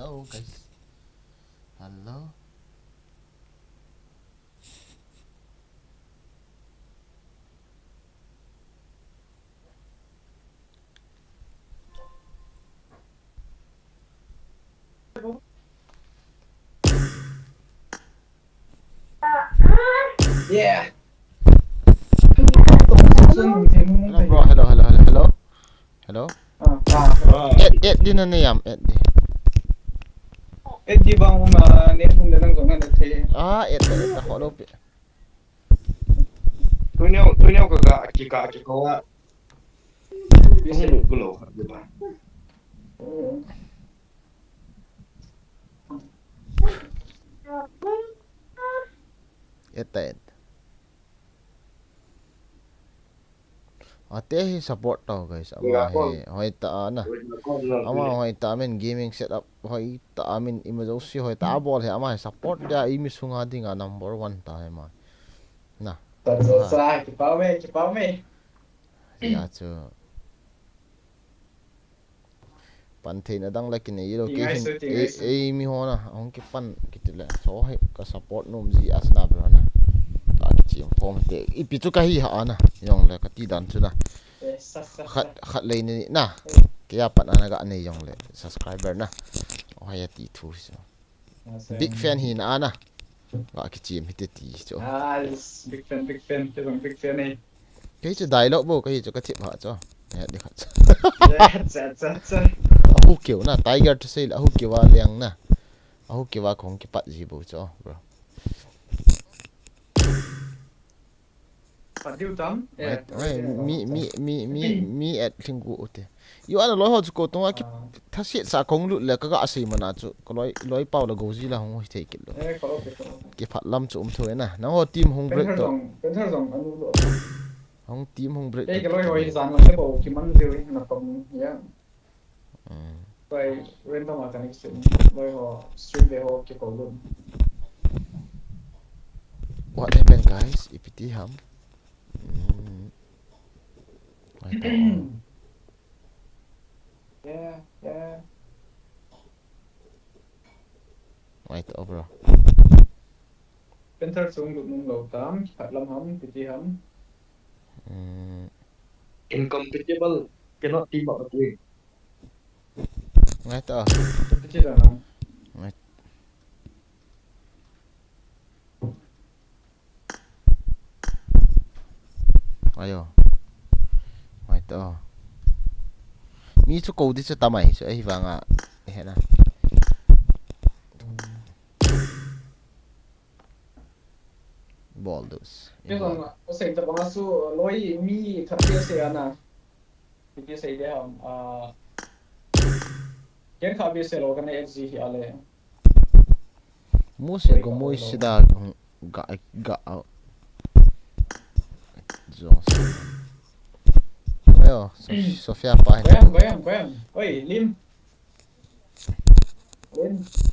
Hello guys. Hello. Yeah. Hello bro. Hello. Ed din na niyam. Ed di. Di bang uma net kung danang zongan na the. Ed ako lopi. Tunyaw kika wa. Bisa gulo di ba? Ed. Atae support tau guys. Ama hoi ta na. Ama hoi ta amin gaming setup hoi ta amin emergency hoi ta ball he ama support dia imi sunga dinga number 1 ta ma. Na. Sa kipau me. Ya chu. Panthei na dang like ni yelo ke mi hona ong ke pan kitila so hai ka support nom ji asna bro na. Chi form te ipitu ka hi ha na yong le ka ti dan chu na khat le ni na kaya pat na ga ne yong le subscriber na o ha ya ti thu so big fan hi na na ga ki chi mi te ti so big fan big fan ni ke chu dialogue bo ke chu ka thip ha cho ya de khat cha hu keu na tiger to say la hu ke wa liang na hu ke wa khong ki pat ji bo cho bro Padil tam. Mi at linggu ote. Yo ana loi ho chu ko tonga ki thasi sa kong lu le ka ga asi mana chu ko loi pau la goji la hong thei kil lo. Ki phat lam chu thoi na. Na ho team hong break to. Penthar dong anu lo. Hong team hong break. Cái loi hoi san ma se bo ki man deu na pom ya. Pai ren tama kan ki loi ho stream de ho ki ko lu. What happened guys? Ipiti ham. Yeah. Right bro. Penthar sung lu nung lo tam, phat lam ham, piti ham. Incompatible cannot team up again. Right Piti da nam. Right. Ayo. Right mi chu ko di chu tamai chu ai wanga he na ball dos Cái dòng có thể tập bằng số lối mi thật kia sẽ ana. Thì kia sẽ để ham cái khác biệt sẽ lo cái này gì ale. mu se go moi sida ga Jones. Ayo, Sofia pa. Bayam. Oi, Lim.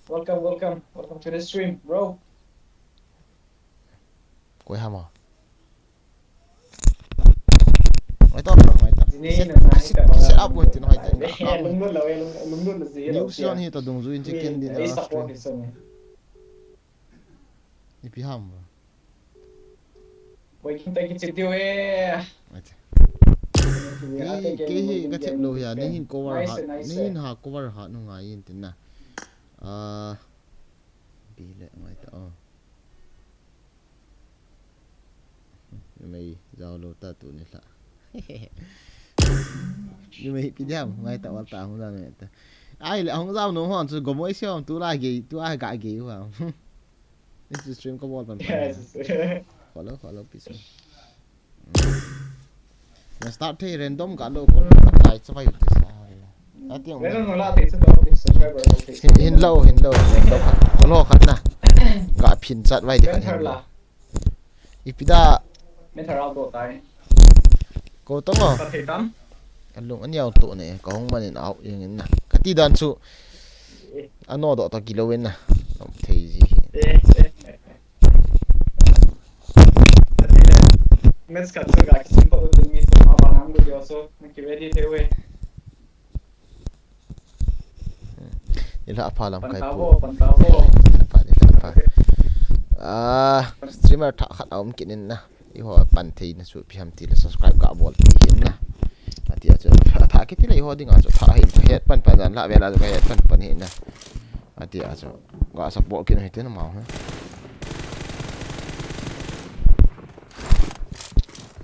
Welcome to the stream, bro. Koi hama. Mai to. Set up with tin hoite. Lung là gì? New Zealand hi to dung zu in chicken din. Support is on. Ipi ham. Wai kita ki tiêu e. Cái thịt lù ya nên hin cover hat nên ha cover hat nó ngay in tin na bị lệ ngoài tao mày giao lô ta tụ này lạ nhưng mày bị đam ngay tao tao không ra này ai lại không giao nó hoàn chỉ có mỗi xem tu lại gì tu ai gãi gì vào this stream có một phần follow piece mà start thì random cả đồ con lại cho vay được sao tiếng hin lâu random có lo khát na cả pin chặt vay để khát ipida cô tông à anh lùng anh nhau tụ này có không mà nên áo như thế nào cái tí đàn su anh nói đó tao kilo bên nè thấy gì Mens ka tsuga ki simpa do mi ma banang do so ki ready te we ila apalam kai pu pantavo streamer tha khat aum kinin na I ho pan thei na su pham ti la subscribe ka bol hin na atia cha tha ki ti la ho ding a cha tha hi het pan pa jan la vela ka het pan pan hin na atia cha ga support kin hi te na mau ha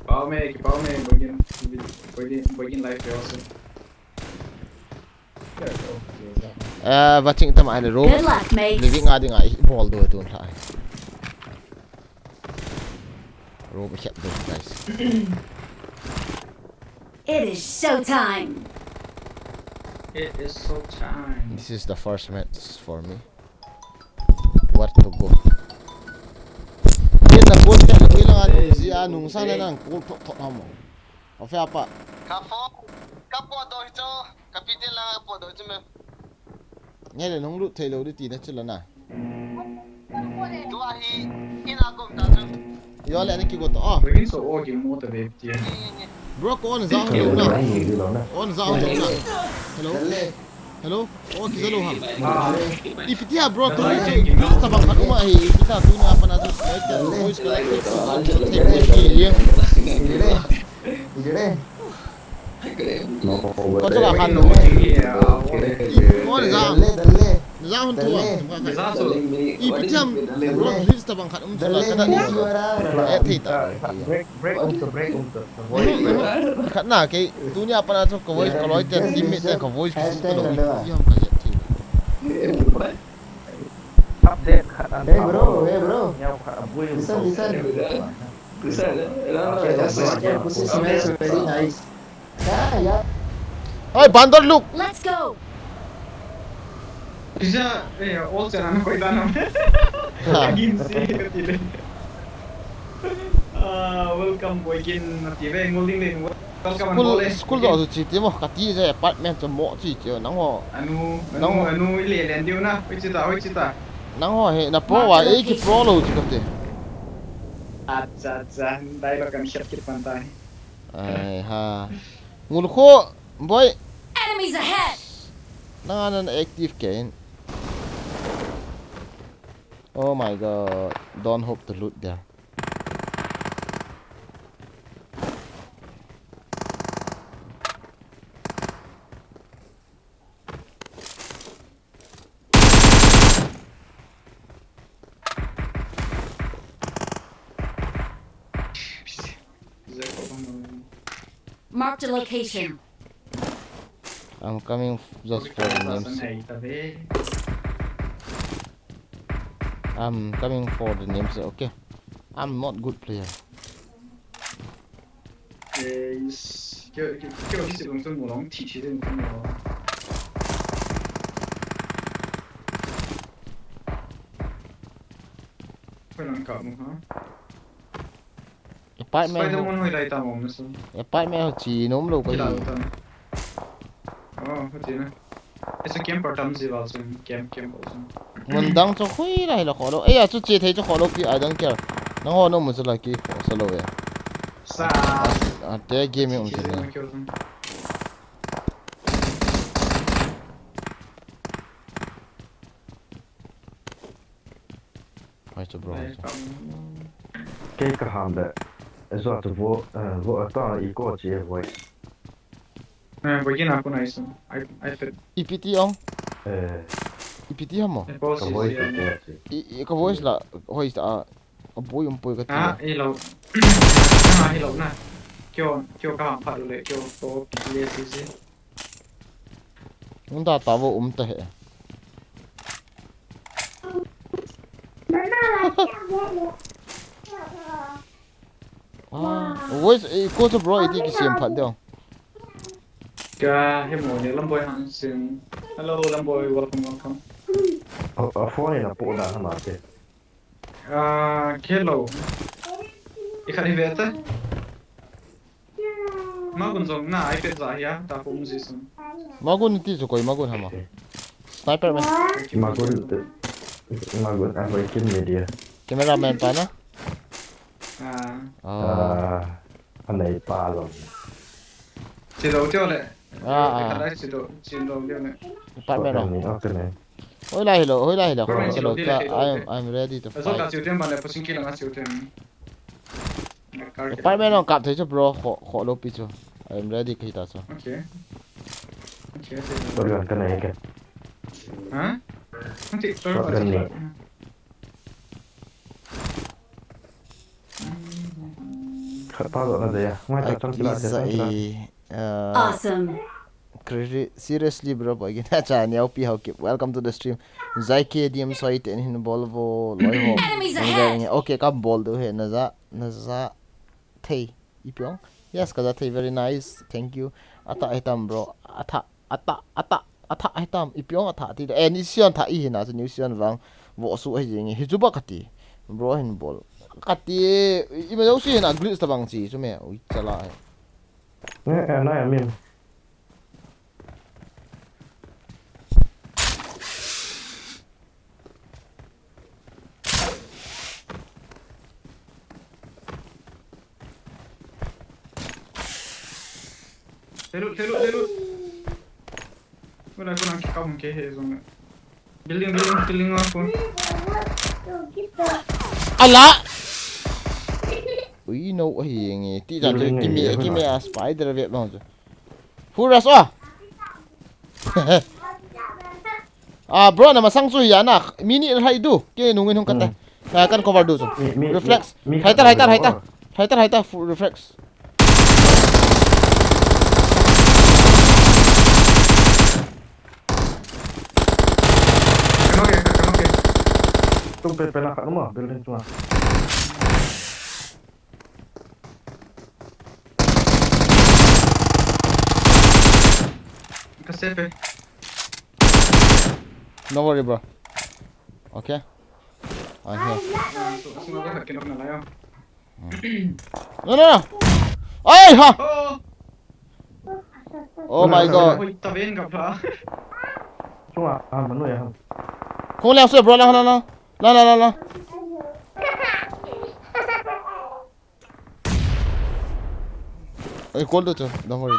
Paume begin live also. Watching tam ai ro living ading ai ball do tun la ro ba chat do guys It is showtime. It is so time. this is the first match for me where to go na bot ka bilang ano si anong sana nang kul thok thok amo ofe apa kapo do cho kapitel lang po do chme nghe le nong lu thei lo di ti na chula na dua hi ina kom ta chu yo le ni ki go to Begin so ogi motivate you. bro ko on za ho na on za ho na hello oh ki zalo ha ipiti ha bro to ta bang khat uma hi kita tu na apa na tu voice ka có chỗ nào ăn không? Có để ra hơn thua. Ý biết chăm, rồi list tập bằng khăn là cái này rồi. Thì ta. Khăn nào cái tu nhà apa na cho cái voice kalau itu teammate cái voice cái itu loh. Yang kayak gitu. Update khả Hey bro, nhau khả vui listen. Position is very nice. Yeah. Oi, bandar look. Let's go. Bisa all channel koi tanam. Begin si katile. Welcome begin native ngolding le. Welcome bole. School đó chỉ tiêm một cái gì vậy, apartment cho mọi chỉ chứ nắng ho. Anu ile lendiu na. Wichita. Nắng ho hệ là pro và ấy cái pro luôn chứ không thể. Acha, dai lo kami shot kit pantai. Ai ha. Ngul kho boy. Enemies ahead. Nang an active gain. Oh my god. Don't hope to loot there. Marked a location. I'm coming just for the names. I'm coming for the names. Okay. I'm not good player. Kêu đi sử dụng tôi một đống thị trên con nó. Phải làm cậu hả? Spider-Man hồi đây tao mồm sao? Apartment chỉ nôm lâu cái gì? Cái gì nữa? Cái camper tầm gì vào xem camp vào xem. Mình đang cho khui này là khó đâu. Ê à, chú chị thấy cho khó đâu kia, I don't care. Nó ho nó muốn là kia khó sao đâu vậy? Sa. À, thế game ông chị này. Phải cho bro. cái cả hàng đấy rồi tụi vô tao ý có gì vậy Begin aku nice. I fit. EPT ông? EPT hả mà? Cái voice là voice à bôi cái gì? Hello. Hello na. Kêu cả phát được kêu to PCC. Chúng ta tạo vô ta hệ. Voice cô cho bro itu kisiam phát đâu? Ka hemo ni lamboy hansin. Hello lamboy, welcome. ở phố này là bộ đàn hả mà thế Hello. Ikan ivete. Magun zong na iPad zahia ta ko musician. Magun itu so koi magun hả mà? Sniper man. magun American media Cameraman pa na? anh này ba lần Chỉ đầu tiêu này. Cái đấy chỉ đầu tiêu này. Apartment này à? cái này Hoi lai lo I'm ready to Zo ka fight siu tem ban le pushing kill nga siu tem. Apartment on kap thei cho bro kho lo pi cho I'm ready kai ta cho Okay. Okay. Shotgun cái này kìa. Hả? Không chị tôi Shotgun này. Tao gọi là gì à? Ngoài tao trong Awesome. seriously bro boy gina cha nyau pi hau keep welcome to the stream zaike Edam site and hin bolvo loi ho Enemies ahead. okay ka bol do he na za thei ipyong yes ka za thei very nice thank you ata item bro ata item ipyong ata ti any sion tha I hina new sion wang wo su he jing hi juba kati bro hin bol kati I me si na glitch ta bang chi chume ui chala Nè, nói em im. Telut. Wala ko nang kikaw ng kehe zong. Building ako. Ala ui no hi ti da kimi a spider vet long jo furas ah bro na masang su ya na mini hai du ke nungin hong kata kan cover du so reflex haita full reflex Kamoke. Tung pe pelak kat rumah, building cuma. Kasepe. no worry bro okay I'm here Semua ko kinok na layo. no ay ha Oh. oh my god Oi, taben ka pa. Cuma, mana ya? không leo xe bro la ay call do cho don't worry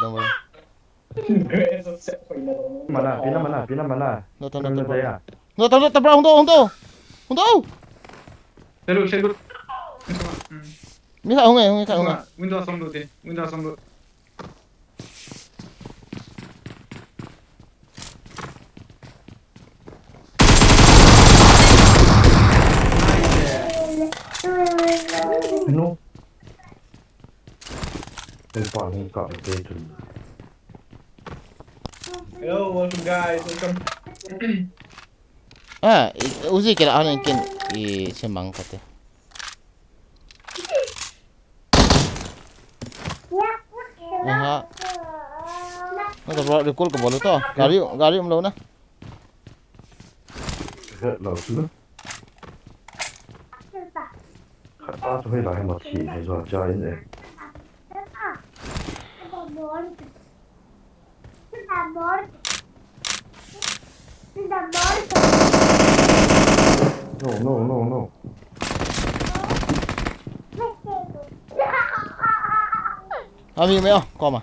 Mana? Pina mana? no Building ya. no bro không đâu Telut. mi khai không nghe Windows som do. No. Tôi bỏ đi cọ về trường. Hello, welcome guys. Welcome. uzi kira anh kin semang kate aha nó bro recall ko bolu to gari lo na Gật đầu xuống. Tao cho hơi lại một chỉ hay rồi chơi này. No. mi mấy con mà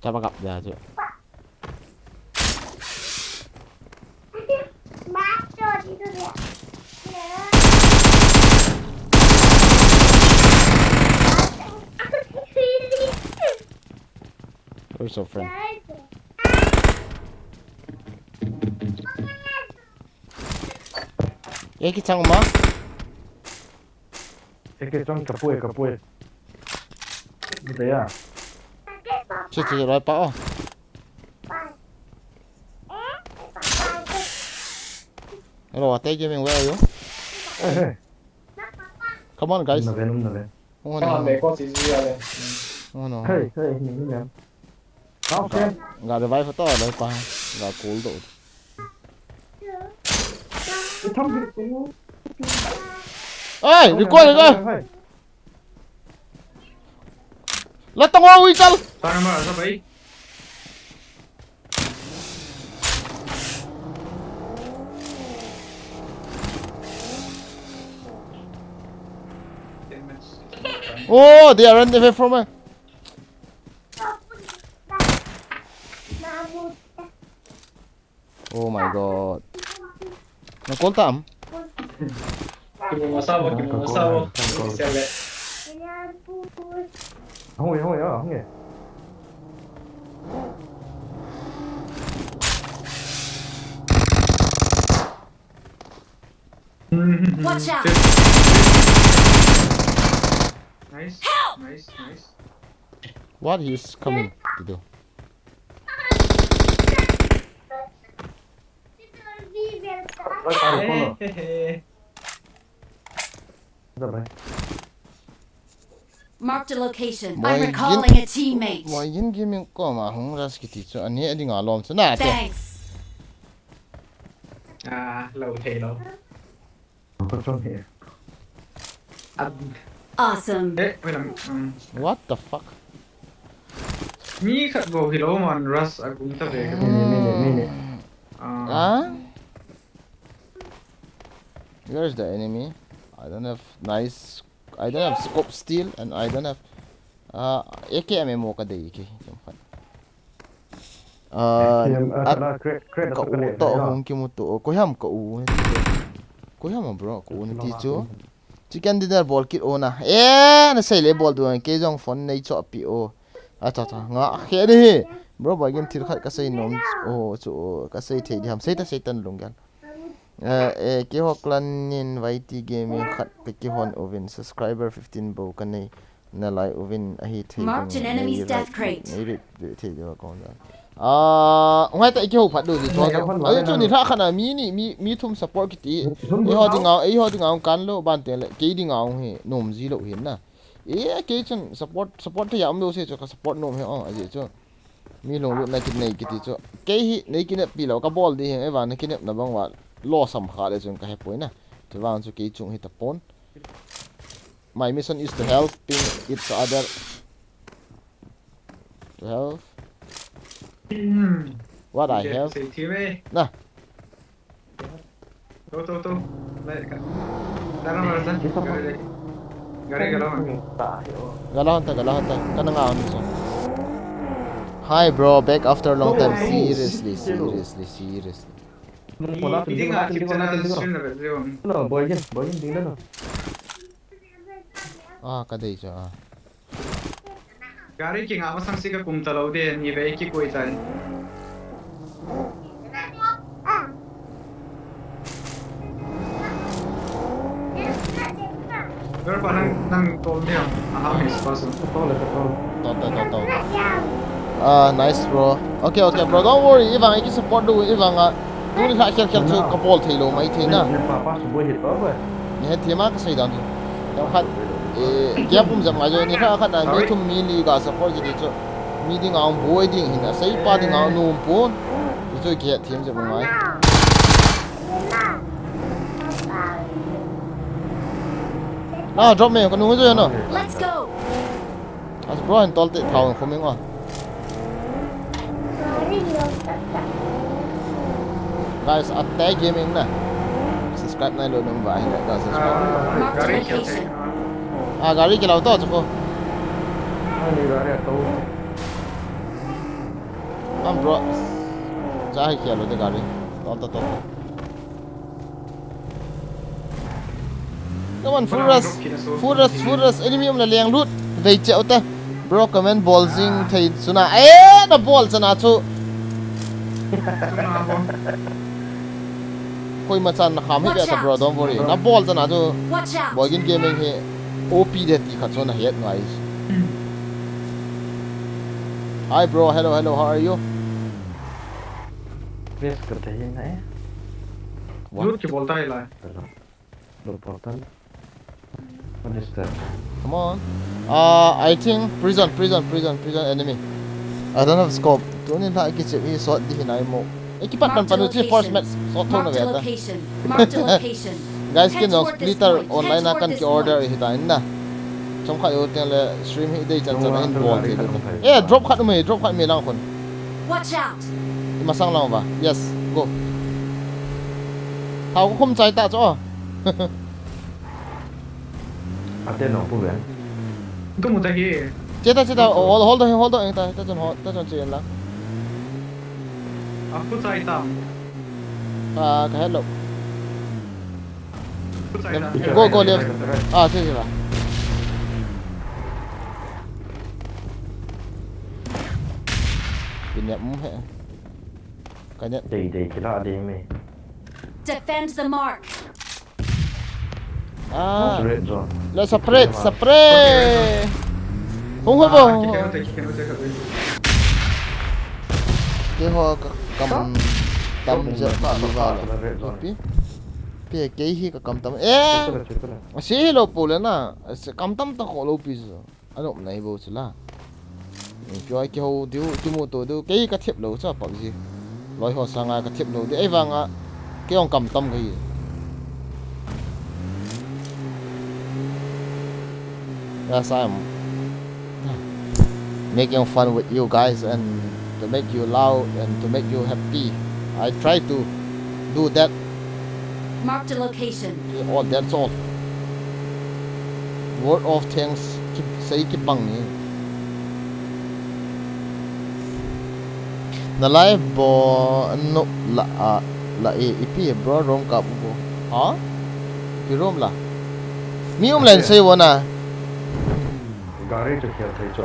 Chắc gặp ra chứ Where's your friend? Cái trang mà Cái trong cà phê. Thế à? Chị nói bảo Hello, Atae gaming, where are you? Hey. Come on, guys. Nè về. Come Các bạn on. để có gì gì vậy? No. Hey, nhìn cái gì? Tao xem. Got revive to rồi pa. Got cool độ. Thăm cái Ê, record rồi. Let tao ngồi chal. Tara mà sao vậy? Oh, they are running away from me. Oh my god. Nakol tam. Kimo masawo. Sele. Không nghe. Watch out! Nice. Nice. What he's coming to do? Marked a location. Boy, I'm recalling a teammate. Why yin gaming ko ma hung ras kiti so ani adi nga lom so na te. Thanks. Lâu thế lâu. Có trong here. Awesome. Wait a What the fuck? Mi khát go hello man Russ cũng ta về. Mini. Huh? Where's the enemy? I don't have scope steel and I don't have AKM mo ka dei ki. At ka u to hong ki mo to ko ham ka u. Ko ham bro ko u ti chu. Chicken dinner ball kit ona. Na sai le ball du ke jong phone nei cho pi o. Cha nga khe ni. Bro ba game thir khat ka sai nom o chu ka sai thei ham sai tan lunggan. Ke hoklan nin vaiti gaming khat pe hon ovin subscriber 15 bo kanai na lai ovin a hi thei. Marked an enemy's death crate. Nei rit thei jo kon da. Ngai ta ke ho phat do ji to. Ai chu ni tha khana mi thum support ki ti. E ho ding kan lo ban te le ke ding au he nom ji lo hin na. Ke chen support ta yam do se chu ka support nom he a ji chu. Mi lo lu na ki nei ki ti chu. Ke hi nei ki ne pi lo ka ball di he wa na ki ne na bang wa lo sam kha le chung ka he poi na. To wa chu ke chung hi ta pon. My mission is to help each other. To help. What I have? Nah. Tuh. Dalam mana? Garing. Galahon ta. Kana nga ano so. Hi bro, back after a long time. Seriously. Hindi nga keep channel stream na video. No, boy yan tingnan no. Kadai cha. Gari ki nga masang sika kum talaw din ni be ki koi tan. Pero parang nang call niya. Miss person. Totoo. Nice bro. Okay bro, don't worry. Ibang iki support do ibang tu ni khel chu kapol thailo mai theina. Papa su boy hit over. Ni he thema ka sai dan tu. Yang khat gap jam ma jo ni kha khat na mi thum mi li ga support ji chu. Mi ding ang boy ding hin sai pa ding ang num pon. Chu ge them jam mai. Drop me ko nu jo no. Let's go. As bro and tolte thau khoming wa. Guys, Atae gaming na. Subscribe na lo nung ba hila ka subscribe. Marked a location. Gari ke lau to chu ko. Ni gari to. Bro. Chai ke lo de gari. To. Come on, full rush. Enemy na liang root. Vei cheu ta. Bro comment ballsing thei suna. Na ball chana chu. Koi machan kham hi ta bro, don't worry. Na ball chana chu. Watch out. Boy gaming he OP de ti khat chona het ngai. Hi bro, hello, how are you? Press करते हैं ना ये. Loot ki bolta hai la. Loot portal. What is that? Come on. I think prison enemy. I don't have scope. Don't need to get you shot di hinay mo. Ikipat man panu chi force match shot thong na Marked a beta. location. Marked a location. Guys can Head no toward this splitter point. online Head na kan toward ki this order point. hitain na. Chom kha yo ten le stream hi dei chan in ball ke. Drop khat me lang kon. Watch out. Masang lang ba? Yes, go. How ko khom chai ta cho. Atae no pu ben. Có một tay kia. Chết ta, hold on, ta chọn chuyện lắm. Aku tay tạm. Cái hello. Aku tay tạm. Go left. Thế là. Bình nhậm hệ. Cái nhận. Đi cái đó đi mày. Defend the mark. Red zone. Là spray. Không hút vào. Cái họ cầm tầm giật đi vào rồi. Bây cái hi cầm tầm. Sĩ lô bù lên à. Cầm tầm tao khó lô bì rồi. Anh ông này vô là. Cho cái hồ điếu mô tô điếu cái thiệp lô sao bảo gì. Nói họ sang cái thiệp lô đi vàng à. Cái ông cầm tầm cái gì. Yes, I'm making fun with you guys and to make you loud and to make you happy. I try to do that. Marked a location. All that's all. Word of thanks. Keep bằng ni. Na live bo no la ipi bro rom ka bo. Ha? Pi rom la. Mi lên say wona. Gari to kill thấy chỗ.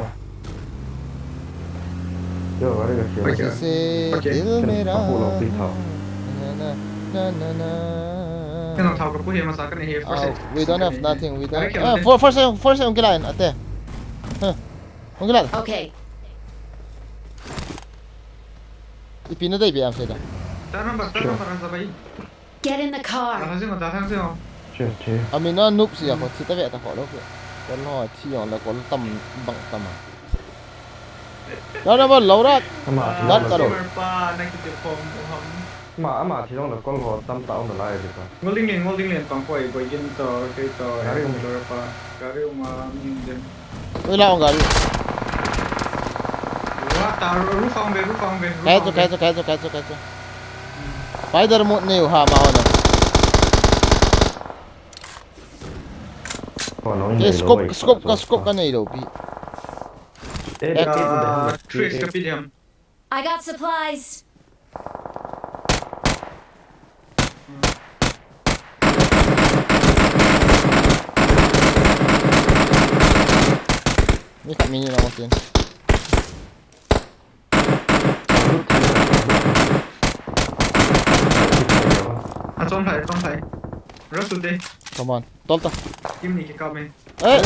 Yo, gari to kill. Se dil mera. We don't have nothing. We don't. First on kilain ate. On kilal. Okay. Ipina dai biam seda. Get in the car. Chưa. Amina noob sia ko thita ve ta ko lo ko. Con lo thi on là con tầm bằng tầm à. Đó mà lâu ra. Đắt cả rồi. Mà thì nó là con họ tâm tạo nó lại được. Ngô linh liền bằng quầy yên tờ cái tờ. Cái ông rồi pa. Cái ông mà nhìn đến. Ôi lao gari. Quá ta rút phong về. Cái cho. Spider một nhiều hà màu này. Cái scope cái này đâu bị. Trace cái điểm. I got supplies. Ini tak mini lah mungkin. Trong thầy. Rất sụt đi. Come on, tol ta. Kim này cái cao bên. Eh,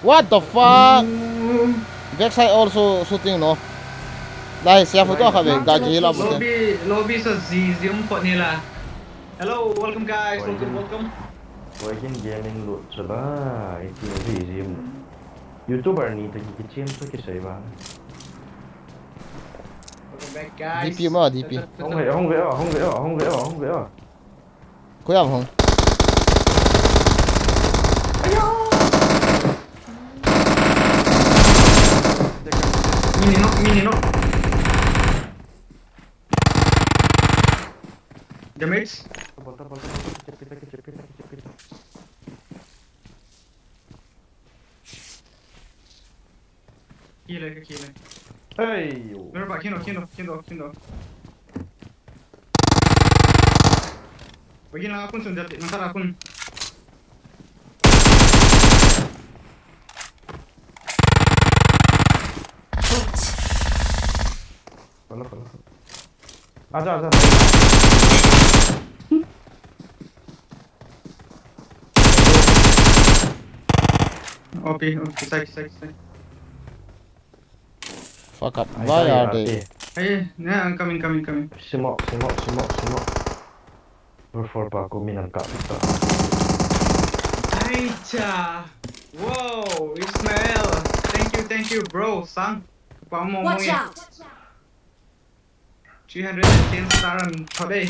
what the fuck? Backside also shooting no. Dai siapa tu kah be gaji lah mungkin. Lobby sa zoom pot ni lah. Hello, welcome guys. Welcome. Với cái gaming lụt rồi ba, cái gì game. YouTuber này thì cái chim thôi cái sấy ba. Welcome back guys. DP mà DP. Không về. Có làm không? Mini no. Damage. Cepet. Gila. Hey. Berapa kilo. Bagi lang akun sundat nang akun. Pala. Aja. Okay, say. Fuck up. Why are they? Hey, nah, I'm coming. Smoke. Before aku minum kak kita. Aicha. Wow, Ismail. Thank you, bro. Sang. Watch out. 310 star today.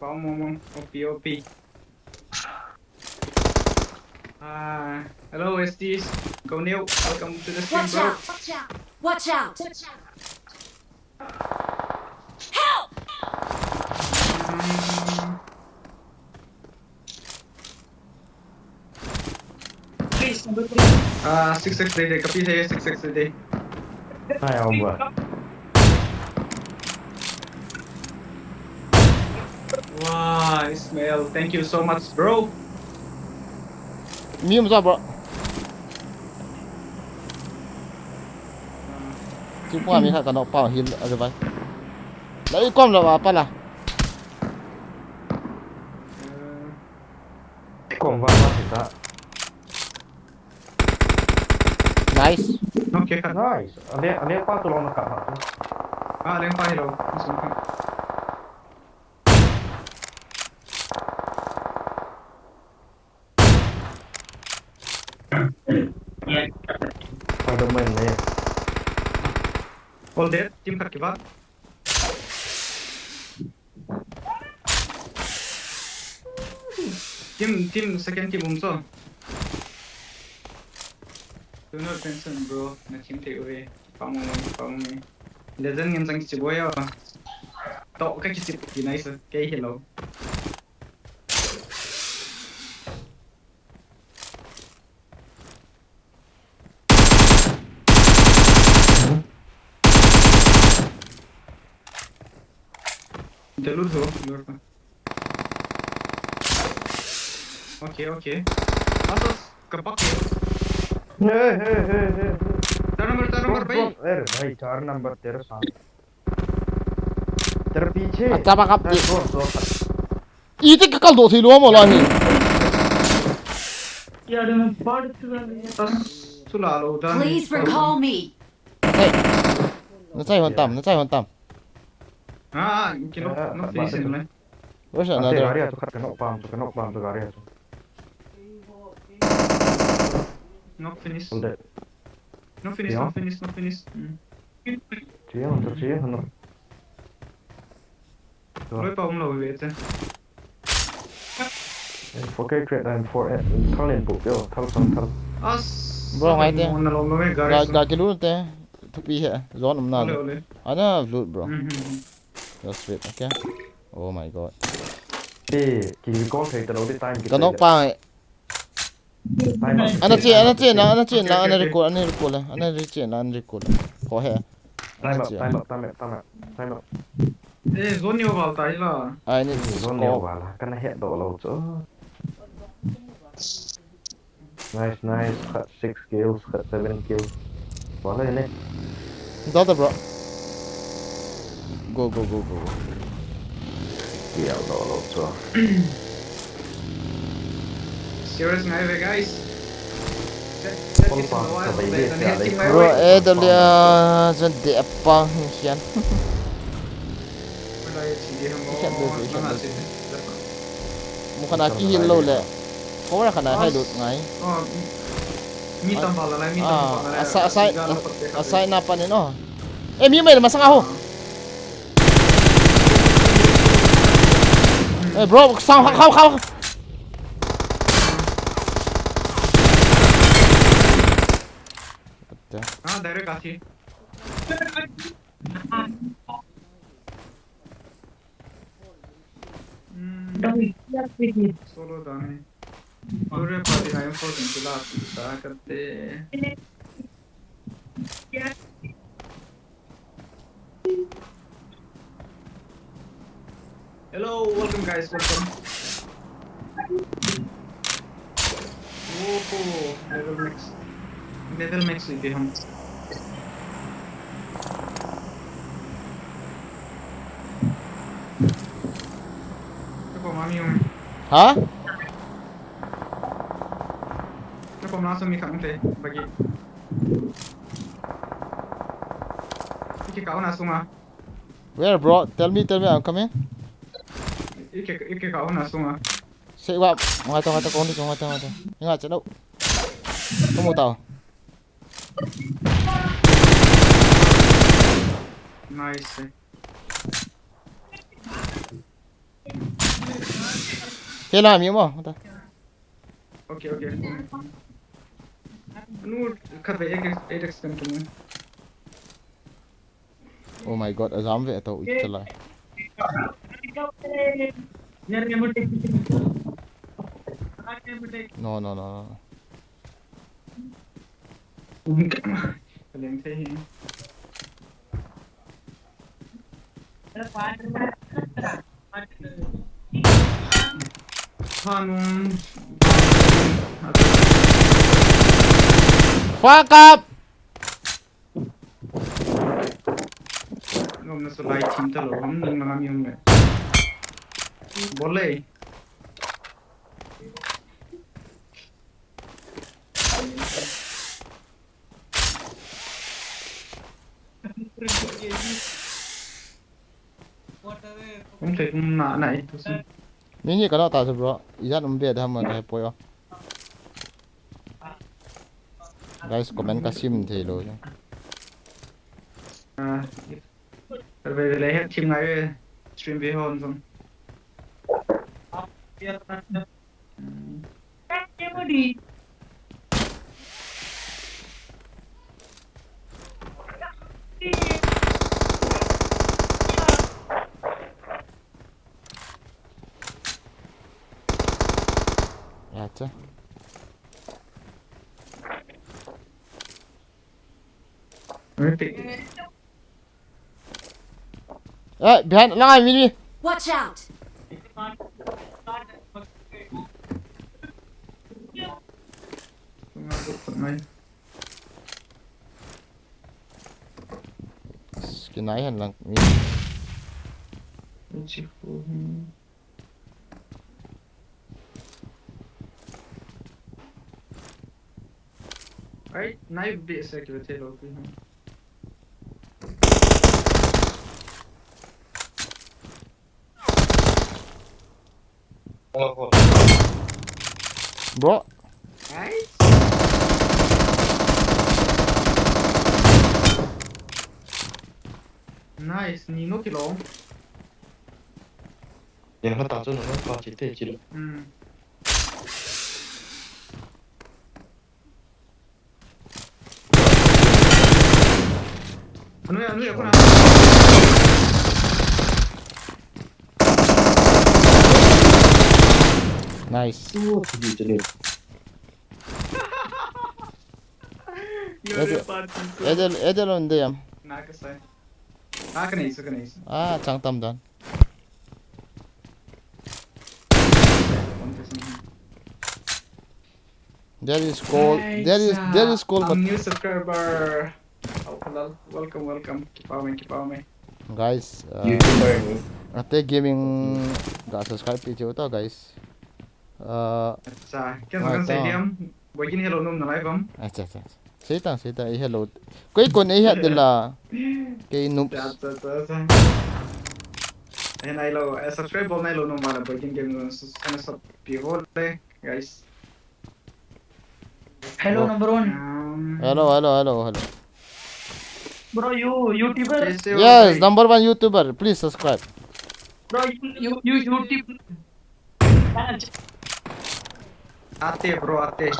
OP. Hello SDs. Go Neil. Welcome to the stream, bro. Watch out. Help! 6x deh, kapi saya 6x deh. Hai ông vợ. Wah, Ismail, thank you so much, bro. Mi không sao bro. Chú phong mi khác cả nó bao hiền rồi vậy. Lấy con là apa lah. Kom vào kita. Nice. Okay, kan. Nice. Dia apa tu lawan kat mak tu? Lempar hello. Masuk kan. Ada main ni. All dead, tim kaki bak. Tim second team umso. Do not tension bro, na team take away. Pamu. Legend ngem sang ciboya. Tok ka kisi puki nice. Kay hello. Jalur ho, jalur pa. Okay. Asas kapak ya. Hey. Number भाई. अरे भाई 4 नंबर तेरे सामने. तेरे पीछे. अच्छा बाकap. दो. Itu kekal do sih lu mau lah ni. Tas sulaalo dan. Please recall me. Hey. Nó chạy hoàn tam. Kilo no finish ni. Where's Nanti another? hari tu kena pam tu hari tu. No finish. Udah. No finish. Cia untuk. Loi pa lo vet. Fokai trade dan for talent book yo, thal. As. Bro, ngai te. Mon lo me Gak garis. kilo te. Tupi he. Zone am na. Ole. Ada loot bro. Just wait, okay. Oh my god. Đi, kỳ có thể tao đi time Cái nó pa. Ana chen la ana record la. Ana record. Ko he. Time up. Zone yo balta ila. I need Zone nhiều vào là cái này hiện độ lâu chỗ. Nice. Cut 6 kills, cut 7 kills. Bỏ lên đi. Daughter bro. Go. Kiểu độ lâu chỗ. Serious ngai ve guys. Bro, Edam Nah dân đẹp bang hiền. Mukha na ki hill lo le. Ko ra kana hai lut ngai. Mi tambal la. Asai na pa ni no. Mi mai masang aho. Bro, sang khao. Direct kaki. Solo dane. Pure party na yung for sila sa karte. Hello, welcome guys, welcome. Level max लेते हम. Kau mami yung. Hah? Kau langsung mikang te bagi. Iki kau langsung ah. Where bro? Tell me I'm coming. Iki kau langsung ah. Say what? Ngata kau ni ngata. Ingat cakap. Kamu tahu? Nice. Kailan mi mo? Okay. Nu kata ek extend tu. Oh my god, azam ve to chala. No. Lên thế Hanum Fuck up. Ngom na sulai team talo hum ning ngam yung nge Boleh Không thể cũng nạ này Mini cái đó ta sẽ bro. Izat umbe dah mana kai poyo. Guys comment kasim thế lo. Về lấy hết team ngay stream về hồn xong Acha. Behind lang mini. Watch out! Kinayan lang mini. Right, knife be security local. Bro. Nice. Nice, Nino kilo. Yang nó tạo cho nó có chỉ thế chỉ được. Ano ya kuna. Nice. Chỉ được. Edel on dem. Nakasay. Kanais. Ah, changtam dan. There is call. There is call. But new subscriber. Oh, hello. Welcome. Keep on. guys, YouTuber ni. Atae gaming ga subscribe page to guys. Acha, kan stadium. Begin hello nom na live am. Acha. Sita hello. Koi kon ai hat dela. Kay noob. Acha. And I lo subscribe bol na lo nom mala begin game kana sub pihol guys. Hello, number 1. Hello. Bro, you YouTuber? Yes, number 1 YouTuber. Please subscribe. Bro, you YouTube. Atae bro, Atae.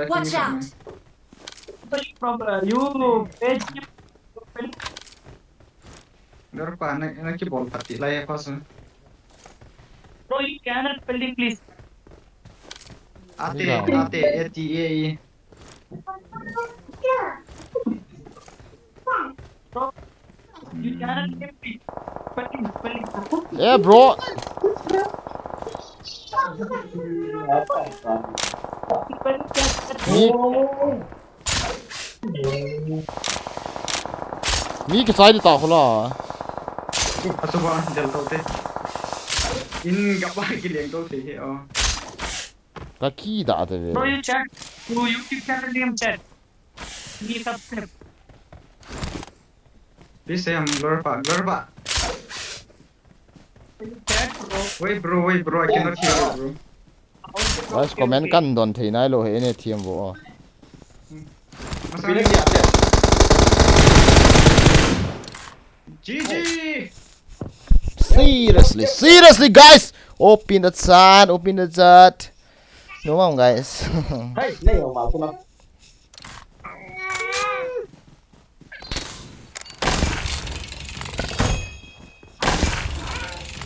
Watch out! From you page. Garpa na ki bol pati la ya pasu. Bro, you cannot spelling please. Atae, ATAE. Bro, you cannot spelling. Yeah, bro. Mi cái sai đi tao khola. Asu ba jal to te. In gapa ki leng to te he o. Kaki đã thế. Bro, you chat. You YouTube channel name chat. Me subscribe. This am Garpa. Chat bro. Wait bro, I cannot hear you bro. Guys comment kan don thế này lo hệ này thiam vô. Masali GG. Seriously guys, open the chat. Đúng không guys? Hey, này ông bảo không?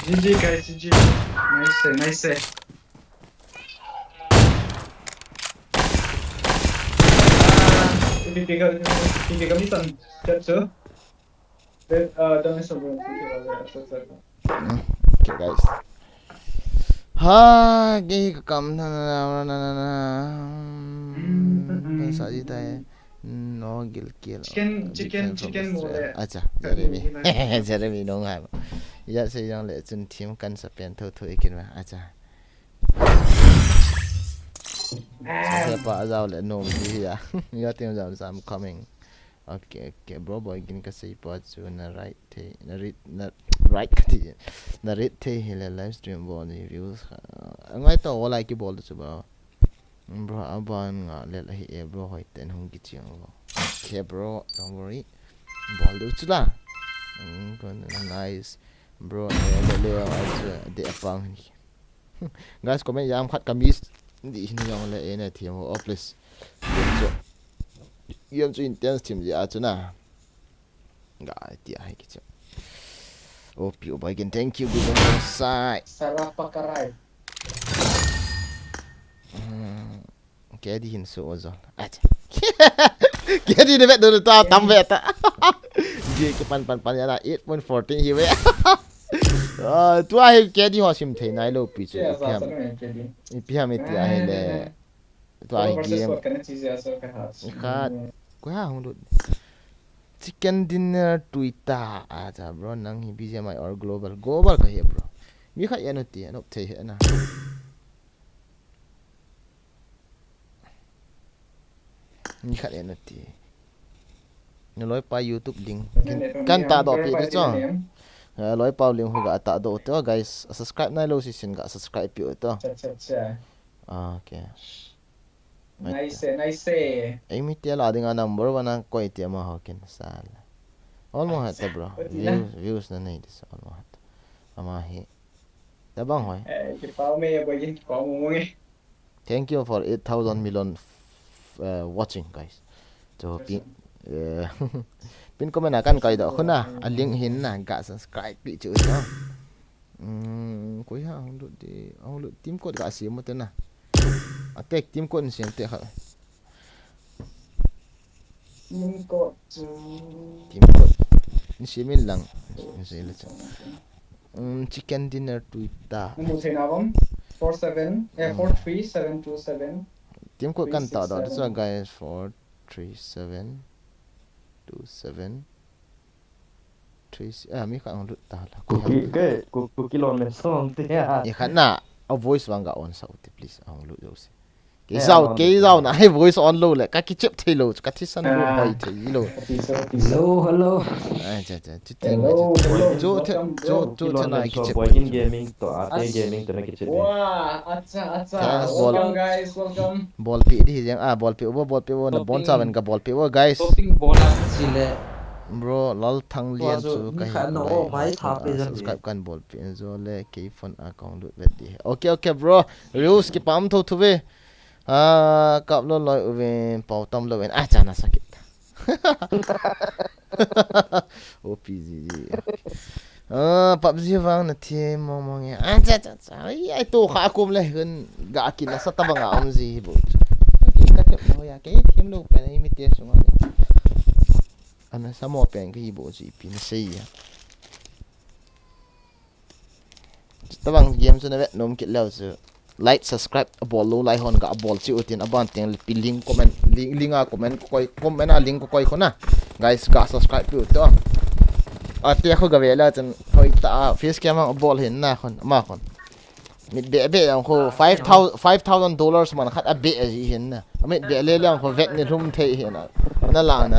GG guys, GG. Nice. Pipi kami san chat so. Don't miss over. Okay guys. Ha, gay ka kam na sa gì tay nó kill Chicken mole. acha Jeremy dong ha ya se yang le chun team kan sa pen tho tho ikin ma acha sa pa zao le nom ji ya ya team zao sam coming okay bro boy gin ka sei pa chu na right the na right ka ti na red the hele live stream bo ni views ngai to wala ki bol chu ba bro aban nga le la hi bro hoi ten hong ki chiang bo okay bro don't worry bol du chu la nice bro le de apang guys comment yam khat kamis di ni yong le ene thiam ho please yam chu intense team ya chu na ga ti ai ki chu oh pio boy again thank you good on side Salah pakarai. Kaya di hin so ozol acha kaya di debet dulu ta tambe ta dia ke pan ya na 8.14 hi we tu ai kaya di ho sim the nai lo pi chu pi ha me ti ai le tu ai game khat ko ha hong chicken dinner tuita acha bro nang hi BGMI or global ka he bro mi kha ya no ti no the he na ni khat ya no ti no loi pa YouTube link kan ta do pi de cho loi pa link hu ga ta do to guys subscribe na lo si sin ga subscribe pi to okay Nice. ai mi tia la dinga number 1 na koi tia ma hokin sal almo hat bro views na nei dis almo hat ama he tabang hoy Ki pau me boy gin ko mo ngi. thank you for 8,000 million watching guys so pin comment akan kai do khuna a link hin na ga subscribe pi chu so koi ha hong lu team code ga sim mo te na attack team code sim te ha Team code ni simin lang ni le chicken dinner tuita Mo thena bom 43727 team code kan ta do so guys 43727 mi ka on ta la Kuki lon me song te ya. ya khana a voice wang ga on sau te please ang lu yo se ke zau na hai voice on lo le ka ki chep the lo ka thi san lo hoi the lo Hello. cha ti Hello. jo na ki chep Boy gaming to Atae gaming to na ki chep. Wow, acha. Thanks, Welcome guys, welcome. ball pi di jang ball pi wo na bon sa ben ka ball pi wo guys Topping bola sile. bro lol thang lian chu ka mai tha pe jan subscribe kan ball pi zo le ke phone account lu vet di okay bro reels ki pam tho thu ve kap lo loi uven pau tam lo ven cha na sakit opg PUBG wang na thi mo nge cha ai to kha kum le hun ga kin na sa ta banga om ji bo ki ka te mo ya ke thim lo pe ni mi te su ngani ana sa mo pen ki bo ji pin sei ya ta bang game su na ve nom ki lo su like subscribe bol lo lai hon ga bol chi utin aban teng pi link comment linga comment comment a link ko na guys ga subscribe pi to ate ko ga vela chen hoi ta face cam bol hin na khon ma khon mit be ang ko $5,000 man khat a be a ji hin na mit be le lang ko vet ni rum the hin na la na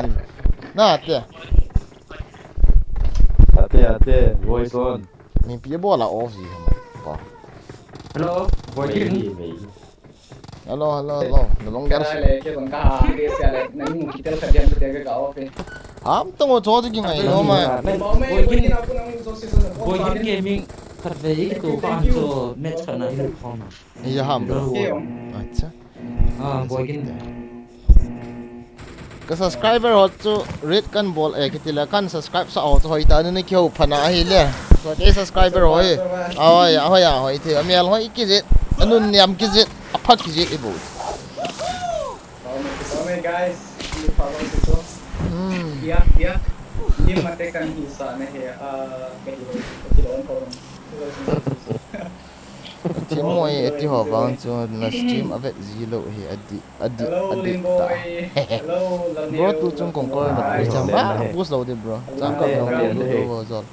Ate voice on. mi pi bola off ji ba Hello, boy gin. hello no long gar Le ke bang ka ke sia le na mu kitel khadian te ga off. am to ngo cho ji ngai no ma Mau me boy gin aku nang so season. Boy gin gaming khat ve to kan to match kana in form. ya ham bro Ke acha Boy gin. ka subscriber hot chu red kan bol kitila kan subscribe sa hot hoi ta ni kyo phana hi le so ke subscriber hoi hoi the amel hoi ki je anun niam ki je apha ki je ibo Mau me guys. power to yeah ni mate kan hisa ne he kilo ko team moi eti ho bang chu na stream avet zilo hi adi ta bro tu chung kong kor na pu cham ba boost lo de bro chang ka dong do ho zol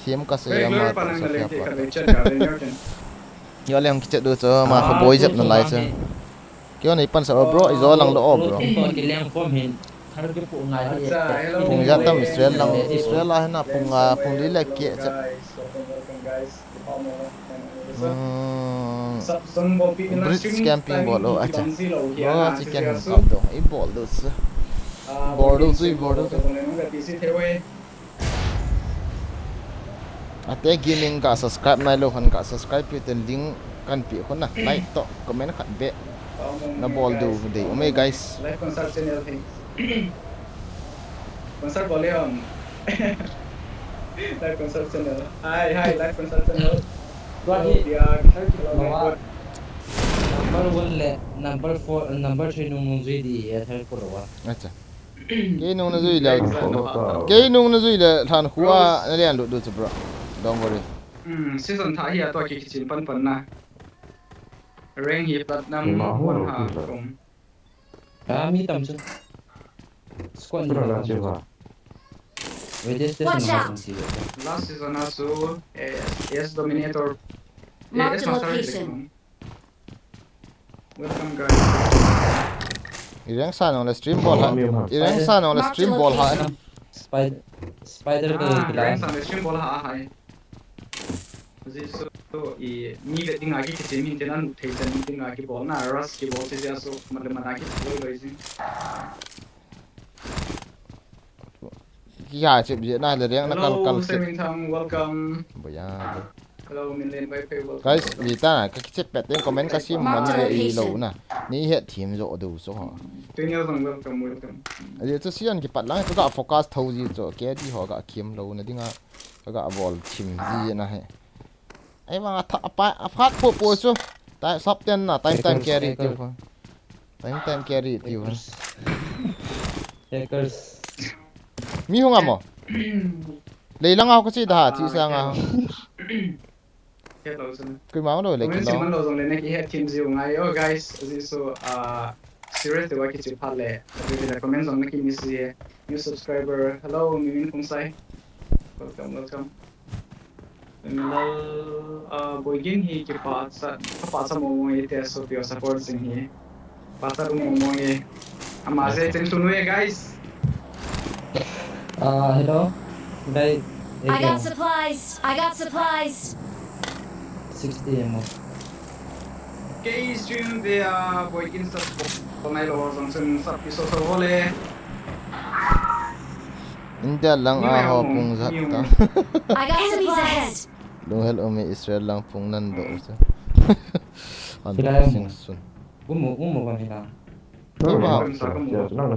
team ka se ya ma ta sa fa pa yo le hong ki do cho ma kho boy jap na lai cha kyo nei pan sa bro i zo lang lo bro ki leng form hin thar ke pu ngai pung ja tam Israel la na pung li le ke cha Bridge camping ball oh acha oh chicken kap do I ball do sa border Atae gaming ka subscribe nai lo han ka subscribe pi ten link kan pi khon na like to comment khat be na ball do de ome guys live concert channel hai concert bole on live concert channel hi live concert channel number 1 le number 4 number 3 nung zui di thar ko ro acha ke nung na zui la than khuwa na lian lu do bro don't worry season tha hi to ki chin pan na rank hi platinum 1 ha kom mi tam chu squad Pura che va. Watch out! last season also yes dominator Mark the location. welcome guys irang san on stream ball ha irang san on stream ball ha spider ka rank sa stream ball ha hai this so I ni le tinga ki chemi tenan thei chan tinga ki ball na rush ki ball se so matlab mana ki ball raising ki ya chep je na le reng na kal Semin Thang welcome boya hello Minlen bye bye welcome guys vi ta ka ki chep pet comment ka sim man le I lo na ni he thim zo do so ha Daniel welcome ali to sian ki pat lang to ka focus thau ji cho ke di ho ga khim lo na dinga ga ball chim ji na he ai ma tha pa phat po so ta sap ten na time carry ti ko time carry ti ko hackers mi hong amo le lang ako si da ti sa nga hello sir kui ma lo le ki Comment lo man lo zong le ne ki head team zi ngai oh guys this so serious de wa ki chi phale we the comment zong ne ki mi si new subscriber hello Mimin Kong Sai welcome Hello boygin hi ki pa sa mo mo ite so pio support sing hi pa sa mo mo ye amase chen tunu ye guys hello guys I got supplies. 60 mo Kay stream de boygin sa nai lo zong sen sa piso so hole inda lang a ho pung zat ta I got supplies. lo hel ome Israel lang pung nan do so an sing sun gumo ba hila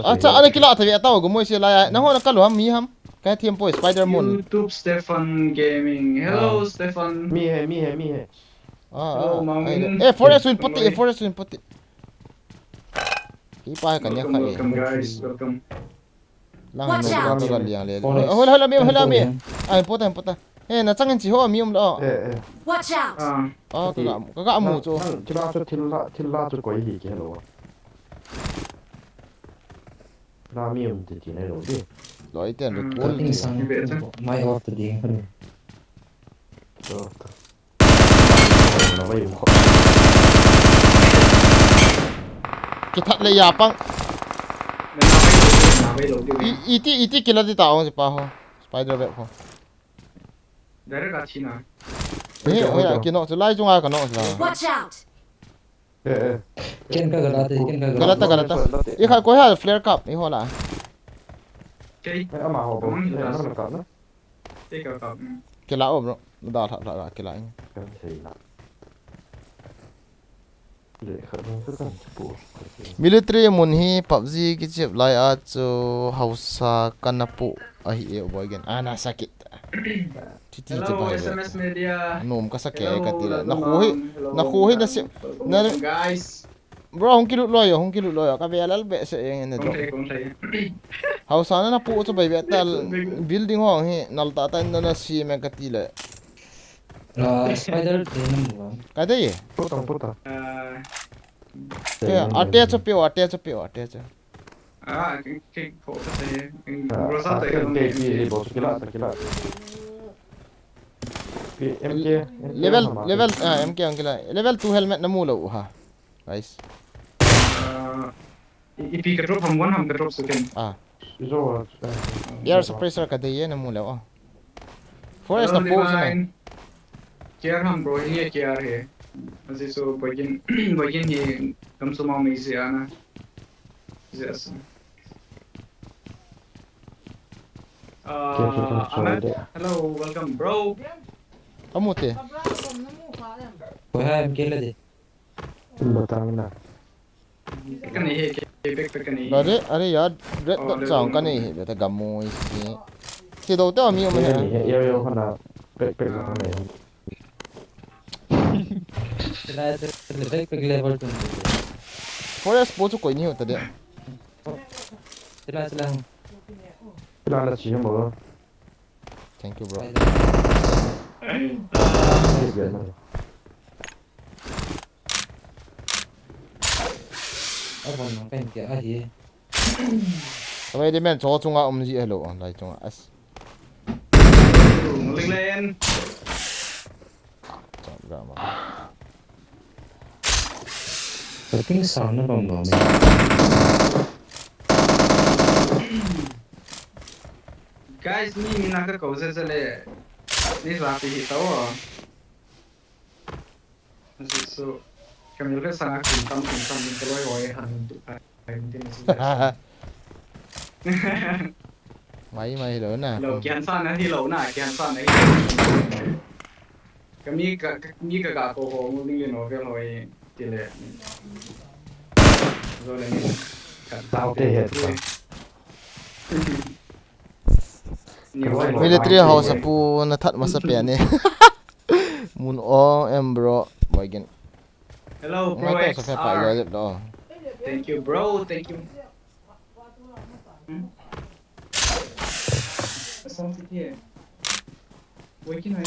acha ala kila ta ya taw gumo si la na ho na kalu ham mi ham ka tiempo spider moon YouTube Stefan Gaming hello Stefan Mi he. forest win puti ki pa ka nya khai welcome guys welcome lang Watch no out. ga liang le hola mi ai pota na chang chi ho mi um lo Watch out! ka amu cho Tilla cho koi hi ke lo. La mi ti nei lo di. loi ten ru I think some my off the day So. Na vai mo. ki that le ya pang na vai lo di iti kila di taong si pa ho spider web ho dare ka china oya kino so lai junga ka no sa Watch out! ken ka galata I kha ko ha flare cup I ho la okay Ama ho bo. Na ka na. take a cup kila o bro da tha kila in Kan sei na. Le kharon sa kan po. military mun hi PUBG ki chep lai a cho hausa kanapu a hi e boy gen ana sakit titi hello che bai SMS media nom ka sakya Hello, ka tira hello, na khuhi na se na guys bro hong ki lut loyo ka be alal be se eng ne do Kong thai hausana na pu chu bai be tal building hong hi nal ta ta na si me ka ti le spider te nam ba ka de ye puta ate chu ate cái khổ cái rosa tới cái gì bộ kila level mk angkila level 2 helmet na mulo ha guys ipi cái drop ham one ham cái drop suken rồi air suppressor ka de ye na mulo forest na pose na care ham bro ini care है ऐसे so bagin ये कम से कम इसे आना yes Ahmed, hello, welcome bro. amute ko ha em kele de बताओ ना Cái này है cái back cái này. are yaar red dot chang ka nei he ta gamoi si do ta mi me yo khana pe này direct level 2 forest po chu koi ni hota de sila kila là chỉ một thank you bro abon no pen ke a hi awai de men cho chunga ji hello lai chunga as Lên. drama working sound na bom no me Guys, ni mina ka cause chale. Ni rapi hi tao. So Camille ka sana kin tam min kaloi hoi han tu ai din si. mai lo na Lo kian san na hi lo na kian san na hi. Kami ka ko ho mu ni no ve hoi ti le. Rồi là mình tao thể hiện military house pu na that masa pe ne mun o em bro boygen Hello bro ngai to sa pa XR. yo do Thank you bro, thank you. Sao thế kia? Với cái này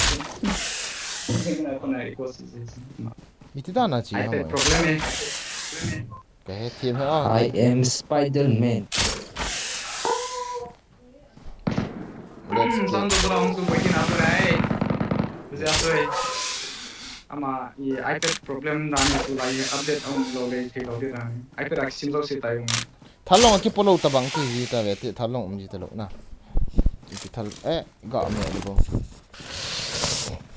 cái này con này có gì mitida na chi ha iPad problem है. ka he team ha I am Spider-Man. let's go Xong rồi ông cũng với cái nào đấy. Bây giờ rồi. Ama ये iPad problem दाने तो लाई update ông lo ले थे lo दे रहा है. iPad action lo से ताई हूँ. thalong ki polo ta bang ti ji ta ve ti thalong ji ta lo na ti thal ga me lo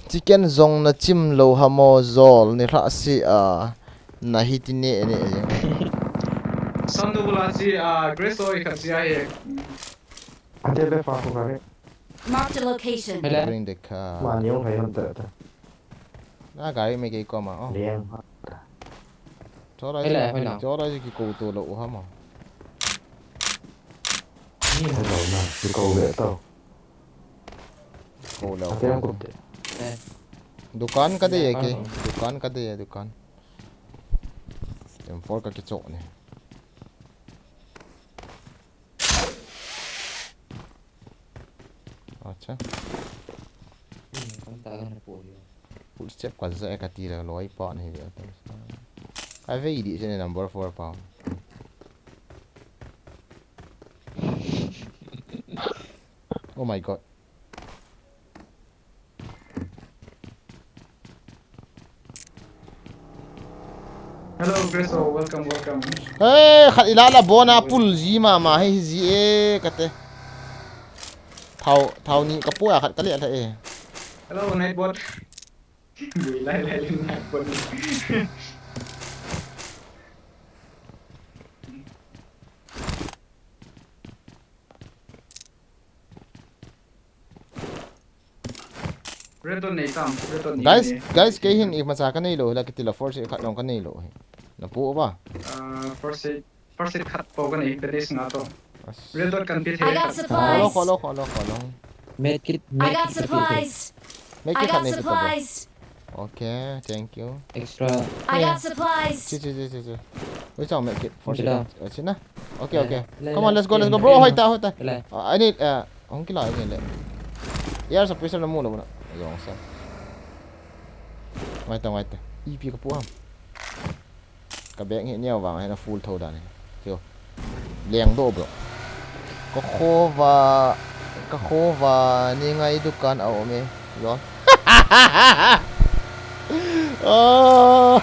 chicken zong na chim lo ha mo zol ni ra si na hit ni ne Xong rồi बोला सी Grace और एक अच्छी है. anh chơi pha không phải Marked a location. bring the car mà nhiều phải hơn tệ na gari me ke ko ma liền cho ra ki ko to lo ha ma Ni thay đổi mà thì cầu vệ tàu ko lo cái cục dukan ka de ke dukan ka de dukan em for ka ki chok ne acha con ta gan po yo full step ka za ka ti la loi pa ne de ai ve di je number 4 pa oh my god Hello Grace, welcome. khat ilala bona pul ji ma he ji ka te thau ni ka pu khat ka le tha Hello Nightbot. Bùi lại lên Nightbot. Redon này tam, redon này. guys ke hin ik ma cha ka nei lo la ki tila force khat long ka nei lo na pu ba First aid cut po cái này, pedis nga to. Redon kan pit I got supplies. kholo medkit I got supplies. make I it khat got nei to ba supplies. okay thank you extra I got supplies. chi We shall make it for Sila. sina. Okay, okay. Le- Come on, le- let's go, let's go. game, Bro, game, hoy ta. Ile. I need hong kila again le. Air suppressor na muna muna. Ayun sa. Wait. EP ka po ham. Ka bek ni nhau vàng hay là full thâu đàn này. Kêu. Liang do bro. Ka khova ni ngay dukan au me. Lol. Oh.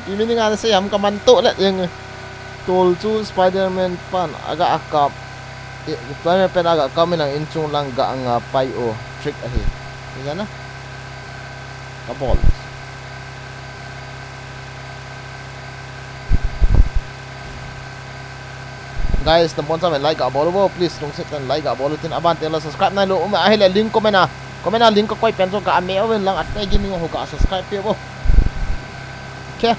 Ini ni nga sa yam ka manto la yung tol chu Spider-Man pan aga akap. Spider-Man pan aga kami nang inchung lang ga ang pai o trick ahi. Yan na. Ka ball. Guys, the bonsa men like abolo bo please long set and like abolo tin aban tela subscribe na lo ma ahila link ko mena link ko koi penso ka ame awen lang at nay gaming ho ka subscribe pe bo. Okay.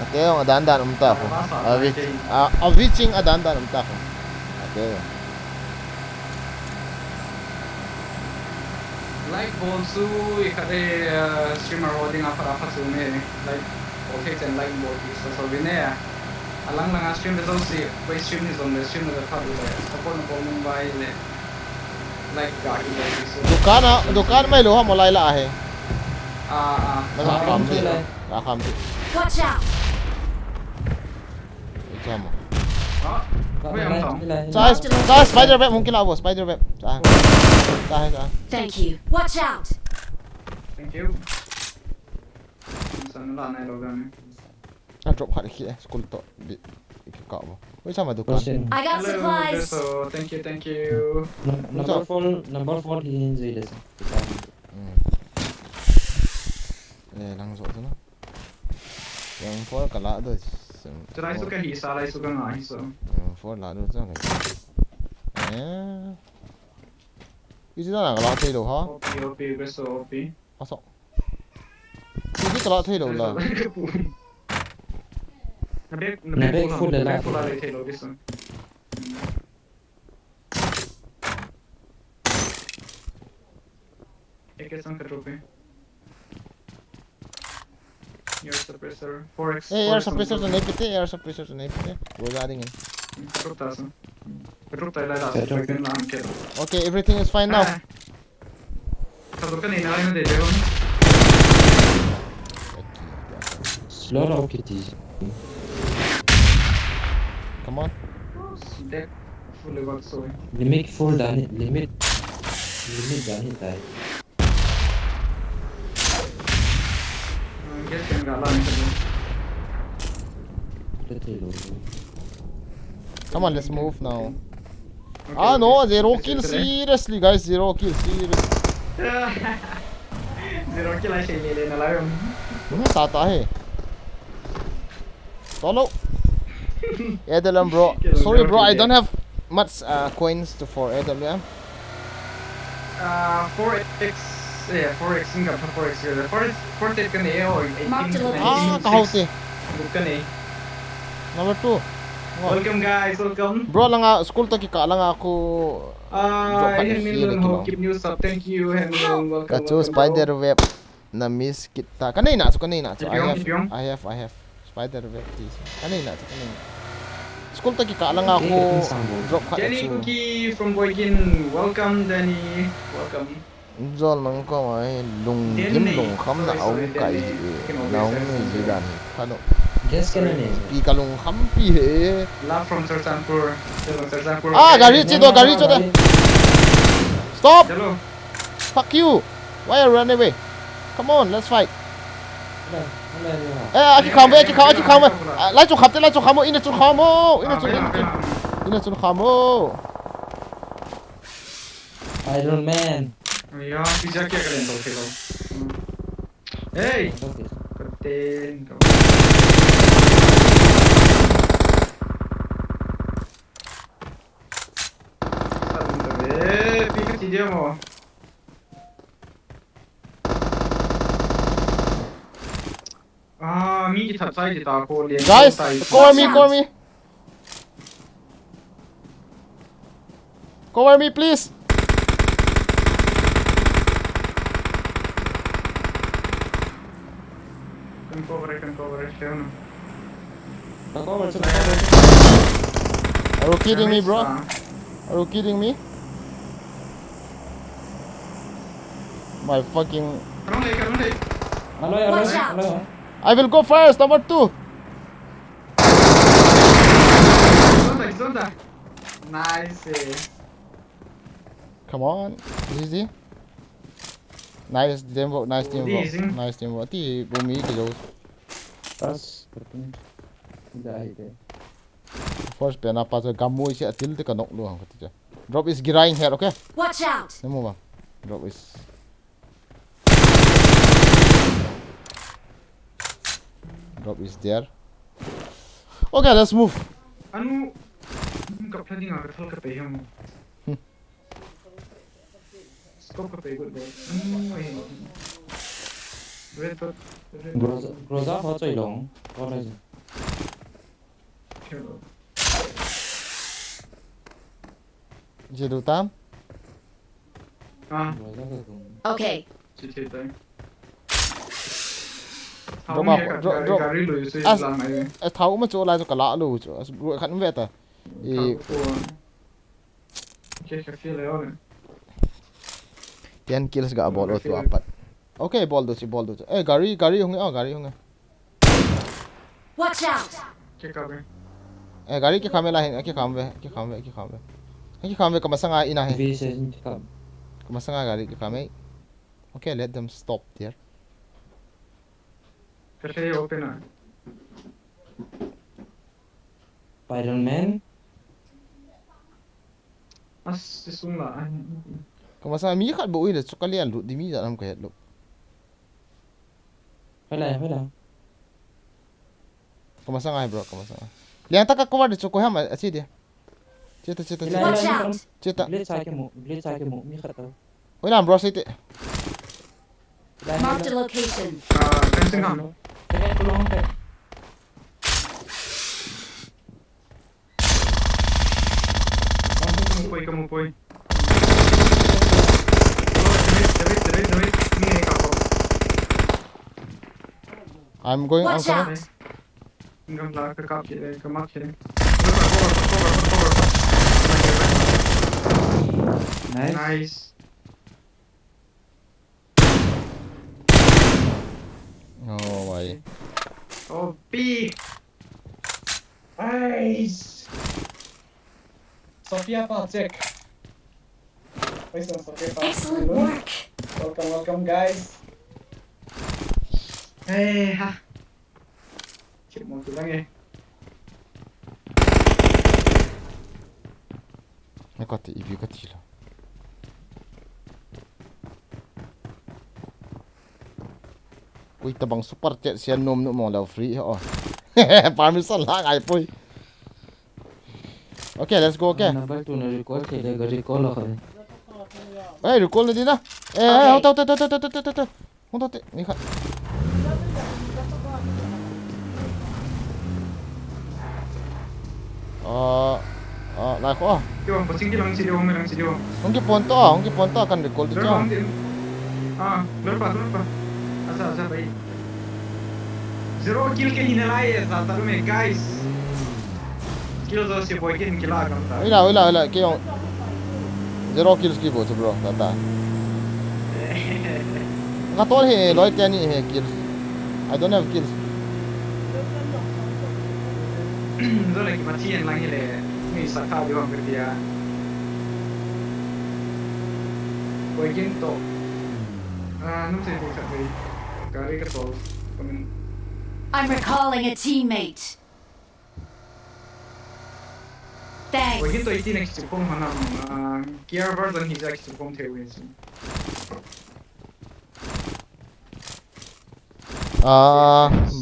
Okay, ang dandan umta ko. Reaching a dandan umta ko. Okay. Like bonsu ikade streamer holding up para pasume like okay and like body so binaya alang lang stream beso si by stream is on the stream the padu le support no mumbai le like kaki body so Dukan may luha mo laila ahe. Rakam sila. Rakam. Watch out! Ito mo. Sa spider web mungkin lah bos, spider web. Sa. Thank you. Watch out! thank you sana la na logan Drop hard ki school to di ka bo. Wei sama dukan. I got hello supplies! so thank you Number 4 hin zui des. Lang zo tu na. Yang for kala do. try so ka hisa lai so ka ngai so For la do zo. Isi na kala thei lo ha. OP beso OP Asok. Isi kala thei lo la. Nabek food la lai thelo beso Ekesang katrope Air suppressor 4x Air suppressor to nepite, air suppressor to nepite. Regarding in. Petruta la la spekten lang kedo Okay, everything is fine now. Kado kanina lang de leon Slår av kritik. Come on. deck fully got so Limit full dan limit dan hitai. guess kan gala ni kedo Betul. Come on, let's move now. No, 0 kill. Seriously, guys, 0 kill. Seriously. 0 kill ay sili na lang Tata hai. Solo. Edam bro. Sorry bro, I don't have much coins for Edam. 4x yeah 4x inga 4x here 4x kan eh o 18 Kahauti. bukan eh Number 2. welcome guys welcome Bro, lang school to kika lang ako. Hemilon ho keep news up thank you Hemilon welcome Kacho spider web na miss kita. Kanina so I have spider web please. Kanina. School to kika lang ako. Drop ka Jenny Kuki from Boykin welcome Danny welcome Zol nang ko ay lung kham na au kai naung ni dan ano Guess ka na ni. pi kalung kham pi he love from Sarsanpur gari chido de stop hello fuck you why you run away come on let's fight aki kham lai chu kham ina chu kham Iron Man. ya bisa क्या करें तो खेलो hey kapten pick dia mo mi ki thap sai di ta ko lian guys cover me please can cover it. Sure. Cover. Are you kidding me, Nice, bro? Are you kidding me? My fucking... Watch out. I will go first, number 2. Zonda. Nice. Come on, easy. Nice teamwork, nice teamwork, Easy. nice teamwork. Ti bumi kilo. Tas. Dai de. First pena pa so gamu isi atil te kanok lu ang katija. Drop is giraing here, okay? Watch out. Nemo ba? Drop is. Drop is there. Okay, let's move. Anu kapla dinga ka thal ka pe hum. Stop ka pe good bro. Red dot. Groza ho choi long. What is it? Jidu tam. Groza ka tum. Okay. Chit tai. Gari lo yusu As lang ai. a thau ma cho la cho kala lu cho. As ru khan ve ta. E Ke feel le 10 kills ga ball tu apat. Okay, ball do. Eh, gari hong. Watch out. Ke ka be. Eh, gari ke khame la hen, ke khame. Ke khame ka masanga ina he. Vision come. Ka masanga gari ke khame. Okay, let them stop there. Cafe open ah. Iron Man. As sisula. Ka masanga mi khat bo ui le chukalian lu di mi ja nam ka het lu. Hala. Ka masanga hai bro, ka masanga. Liang ta ka cover de chukko ham achi dia. Cheta. Watch out. Cheta. Blade sai ke mu mi khata. Oi lam bro site. Marked a location. Fencing ham. Take it long take. Kamu poi. David. Ni hai ka ko. I'm going on Watch coming. out. Ingam la ka kap che ka mak che. Nice. Nice. Oh my. Oh, B. Nice. Sophia Patek. Excellent work. Welcome guys. Hey ha. Chip mo tu lang eh. Nakati ibi ka tila. Ui tabang super chat sian nom no mo la free oh. Permission lang ai pui. Okay, let's go okay. Number 2 na recall ke de recall la kare. Hey, recall na din na. Eh, tao. Hong tao te. Ni kha. Lai kho. Yo, posing lang si Dio, merang si Dio. Hong ki pon to kan recall tu cha. Berapa? Asa baik. Zero kill ke hinalai ya, tahu me guys. Kill zo si boy ke kila kan ta. Ila ke yung 0 kills ki bo chu bro tata. Nga tol he loi te ni he kills. I don't have kills. Zo lagi matian lang ile. Ni sakha di hong dia. Boy ke to. Não sei o que é. Cara, que tô. I'm recalling a teammate. Thanks. Boy ke to iti next to kom mana. Gear version his next to kom the way.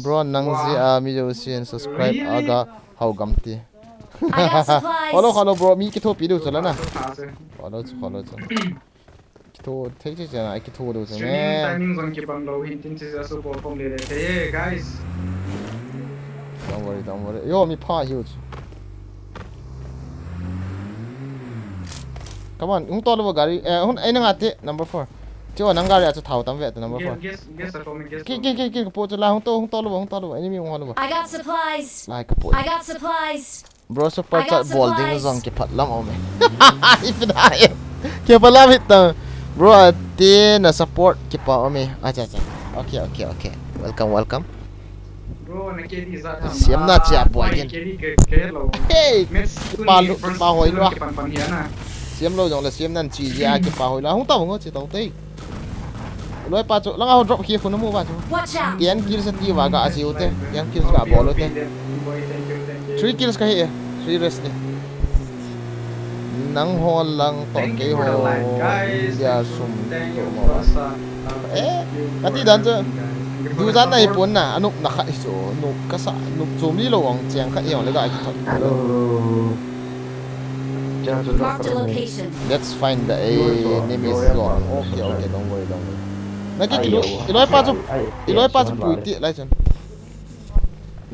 Bro nang zi mi jo sian subscribe aga how gamti. I got supplies. Hello bro mi ki to pi du chala na. Follow. To take it and I can do it. Timing on keep on low hinting to us super from the hey guys. Don't worry. Yo, me pa huge. Come on, hung to lo gari. Hun ai nang ate number 4. Chứ nang gari cho thảo tắm vẹt từ number 4 Guess a comment, guess. Kia po cho la hong to lu enemy mo lu I got supplies. like po I got supplies. bro super I got chat bolding supplies. zong ki phat lam ome ifnai kia pala bit ta bro tin na support ki pa ome acha okay welcome Bro, na KD za tham. Siam na chia boy gen. KD ke lo. hey ki pa hoi lo Pan pan hian na. siam lo jong la siam nan chi ya ki pa hoi la hong tao ngo chi tao te loi pa chu lang au drop kia phun mu ba chu Watch out. tian kill sa ti wa ga asiu te tian kill ka bolo te 3 kills ka hi 3 rest te nang ho lang to ke ho ya sum to mo kati dan chu du zan nai pon na anuk na kha so nuk ka sa nuk chum li lo wang chang kha yong le ga ki thot Hello. Mark the location. let's find the enemy zone okay don't worry na ki kilu iloi pa chu pui ti lai chan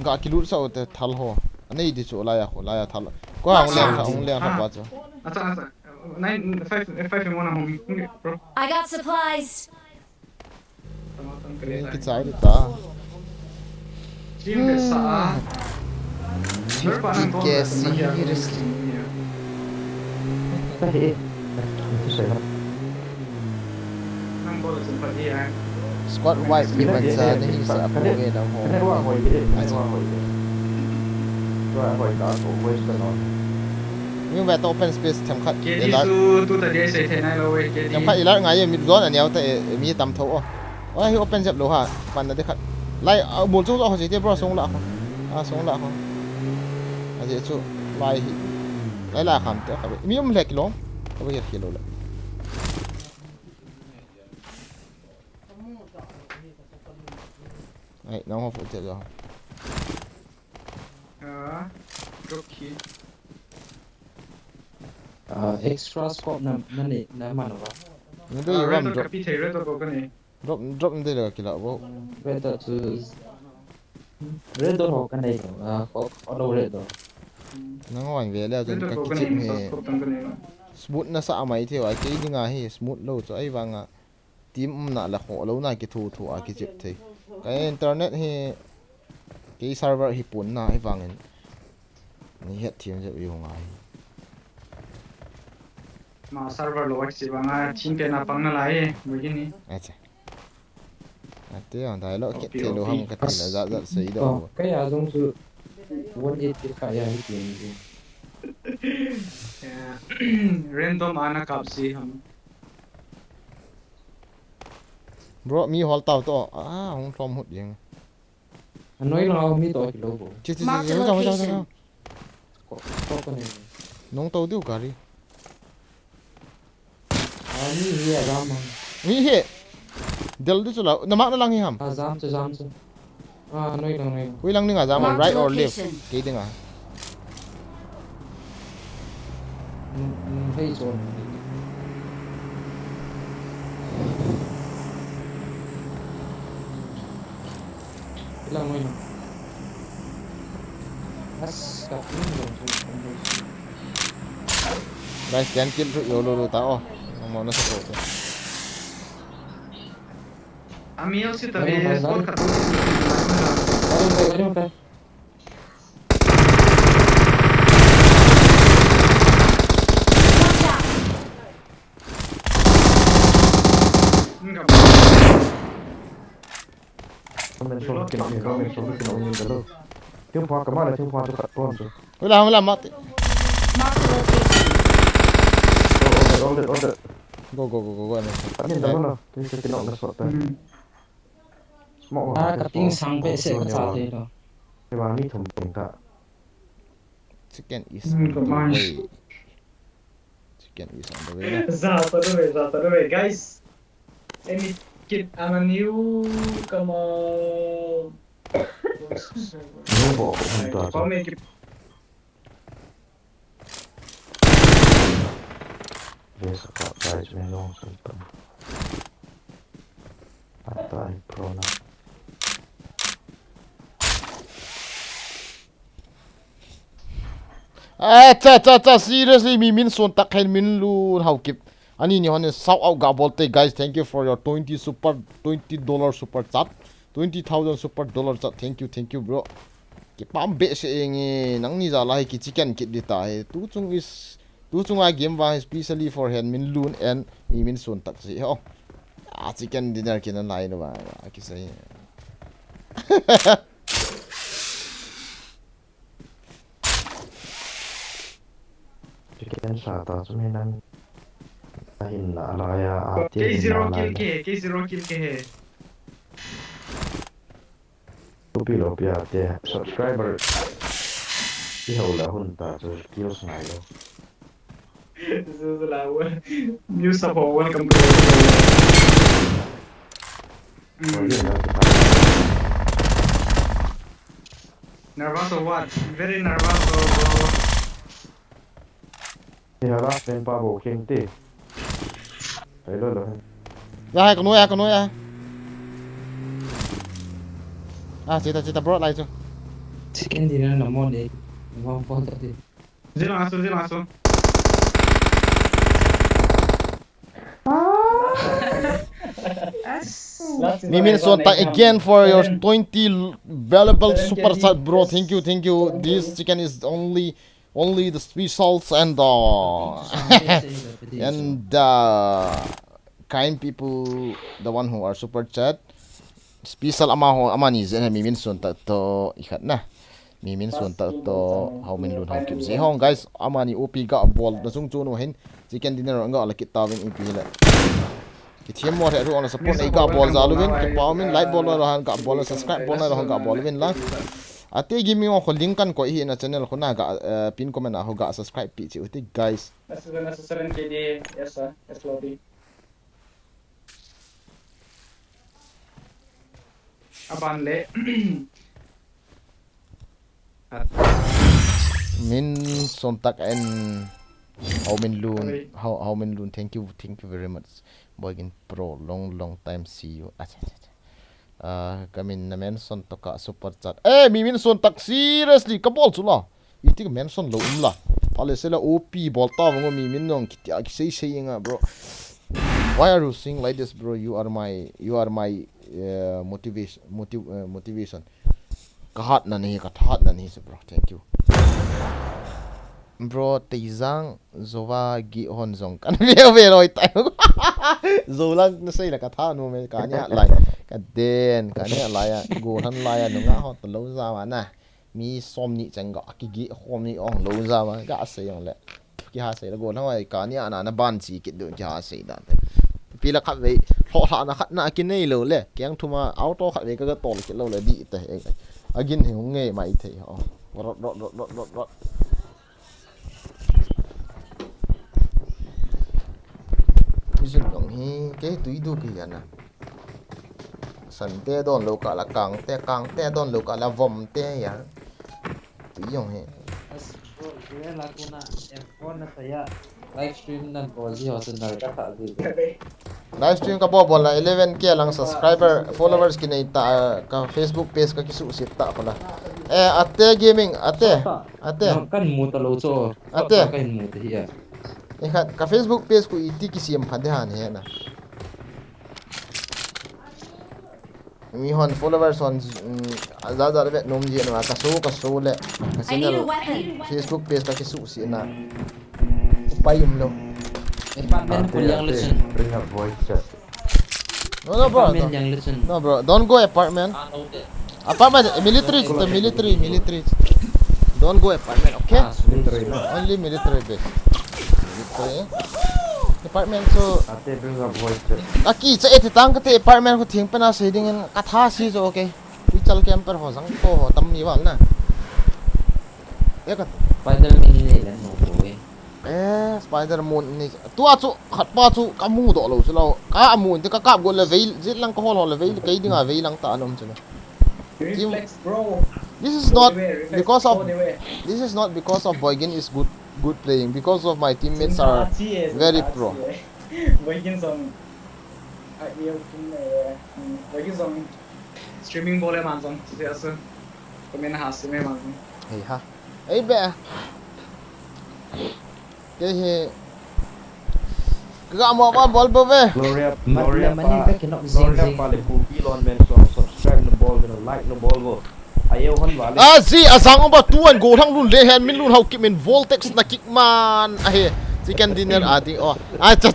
ga kilu sa te thal ho anei di chu la ya thal ko ang le pa chu Asa. 9 5 mo na home. Bro. I got supplies. ki chai ta Team ke sa. ke seriously Nang bola sempat dia. squad wipe ni man sa nahi sa po ge na ho Cái này qua hồi cái này qua hồi cái. Qua hồi đó cũng quên rồi nó. nhưng về to open space tham khat KD ila tu tadi saya tanya lo we KD. tham khat ila ngai mi zone an yaw te mi tam tho oi hi open jab lo ha pan na de khat lai bul chu ho ji te bro song la kho song la kho a je chu lai hi lai la kham te kha mi lek lo ka ba yer kilo la ai nang ho fu te lo Kuki. Extra scope na mana ba? ni do yu ram Tapi thera to ko ni. drop de la kila bo Red dot to red dot ho kan dai ko auto red dot. nang wan ve la jun ka ki chim he smooth na sa mai the ai ke dinga hi smooth lo cho ai wanga team na la kho lo na ki thu a ki chip the ka internet hi ki server hi pun na ai wangin ni het thiam je yu ngai Ma server lo wax banga team pe na pang na lai begini. acha ate on dai lo ke the lo ham ka ti la za sei do Cái à giống sự 180 cái khai ya hi ti. Random ana kapsi ham. bro mi hol tao to hong from hut jeng Nói lo mi to ki lo bo. chi Mark the jang location. Ko kan ni. nong tao diu ka ri Ni hi ram. mi he del du chu la na ma na lang hi ham Zam cho. Nói lang nói. wi lang ni nga jam Mark right the or left location. ke dinga Hay zone. Lang nói. As ka ni lo. guys can kill yo lo ta o mo na sa ko Amil si tabi spot kat. Galing pa. Watch out. Enggak. Comment số cái nó comment số cái nó như đó. Tiếng hoa cái mà là tiếng hoa cho cắt con rồi. wala mat Mark the location. Order. go Anh nhìn đâu nào? Cái nó nó sọt tay. Small. Ka ting sang pe se ka sa te lo. Cái bà ní thùng thùng ta. chicken is Hmm, on the kemana? way chicken is on the way Zata dulu guys. Ini kit ama new kama. Nó bỏ thùng ta. Có mấy cái Về sẽ có tay cho nên long sân tâm. Atae pro na. cha seriously mi min son tak hen min lu hau kip Ani ni hone shout out ga bolte guys. Thank you for your $20 super chat. 20,000 super dollar chat. Thank you bro. Ki pam be se ngi nang ni za lai ki chicken kit dita he. Tu chung a game wa especially for hen min lun and mi min sun tak si ho. A chicken dinner kin an lai no ba ki sai. Chicken sata suminan ahin na alaya ati K0 kill ke, K0 kill ke. tupi lo pia te subscriber ihawla hunta so skills na lo So la new support welcome to. Nervous or what? Very nervous bro. ihara pen pa bo king te hello lo Ya kono ya. Ah, cita bro lai chu. Chicken dinner na mo de. Vamos por aí. Zilang. Mimin Sonta again for your 20 valuable super chat bro. Thank you. This chicken is only the specials and and kind people, the one who are super chat. Special amani zena Mimin Sonta to ikat na. Mimin Sonta to how min lun how kip si hong guys amani OP ga ball na sung chuno hin chicken dinner anga la kitawin impi la. Ki thiam mo the ru on support ei ga ball zaluvin ki pawmin like ball la han ga ball subscribe ball la han ga ball win la ate gi mi ko link kan ko hi na channel ko na ga pin comment a ho ga subscribe pi chi uti guys That's 7KD yes sir SLB aban le min sontak and how min lun thank you very much boygin pro long time see you kamin na mention to ka super chat mi min sontak seriously kabol chula iti mention lo umla pale sela op bol ta ngo mi min nong kitia ki sei nga bro why are you sing like this bro you are my motivation kahat na ni bro thank you bro tizang zova gi hon zong kan ve roi tai zolang na sei la ka tha no me ka nya lai ka den ka nya lai ya go han lai ya no nga ho to lo za ma na mi som ni chang ga ki gi hom ni ong lo za ma ga sei ong le ki ha sei la go na wai ka nya na ban chi ki du ki ha sei da pi la khat ve ho ha na khat na ki nei lo le kyang thuma auto khat ve ka ga tol ki lo le di te agin he nge mai the ho rot Isn't long he ke tui du ki yana san te don lo ka la kang te don lo ka la vom te ya tui yong he La kuna phone na saya live stream na bozi hosan ka ta di. live stream ka bo la 11k lang subscriber followers ki nei ta ka Facebook page ka kisu sit ta pala ate gaming ate Kan mu ta lo cho. Ate. Kan mu ta hiya. ka Facebook page ko iti ki siam phade han he na mi hon followers on za le nom ji na ka so le I need a weapon. Facebook page ka kisu si na payum lo Department full yang listen. bring up voice chat no bro Department yang listen. no bro don't go apartment military don't go apartment okay only military base military department so ate bring up voice chat aki cha eti tang ka te apartment ko thing pana shading in katha si jo okay wi chal camper ho sang ko ho tam ni wal na ekat Spider-Man ni lan mo ko eh. spider moon ni tu a chu khat pa chu kamu do lo chu lo ka amun te ka kap go le veil zit lang ko hol le veil kai dinga veil lang ta anom chu reflex bro this is not because of Boygin is good playing because of my teammates are very pro Boygin song Boygin song streaming boleh mansong biasa pemain hasil memang hey ha hey be ke he Gak mau apa ball bebe. Gloria Mani ka kinok zing zing. pa le Kuki lon men so subscribe no ball no like no ball go. Ayo hon wale. Ah si asang ba tuan go thang lun le hen min lun hau ki min voltex na kick man. Ahe chicken dinner adi oh. Ah cha.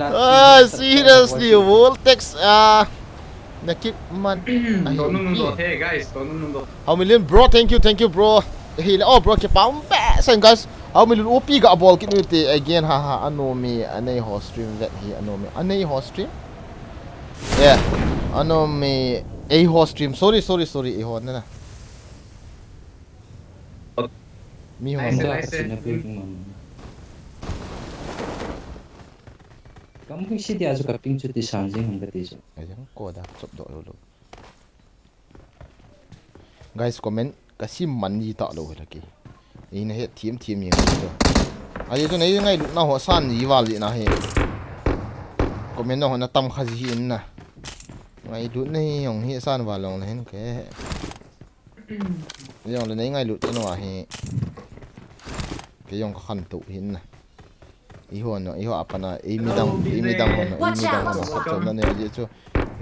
Ah seriously voltex na kick man. Hey guys, How million bro, thank you bro. Hey oh bro ke pam ba sen guys. How million OP ga ball ki nuti again ha ano me anay host stream that he ano me anay host stream. Yeah. Ano me a host stream. Sorry a host na. Mi ho. Kamu kisi dia suka ping cuti sanjing hingga tisu. Ayan ko da chop do lo. Guys comment kasi mani ta lo lagi. Ini he team ni to. Ayo to nei ngai na ho san yi wal na he. Comment no na tam khazi in na. Ngai lu nei yong hi san wa long hen ke. Yong le nei ngai lu no he. Ke yong khan tu hin na. Iho apa na imidang so na ne je chu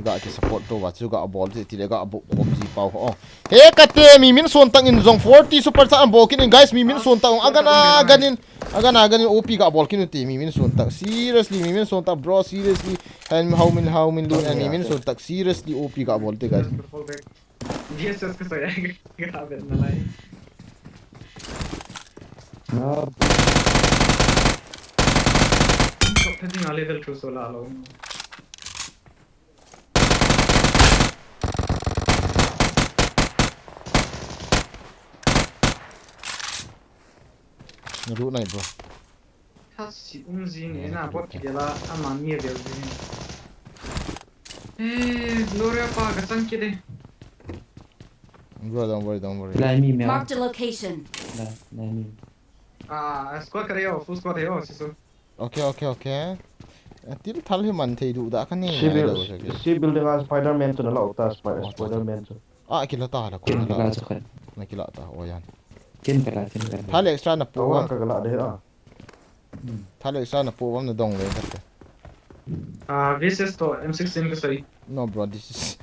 ga ki support to wa chu ga ball ti le ga bu khom ji pau ho he ka te mi min son tang in zong 40 super sa ball kin guys mi min son tang agana ganin OP ga ball kin ti mi min son tang seriously mi min son tang bro seriously and how min lun and mi min son tang seriously OP ga ball te guys yes ka so ya grabe na lai. Something a level to sola lo. Ru nai bro. Ha si zin na bot kidela amani de zin. Gloria pa gasang kide. Bro don't worry. Lai mi mèo. Marked a location. Lai mi. Squad kareo, full squad heo sisu. Okay. Til thal hi man thei du da kan ni. Si building as Spider-Man to na lo ta Spider-Man to. Ah kila ta la ko Kin na kala suka. kila ta o yan. Kin kala. Thal extra na po. Awan ka gala de ha. Thal extra na po wam na dong le ka. This to M16 ka sai. No bro, this is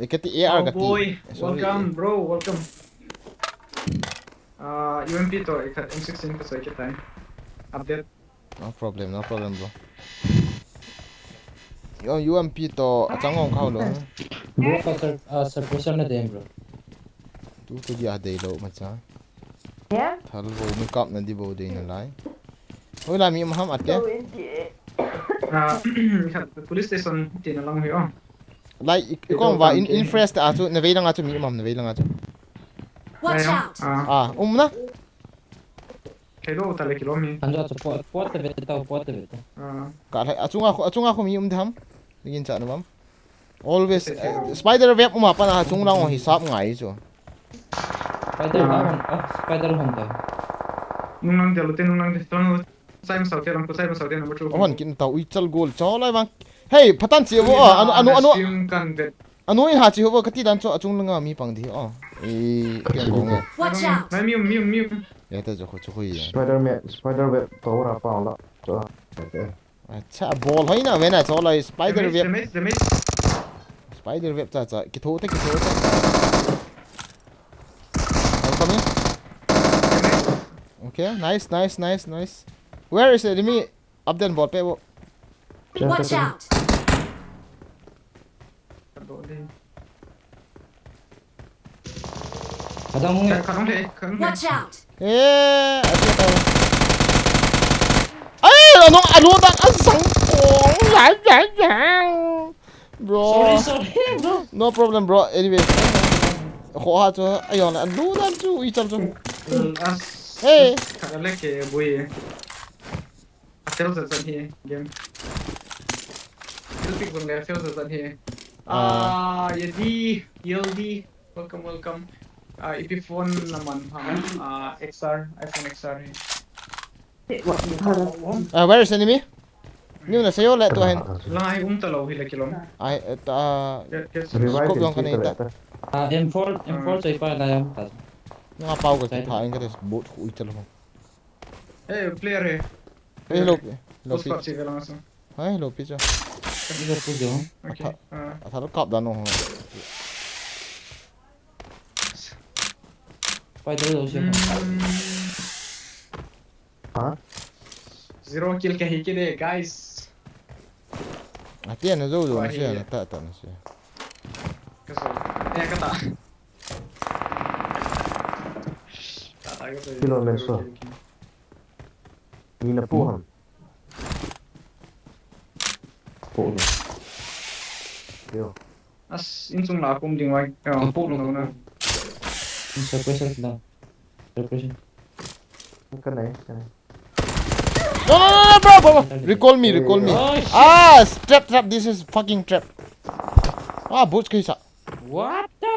ikati AR Oh gati. boy, welcome bro, welcome. UMP to M16 ka sai kita. Update. No problem bro. Yo UMP to changong khau lo. Bro ka suppressor na dem bro. Tu to dia dei lo ma cha. Yeah. Thal ro mi kap na di bo dei na lai. Hoi la mi maham at ya. Police station tin lang heo. Lai ikong va in fresh ta chu na vei lang chu mi mam na vei lang chu. Watch out! Na. Kilo tale kilo mi. Anjo pot te beta. Ka lai achunga ko mi dham. Digin cha na mam. Always spider web pa na chung lang hisap ngai chu. Spider hunter. Nung nang tron sai ma sauti number 2. On kin tau ichal gol chaw lai bang. Hey patan chi wo anu in ha chi ho kati dan cho achung langa mi pang di pian gong e. Watch out! Miu. Ya ta jo chu hui ya. Spider web to ra pa la. Cho. Acha ball hai na wena chaw lai spider web. The mate. Spider web cha ki tho te. Come here. Okay, nice. Where is the enemy? Up then ball pe wo. Watch out! Kadang Watch out! Acha ta. Ano ta asang kong ya. Bro. Sorry bro. No problem bro. Anyway. Kho ha cho ayon anu dan chu I cham chu. Hey. Kala ke boy. Atel sa hi game. Pick bang le fail sa hi. Yeldi. Welcome. IP phone naman ha. XR, iPhone XR. Where is enemy? Ni na sayo le to hen. Lang ay talaw hila kilom. Ai Revive scope yung kanita. M4 say pa na yam ta. Nga pau ka thain ka des boat hui chalo. Hey player Hey look. Lo Push pi. up chỉ về langsung. Hai lo pi cho. Ini dah pujuk. Okay. Thà nó cọp đó nó. Pai terus sih. Hả? Zero kill cái cái đấy guys. Tiền nó rồi nó sẽ là tạ nó sẽ. Cái số. Cái kata. Kata cái số. Kilo menso. Ni na puhan. Puhan. Yo. As in chung là cũng đi ngoài. Phụ nó nè. Suppressor sedang. Suppressor. Cái này. No, bro. Recall me. Ah, trap. This is fucking trap. Ah, bot kaisa. What the?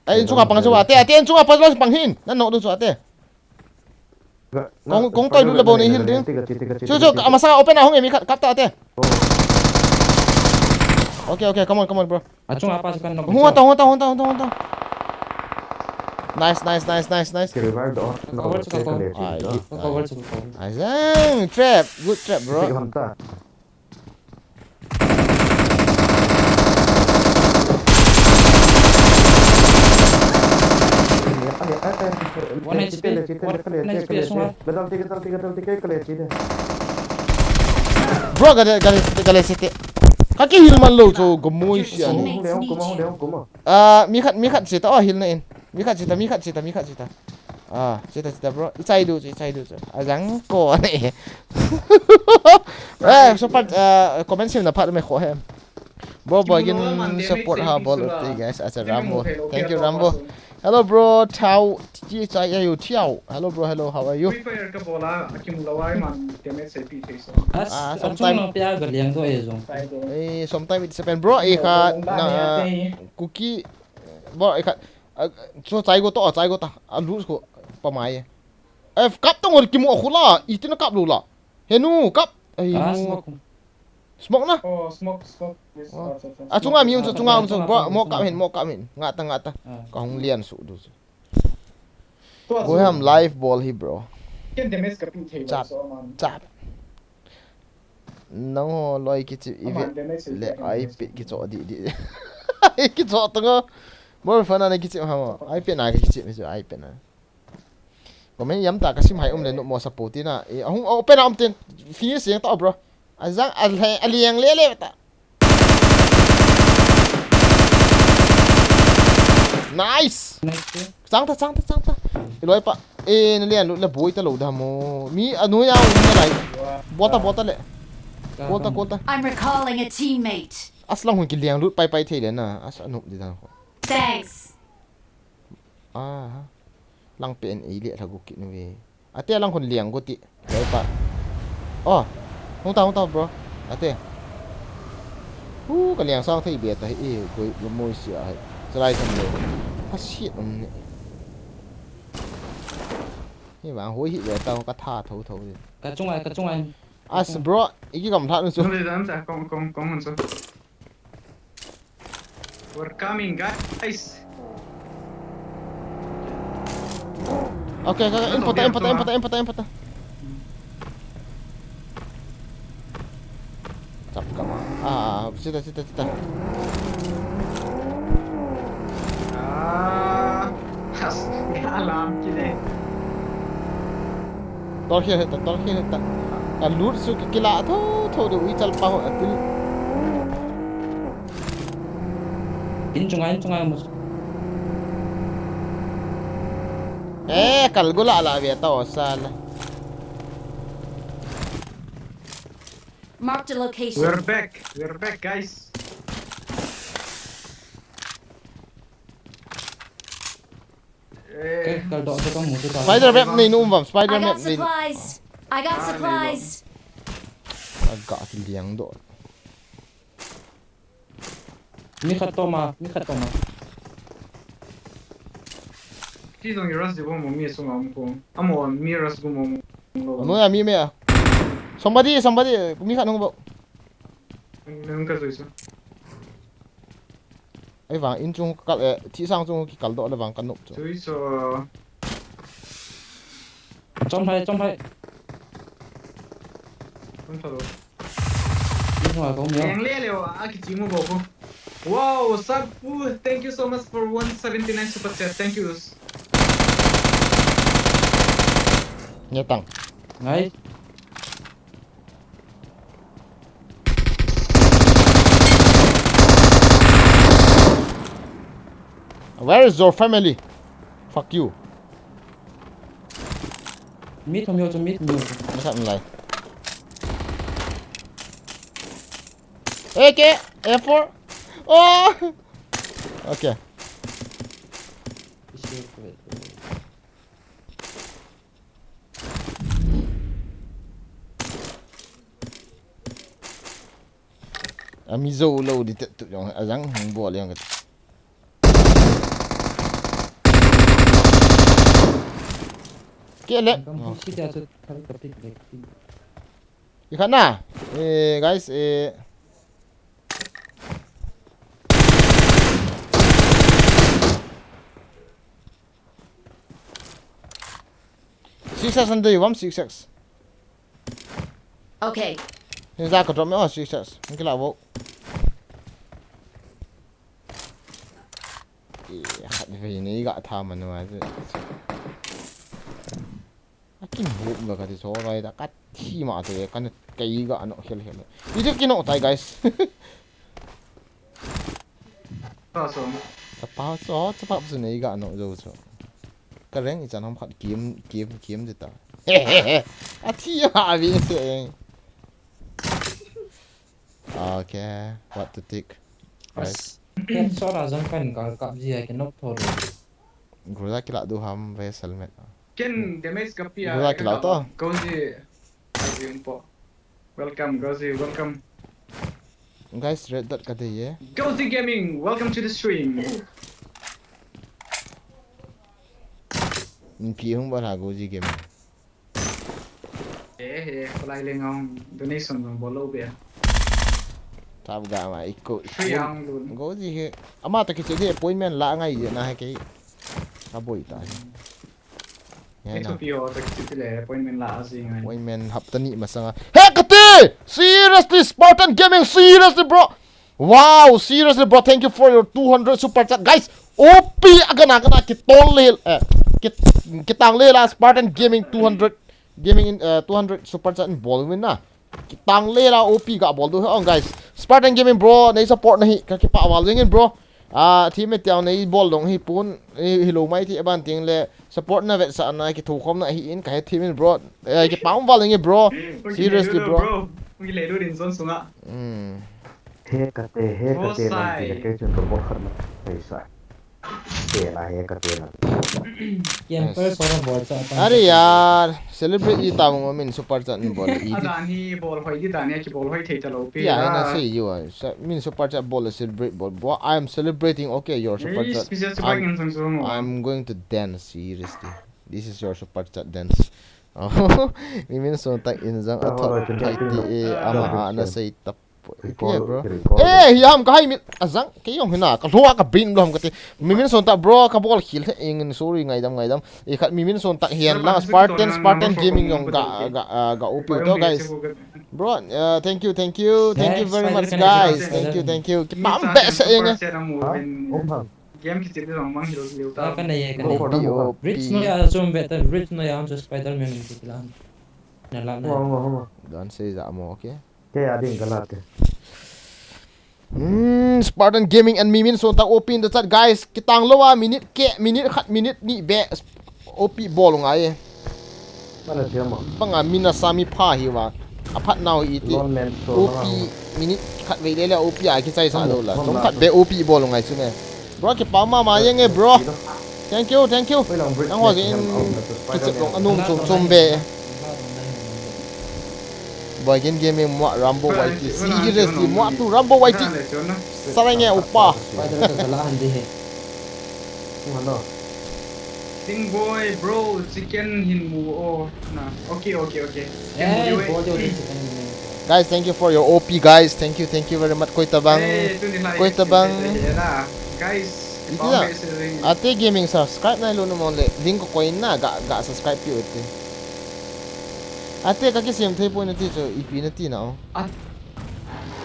Ay, chung apa chung ate. Ate chung apa lo panghin. Nan no do chu ate. Kong toy lu labo ni hil din. Chu, amasa open ahong emi kap ta ate. Okay, come on, bro. Acung apa sekarang nak? Hunta. Nice. Cái revive đó. Cover suka cover. Cover. Azang, trap. Good trap, bro. Cái hầm ta. One HP semua. Betul tiga kali. Bro, gale sete. Kaki hil man lo so gomoy siya. Kuma. Mi khat sita hil na in. Mi khat sita. Sita bro. Isai do. Azang ko ne. So part comment sim na part me kho hem. Bro, again support ha ball guys as a Rambo. Thank you Rambo. Hello bro, Tao Tiao. Hello bro, how are you? Player ka bola accumulawai man damage sai pi thei so. Sometimes pia galiang tu aja. Sometimes it's happen bro. Na Kuki. Bro, so chai go ta. Lose ko pamai. Kap tong ki mo khula. Itin kap lu la. Henu kap. Smoke na. Oh, smoke. Chunga mi bro, mo kap hin. Ngata. Kong lian su du. Go ham live ball hi bro. Ken damage ka pi thei so man. Chap. No loi ki chi le ai pit ki cho di. Ki cho tanga. More fun na ki chi ha. Ai pit na ki chi mi ai pit na. Komen yam ta ka sim hai le no mo support na. Ahung open am ten finish yang ta bro. Azang aliang lele ta. Nice. Sang ta. Iloi pa. Nalian lu la boy ta lo da mo. Mi anu ya na lai. Bota le. Kota. I'm recalling a teammate. Aslang hun ki liang lut pai the le na. As anu di da ko. Thanks. Lang pen le tha gu ki nu we. Ate lang hun liang go ti. Iloi pa. Oh. Không tao bro. Ate. Cái liang sang thấy biệt tại cái môi sữa hay. Try thằng này. Phát shit ông. Như bạn hối hị về tao có tha thấu đi. Cái chung ai. Bro, cái cầm thắt nữa chứ. Sorry, dam sa con so. We're coming guys. Okay, import. Chập cầm sita. Alam kile. Tol khi hết. Cả lút su cái lạ thôi được uy chal pa ho atil. In chung ai một. Kal gula la bia tao sala. Marked a location. We're back guys. Kalau dok tu kamu tu. Spider web ni bam. Spider I web got ni. supplies. Agak liang do. Ni khatoma. Ti dong ras de bom mi so ngam ko. Amo mi ras go mo. Ano ya mi me ya. Somebody mi khat nong bo. Nang ka so. Ai vàng in chung kal thi sang chung ki kal do la vàng kan nop chu. So Trong hai. Không thở. Nhưng mà không nhớ. Anh lẽ liệu à cái gì mà bảo không? Wow, Sabu, thank you so much for 179 super chat. Thank you. Nhớ tăng. Đấy. Where is your family? Fuck you. Mít không nhớ cho mít nhiều. Nó sao lại? Ê kìa, F4. Oh. Okay. Amizo lâu đi tụi chúng răng hàng bùa liền cái. Kia lệ. Ikan na. Guys, Success under you, one success. Okay. Nên ra có trộm nữa success. Cái là vô. Hạt về này gạ tham mà nó chứ. Cái bụng là cái số này đã cắt thi mà thì cái cây gạ nó hiểu hiểu. Đi trước cái nọ tay guys. Awesome. Cepat sini gạ nó rồi rồi. Cái reng itu nam khat kiếm gì ta. À thi mà vì thế. Okay, what to take? Right. Cái số là dân cần có cặp gì cái nóc thôi. Gula kila du ham ve helmet. Ken damage kapi Gula kila to. Gozi. Welcome Gozi, welcome. Guys, red dot ka ye. Gozi Gaming, welcome to the stream. Min pi hung ba ha goji game. Palay lên ngon donation ng bolo bia. Tab ga ma iko. Free ang luôn. Goji he. Ama ta ki che appointment la ngai je na ha ke. Ka boy ta. Next to pio ta ki le appointment la asi ngai. Appointment hap tani masanga. Hey kati! Seriously Spartan Gaming, seriously bro. Wow, seriously bro, thank you for your 200 super chat. Guys, OP agana kitol le kitang le la Spartan Gaming 200 gaming in 200 super chat in ball win na. Kitang le la OP ga ball do ha guys. Spartan Gaming bro, nei support na hi ka ki pa wal win bro. Team me tiang nei ball dong hi pun hi lo mai ti ban ting le support na vet sa na ki thu khom na hi in ka he team in bro. Ki pa wal win bro. Seriously bro. Ngi le do din zon sunga. He kate nanti ke chun robot kharna aisa. He kate na. Camper सोरा बहुत सा अरे यार सेलिब्रेट ये ताऊं मैं super chat नहीं बोल ये Adani ball hoi di dania ki ball hoi thei ta lo pi. या है ना सही यो है मैं सुपर चैट बोल celebrate बोल I am celebrating okay your super chat I'm going to dance seriously this is your super chat dance oh mimin so tak inzang athot thai ama na say tap yeah bro eh yam kai mi azang ke yong hina ka thua ka bin lom ka ti mimin son ta bro ka bol khil he ing sorry ngai dam e khat mimin son tak hian la Spartan Gaming yong ga op to guys bro thank you very much guys thank you ki pam be sa ing game ki ti rong mang hero liu ta cái này rich nó ya zoom better rich nó ya cho Spider-Man thì làm nhà làm này don't say that more okay Ke ading galat ke. Spartan Gaming and mimin so tak op in the chat guys kitang lowa minute khat minute ni be op ball ngai Mana siapa? panga mina sami pha hi wa aphat now iti op minute khat ve le op ya ki chai sa do la tom khat be op ball ngai su ne bro ki pa ma ye nge bro thank you ang wa in ki chep long anum chum be boy gaming mo Rambo YT seriously mo tu Rambo YT sarai nge upa Spider ka salahan di he Mana? Sing boy bro chicken hin mu oh na okay bojo di guys thank you for your OP guys thank you very much koi tabang guys Atae gaming subscribe na lo mo le link ko coin na ga subscribe pi uti Atae kaki sim thei point ti cho EP na ti na At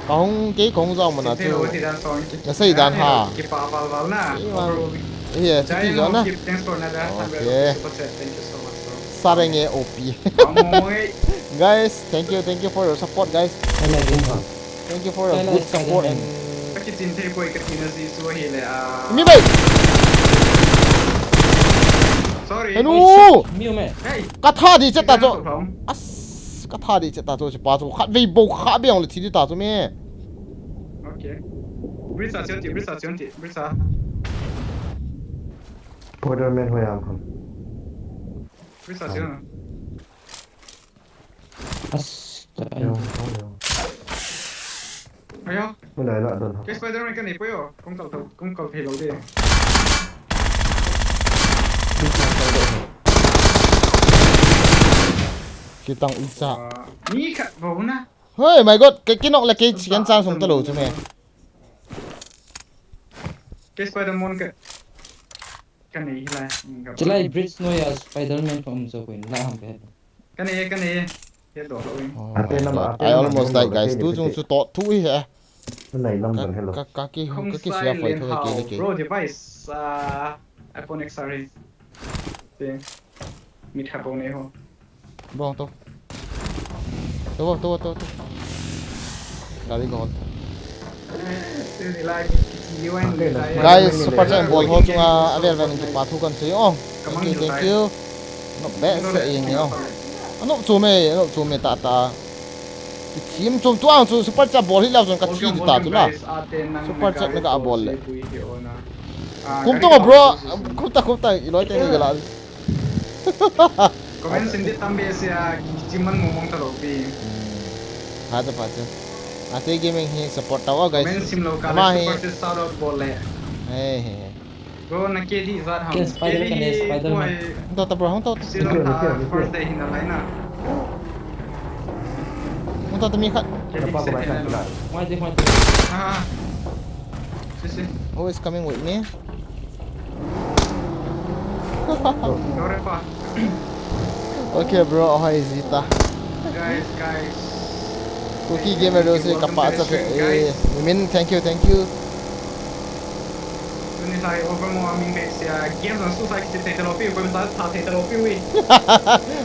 kong ke kong zong mana Sinti chu lo ti dan song. na sei dan ha Ki pa pal wal na. Hey, man. Overall. ye ti ti zo na Thanks for another 100 Okay. super chat. Thank you so much, bro. sarenge OP Amoy. guys thank you for your support guys Ay lagi pa. thank you for your Kailan good Spider-Man? support and Paki Sinti po ikatina si Suhi le. mi bai Sorry. hello Mew man. Hey. ka tha di cha ta cho From. as ka tha di cha ta cho pa cho khat vei bo kha be ong le thi di ta cho me Okay. Brisa chonti, brisa chonti, brisa. Spider-Man ဟိုရအောင် Brisa chonti. As. Yo, Ayo. ไม่ไหนละโดน Cái Spider-Man cái này quay rồi, cũng cầu thì lâu đi. kitang isa Ni khát vốn na. hey my god cái nọc là cái chicken sang sum ta lo cho me Cái Spider-Man cái này là. Chilai bridge no ya Spider-Man from so kuin la ham pe. Cái này. Cái đồ rồi. Atae nama I almost died guys tu chung su to tu hi ha มันไหนลำกันให้หรอ kaki Không kaki sai sia foi liền thôi hào. cái cái Bro device iPhone XR. Thì mình thả bộ này không? bong to to kali gon Thì lại nhiều anh người lại. guys super chat bol ho chunga avel van ki pa thu kan se ong okay thank you no be se ing yo ano chu me ta ki team chum tuang chu super chat bol hi la chun ka thi di ta chu la Super chat na ka bol le. kum to bro kumta iloi te ni gala Comment sindi tambe siya jiman ngomong talobi. ha ta pa chu ate gaming hi support tawa guys Comment sim lo Ama kala hi. super shout out bole. hey Bro na kedi zar ham. Ke Spider-Man kan Spider-Man. to ta bro hong to Sila first day hina lai na. hong to mi khat Kedi apa se baca hina. sudah Mai. Ah. Sisi. who is coming with me Dore pa. okay bro hi zita Guys. Kuki gamer do se kapa sa min thank you Ni lai over mo aming guys siya game lang susah kita te talobi ko sa ta te talobi wi.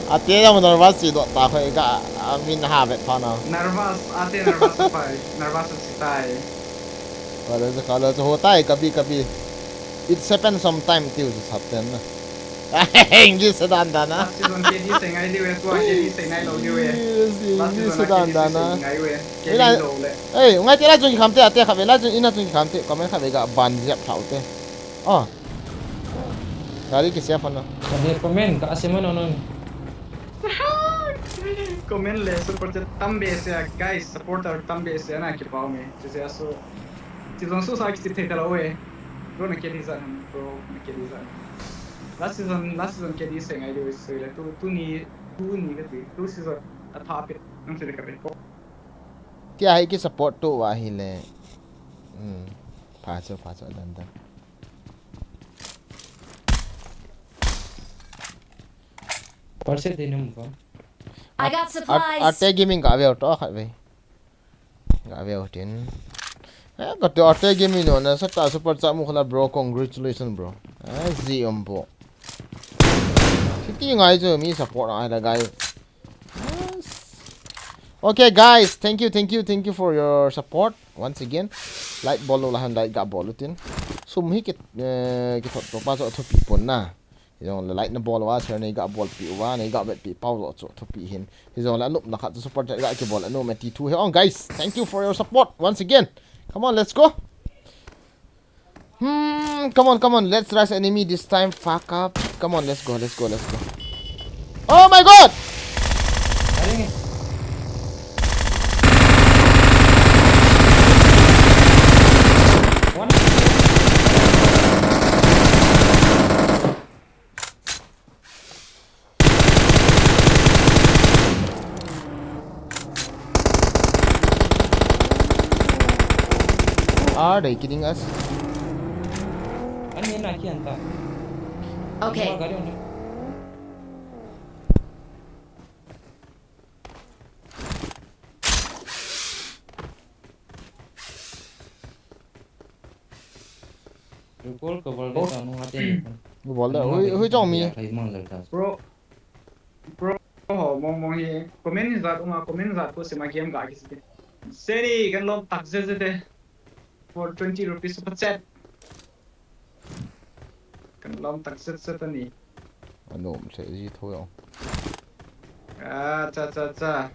ate na mo nervous si do ta khoi ga min ha bet pa na Nervous pa. Nervous sitai. kalau so होता है कभी it's happen sometime too just happen na English sedan dana Last season kedi se ngai diwe tua kedi se ngai lo diwe. Last English season sedan kedi se dana ngai we. Ila- Kedi lo le. eh ngai tera jung khamte ate khabe la jung ina jung khamte comment khabe ga ban jap thaute oh gari ke sia phone Kan comment ka ase man non. Comment le support tambe se guys supporter tambe se na ki pao me. Jise aso season su sa ki te talo we. Bro na kedi sa bro na kedi sa. Last season kedi se ngai diwe se le tu ni ka tu season a top it. Nang se ka be. kya hai ki support to wa hi le phaso dan Parse dinum ko. I got supplies. ate gaming ga ve to khabe ga ve tin có to ate gaming no na sa ta super cha mu khala bro congratulations bro zi bo Fifty ngai jo mi support ai da guys okay guys thank you for your support once again like bolo la han like ga bolo tin sum hi ke thot to pa so thopi pon na yong la like na ball wa share nei ga ball pi wa nei ga bet pi pau lo cho thopi hin yong la nup na khat support ga ke ball no me t2 he on guys thank you for your support once again come on let's go come on let's rush enemy this time fuck up come on let's go oh my god Ari ni. One. are they kidding us Ani na ki anta. Okay. Gari on. call cover cái tao nó tên Bol da. Hui chong mi. thấy mong lời ta Bro, mong hi comment zat ko sema game ga kisi. Seri kan lom tak zete for 20 rupees super chat. Kan lom tak zete ni. Ano sẽ gì thôi không? Cha.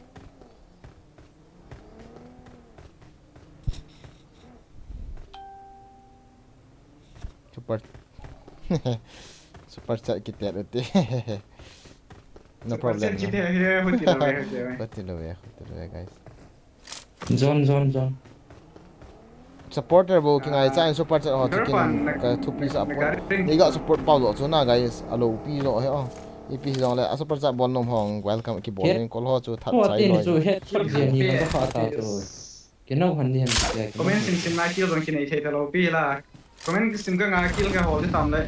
Super chat kita roti. No problem. Kita here hoti lawe. Betul guys. John Supporter bo kingai chai super chat ho chicken ka two piece up. Ni ga support pau lo chuna guys. Alo pi lo he oh. Ipi dong le super chat bon nom hong welcome ki bon ning kol ho chu that chai tên lo. chú hết sắp gì ni nó phá ta rồi cái nào hoàn thiện cái Comment sim na kill dong kinai thei talo pi la. Comment sim ka nga kill ka ho de tam le.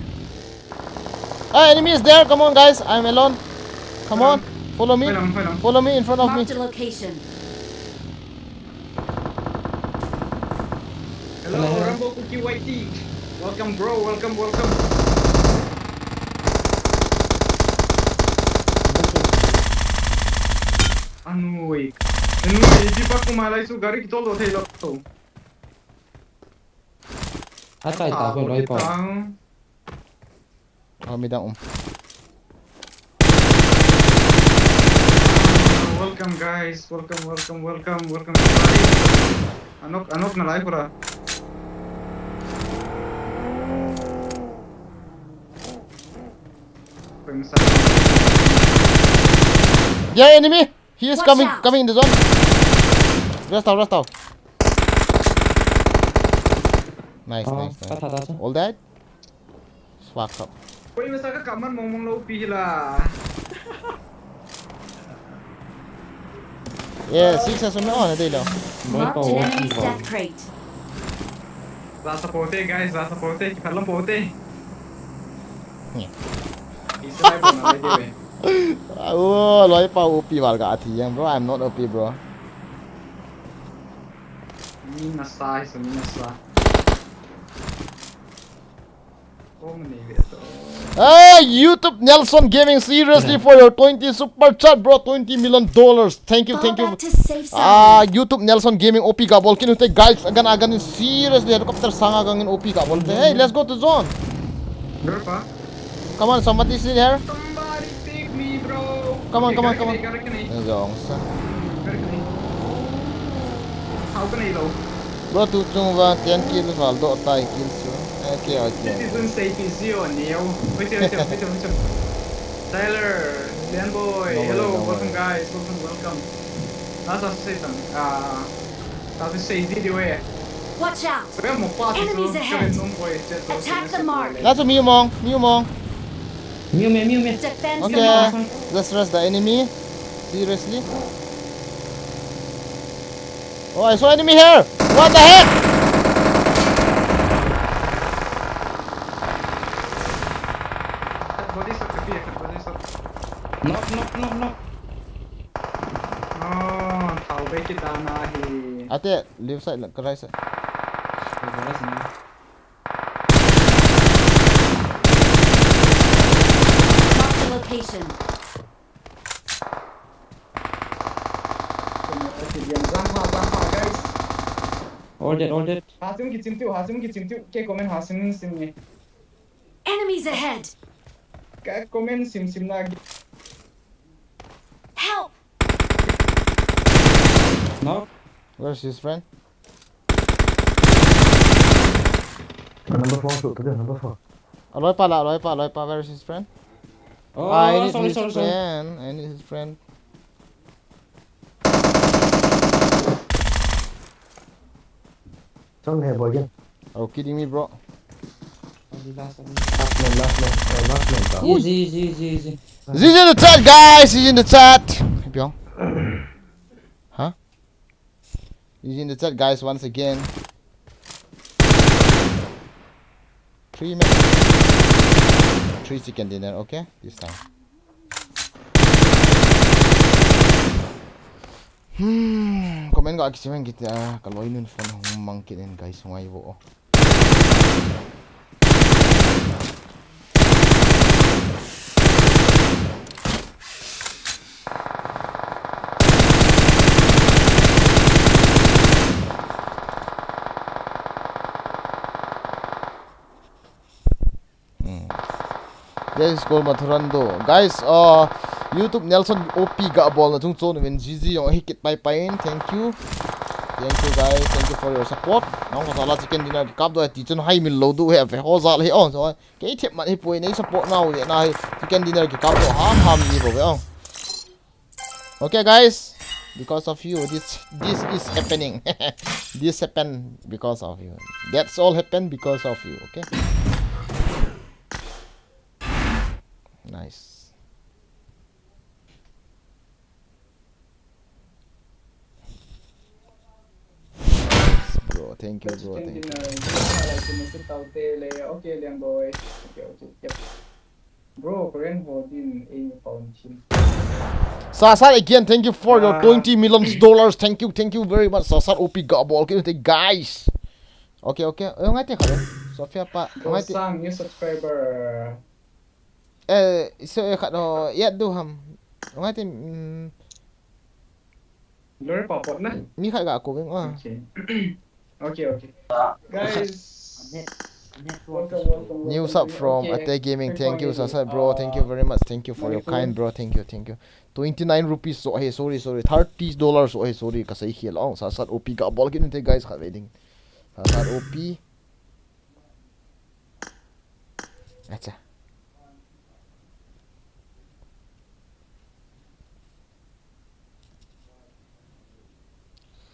Ah, enemy is there. Come on guys. I'm alone. Come on. Follow me. Follow me in front of me. Marked a location. Hello, Rambo Kuki YT. Welcome bro, welcome. Anui, di pa kumalay su gari kitol do thei lo to. Atae ta ko loi pa Oh, me down. Welcome guys, welcome. Anok na live pura. Yeah, enemy. He is Watch coming out. in the zone. Rest out. Nice. ta ta ta All that? Swag up. Koi masa ka kaman mong lo pi la. Yeah, 6 as on na dilo. loi pa Marked an wo enemy's ki death crate. Rasa pote guys, kalam pote. Yeah. Isa live na lagi we. Oh, loi pa OP warga athi yang bro. I'm not OP bro. Minasa. Oh mani beto. Hey, YouTube Nelson Gaming, seriously for your 20 super chat bro, $20 million. Thank you. Fall back to safe zone. YouTube Nelson Gaming OP ka bol kin te guys agan seriously helicopter sanga gangin OP ka bol te. Hey, let's go to zone. Berapa? Come on, somebody still here. Somebody take me bro. Come on. Garik Zone sa. ni. How can I know? Bro, tu chung va 10 kills valdo Atae kills yo. Okay. Citizen safety zone, Neo. Wait. Tyler, Dan boy, hello, welcome guys, welcome. Nasa say something. Nasa say video eh. Watch out. Kaya mo pa Enemies ahead. Attack the mark. That's a Mew Mong. miu me Defend the Okay, mark. let's rush the enemy. Seriously? Oh, I saw enemy here. What the heck? Body shot kapi eh, body shot. knock Oh, thao be kita na hi. Atae, left side, right side. Marked a location. Diam zampa guys. all that Hasim ki chimtiu ke comment hasim sim ni. Enemies ahead. Ka comment sim na. Help. knock Where's his friend? Number 4 shoot to number 4. Aloy pa, where's his friend? oh I need sorry his friend. I need his friend. Some here boy again. Are you kidding me, bro? Last man. easy He's in the chat, guys. He's in the chat. Byung. Huh? He's in the chat, guys. Once again. 3 minutes. 3 chicken dinner. Okay, this time. Comment ga akisimen kita kalau ini phone humang kinin guys ngai bo. This is called Mathurando. Guys, YouTube Nelson OP got a ball na chung chon when GG yung hikit pai pain. Thank you. Thank you guys. Thank you for your support. Nong ko sala chicken dinner kap do ti chun hai min lo du he fe ho zal he on so ke thep man he poi nei support now ye na chicken dinner ki kap do ham ni bo be. Okay guys, because of you this is happening. This happened because of you. That's all happened because of you, okay? Nice. Bro, thank you, bro. Thank you. Okay, Liang boy. Okay. Yep. Bro, Korean holding a fountain. Sasar again, thank you for your $20 million. Thank you very much. Sasar OP got ball. Guys. Okay. Yung nga ka rin. Sofia pa. Sang new subscriber. So no, yeah do ham. Yung nga Lure popot na. Mi ka ako ng Okay. Guys. Welcome. News up from Atae Gaming. Thank you, Sasar bro. Thank you very much. Thank you for your kind bro. Thank you. 29 rupees. So hey, sorry. $30. So hey, sorry. Kasi hiel ang Sasar OP got ball kin guys. Ka waiting. Sasar OP. Acha.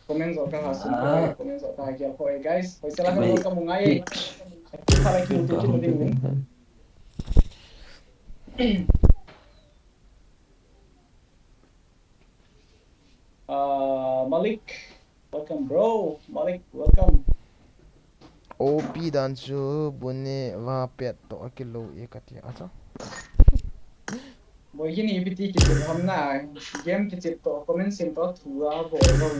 Comments ka hasun ko. Comments ka hagia ko guys. Hoy sila ka ka mungay. Para ki uto mo din. Malik, welcome bro. Malik, welcome. OP dan chu bunne wa pet to kilo ekati acha. Boy ini biti ki hamna game ki chip to comment sim to thua bo bo.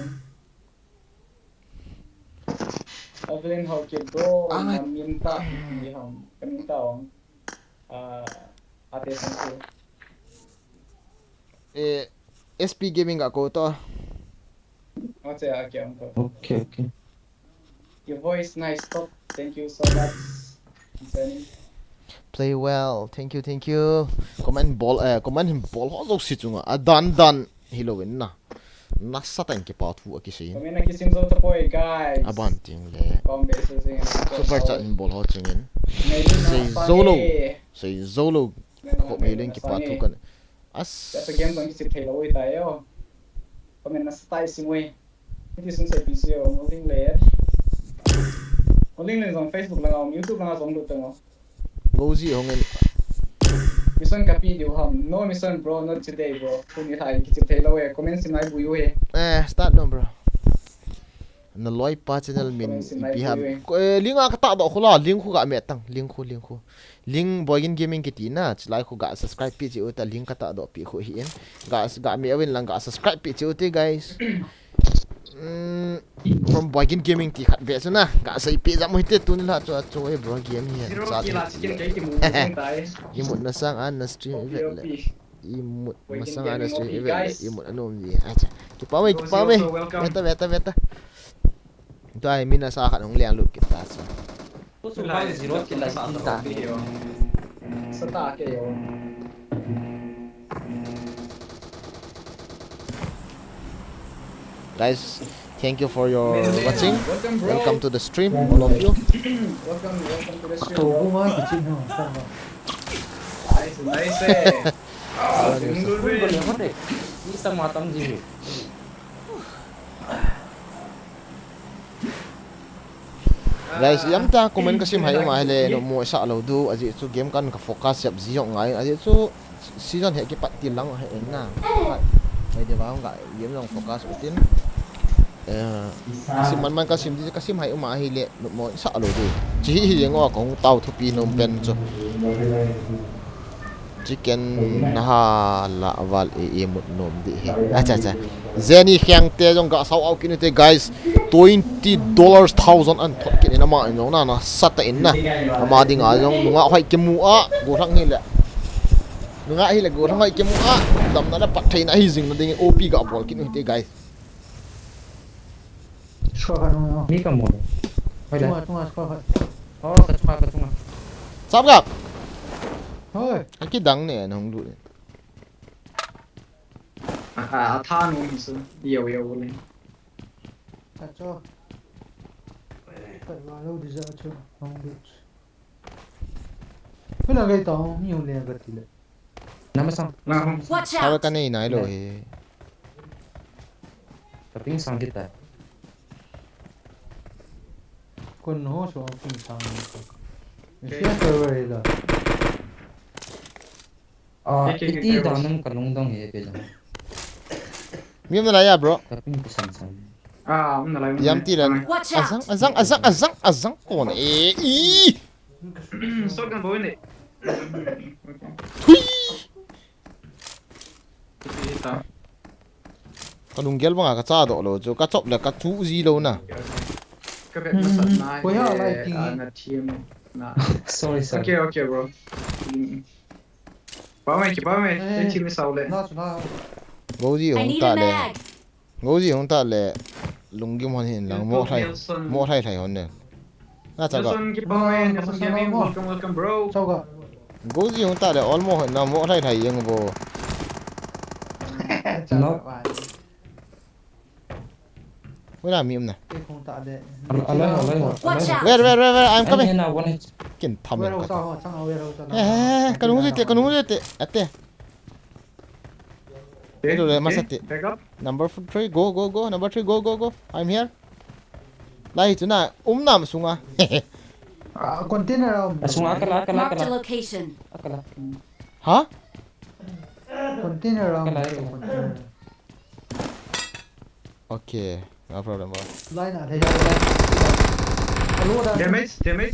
Evelyn how ke bro minta di ham minta on Atae sanku. SP gaming ako to. Okay, uncle. Okay. Your voice nice top. Thank you so much. Play well. Thank you. Comment ball ho si chunga. Dan hilowin na. Nasa thank you part fu akisin. Kami nakisim zo to boy guys. Abanting le. Super chat in ball ho chungin. Say Zolo. Ko mailing ki part fu kan. That's again bang kisip thelo oi tayo. Kami na style simwe. Hindi sun sa video muling le. Muling le on Facebook lang on YouTube lang on luto mo. Gozi hongin. Mission kapi di ham. No mission bro, not today bro. Kung ihay kisip thelo oi comment sinay buyo eh. Start no bro. Na loy pa channel min ipiham. Linga ka ta do khula link khu ga metang link khu. Link boygin gaming kitina chlai khu ga subscribe pi chi uta link ka ta do pi khu hi en. Ga me awin lang ga subscribe pi chi uti guys. From boygin gaming ti khat be na ga sai pi jam hite tu ni la cho e bro game hi. Imut na sang an na stream event. Imut masang an na stream event. Imut anom di. Acha. Ki pa me. Beta. Ito ay minasa ka ng liang look kita sa. Sa ta kayo. Guys, thank you for your watching. Welcome to the stream, all of you. Welcome to the stream. Nice. Bisa matang jiru. Guys, yam ta comment kasi hayo mahile no mo sa alo du aji chu game kan ka focus yap ziyo ngai aji chu season he ki patil lang he na. May di ba nga game lang focus utin. Kasi man kasi hayo mahile no mo sa alo du. Ji yang wa kong tao thu pi nom pen chu. Chicken na la wal emot nom di he. Acha. Zeni hyang te jong ga saw au kinite guys $20,000 an thot kin na ma no na sata in na ama ding a jong nga hoi kemu a go thang hi le nga hi le go thang hoi kemu a dam na pat thai na hi jing na ding op ga bol kin te guys Ni kamu. Tunggu. Oh, ketunga. sap ga thôi cái đắng này nó không đủ Atae nó hình sự nhiều lên thật cho phải vào đâu thì giờ cho không được cái là gây tao nhiều liền gật thì lại Nama sang. Watch sao out! cái này nói rồi Tapi sang kita. con nó cho kinh sang cái server là Iti danam kalung dong ye pe jang. miếng này à bro Tapi pesan sang. nó lại yam ti lan Watch out! azang con ý sốt gần bối này con đúng gel bằng cái cha đó rồi cho cái chop là cái chú gì đâu nè các bạn nó sẵn này Ôi hả, lại kì. là team nè Sorry. ok bro bảo mày cái team sau lại nó ngô gì I không need ta a lệ mag. ngô gì không ta lệ lùng kim hoàn hiện là mua thay hòn nè na chắc Nelson keep going Nelson gaming welcome bro sao cả ngô gì không ta lệ almost là mua thay nhưng mà Nó mới làm miếng này cái không tạ đệ alai. Watch out! where I'm coming Anh nào one hit. kiến thầm về rồi đâu sao sang ao về đâu sao cái đúng gì thế ate okay, rồi mà sát back up number 3 go number 3 go I'm here đây chỗ nào nằm xuống à container Langsung akala. Marked a location. Akala. hả container container okay no problem bro line à thấy alo đã damage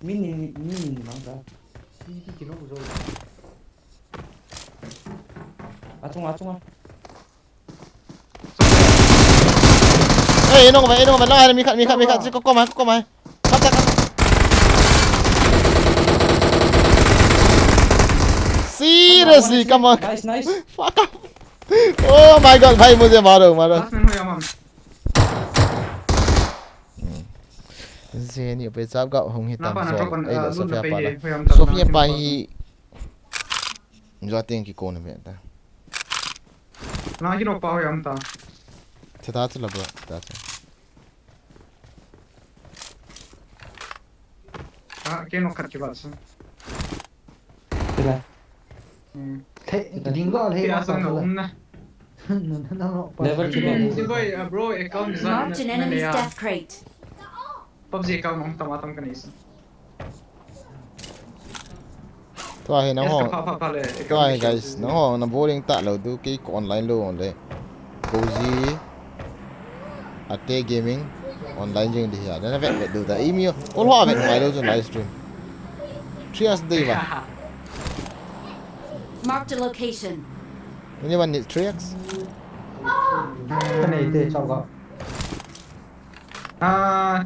Mini mang ra. chỉ nó rồi Acung. ê nó không phải lo hay là mi khát chỉ có mày cắt seriously come on Nice. fuck up oh my god भाई मुझे मारो last man हुआ हम Zeni pe chap ga hong hi tam Napa so na ai la luôn Sofia pe pa la huyam Sofia pa hi jo ten ki kon me ta na kino pa huyam ta se ta chla bro ta kino khat ke baat sa Bila. thế tiếng gọi thế ti nó asang sao na nó Level si kita. boy bro account design Marked an enemy's death crate. PUBG account nong tamatam ka nisa to hi na ho pa le to hi guys na ho na boring ta lo du ki online lo on le Kuki Atae gaming online jing di ya na vet du ta email all ho vet mai lo zo live stream 3 hours day ba Marked a location. ni man ni 3x cái này thì sao cả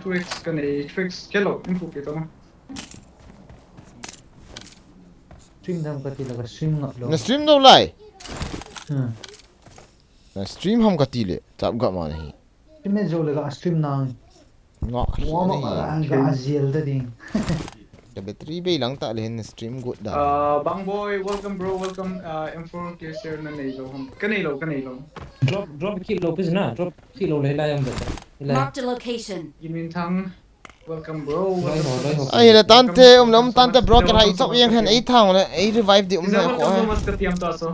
2x ka nei 2x kelo info ke to stream tham cái là cái stream ngọt na stream đâu lai ừ na stream ham ka ti le chap ga ma nahi stream में जो लगा stream ना ngọ वो mà cái azil đó đi cái battery bay lang ta le hen stream good da bang boy welcome bro welcome m4 ke share na nei lo hum ka nei lo Drop kilo pis na. Drop kilo le la yam beta. Marked a location. Yimin Thang welcome bro Loi ho. ai là tante nom tante broker hai chop yang hen ai thang le ai revive di Is that na what ko the was the tiam to so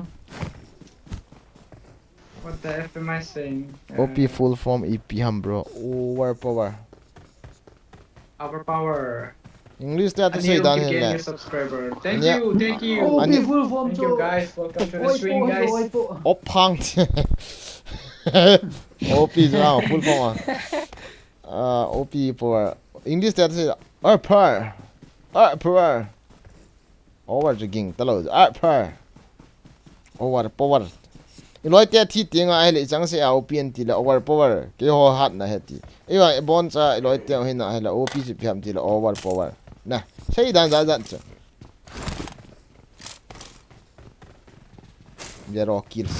what the f am I saying OP full form EP ham bro overpower overpower English ta to say dan hen le subscriber thank Yeah. you oh Anh- full form thank you guys welcome to the stream guys op hang OP ra full form OP power English ta to say per over jigging ta lo per over loi te thi tinga ai le chang se au pn ti la over power ke ho hat na heti e wa bon cha loi te hin na la op si phiam ti la over power na sei dan za cha zero kills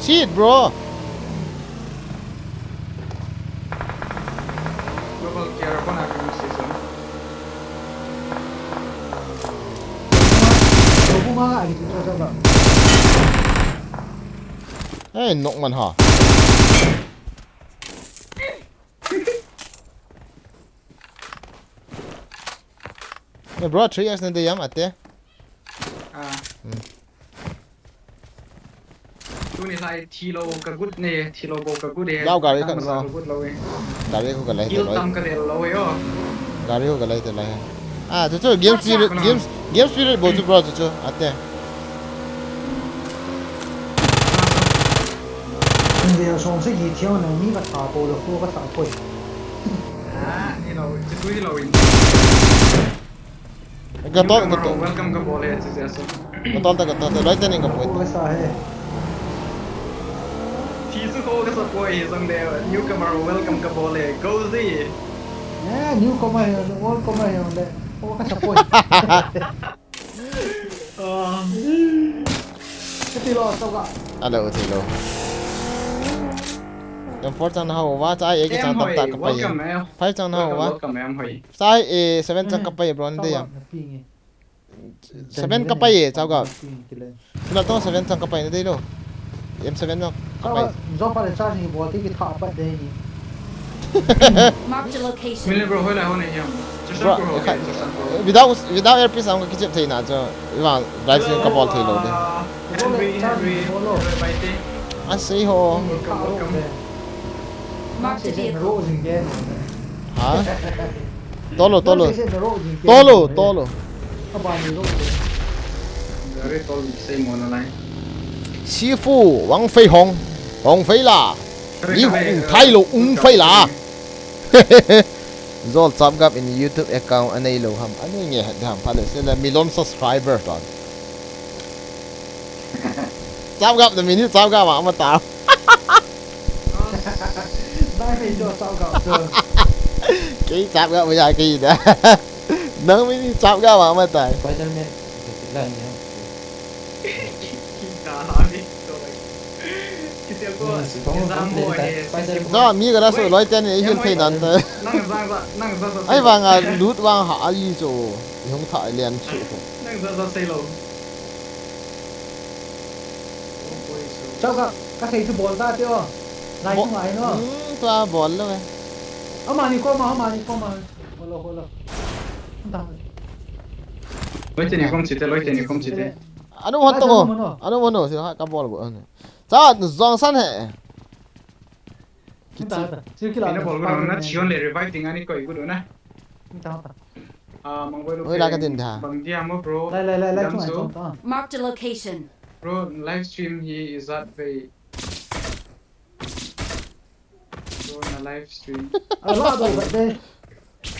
shit bro global care ko na season mang lại thì cho vợ. Ê nụng mình hả? Nè bro 3x nên đi yam Atae. Tu ni sai thilo ka gut ne thilo go ka gut e. Lao gari kan sa lo. ka gut lo e. Gari ko galai Kill te tam loi. ka de lo e yo. Gari ko galai te lai. À chú game spirit game spirit bộ chú bro chú Atae. Nhưng vì sống sẽ gì theo này mi cái thảo bộ được cô cái thảo quỷ. Ni lo tu tu lo in. Cái to Welcome ka bole e se so. cái to loi te ning ka Cô point. cái sao hết. Thi su ko ka sa poi sang de newcomer welcome ka bole. Go Z. Nè, như có mày nó có mày rồi đấy. Cô cái sao quỷ. Cái gì lo sao cả. Alo thì lo. Important how wa chai e ki chang tam ta ka pai. Welcome em. Phai chang how wa. Welcome em hoi. Sai e 7 chang ka pai bro ni yam. 7 ka pai chao ga. Na to 7 chang ka pai ni dei lo. M7 no ka pai. Do para charge ni bote cái thảo bắt đây ni. Marked a location. Mille bro hoi la hoi ne yam. Bro without earpiece ang ki chep thei na cho wa live stream ka bol thei lo de. Henry bye te. An sei ho. Welcome. Marked a vehicle. Rose again. Hả? Tolo. Rose. Các bạn đi rose. Very tall say mo na lai. 師傅王飛鴻，王飛啦，你紅睇路唔飛啦。Zol subscribe in YouTube account anay lo ham ano nge ham pada sila milon subscriber ton. Subscribe na minute subscribe mà tao. Đây thì cho sao gặp được. Cái subscribe bây giờ cái gì đó. Nó mới subscribe mà tao. Spider-Man là nhá. Đó mi cái đó số nói tên này hiện thấy nắn tới. Ai vàng à lút vàng hạ đi rồi không thải liền chịu. Sao gặp các thầy chụp bồn ra chưa? Lại không lại nữa. Toa bol luôn. Mà đi qua mà đi qua mà. Holo. Lối tên này không chỉ thế. Ano mo to? Ano mo no? Sila ka bol bo ano. Sa zong san he. Ini bol ko na chion le revive ting ani ko igudo na. Mangboy lo. Oi la ka din tha. Bang dia mo bro. Lại chung này. Marked a location. Bro, live stream he is at very. Bro na live stream. Lo rồi vậy đây.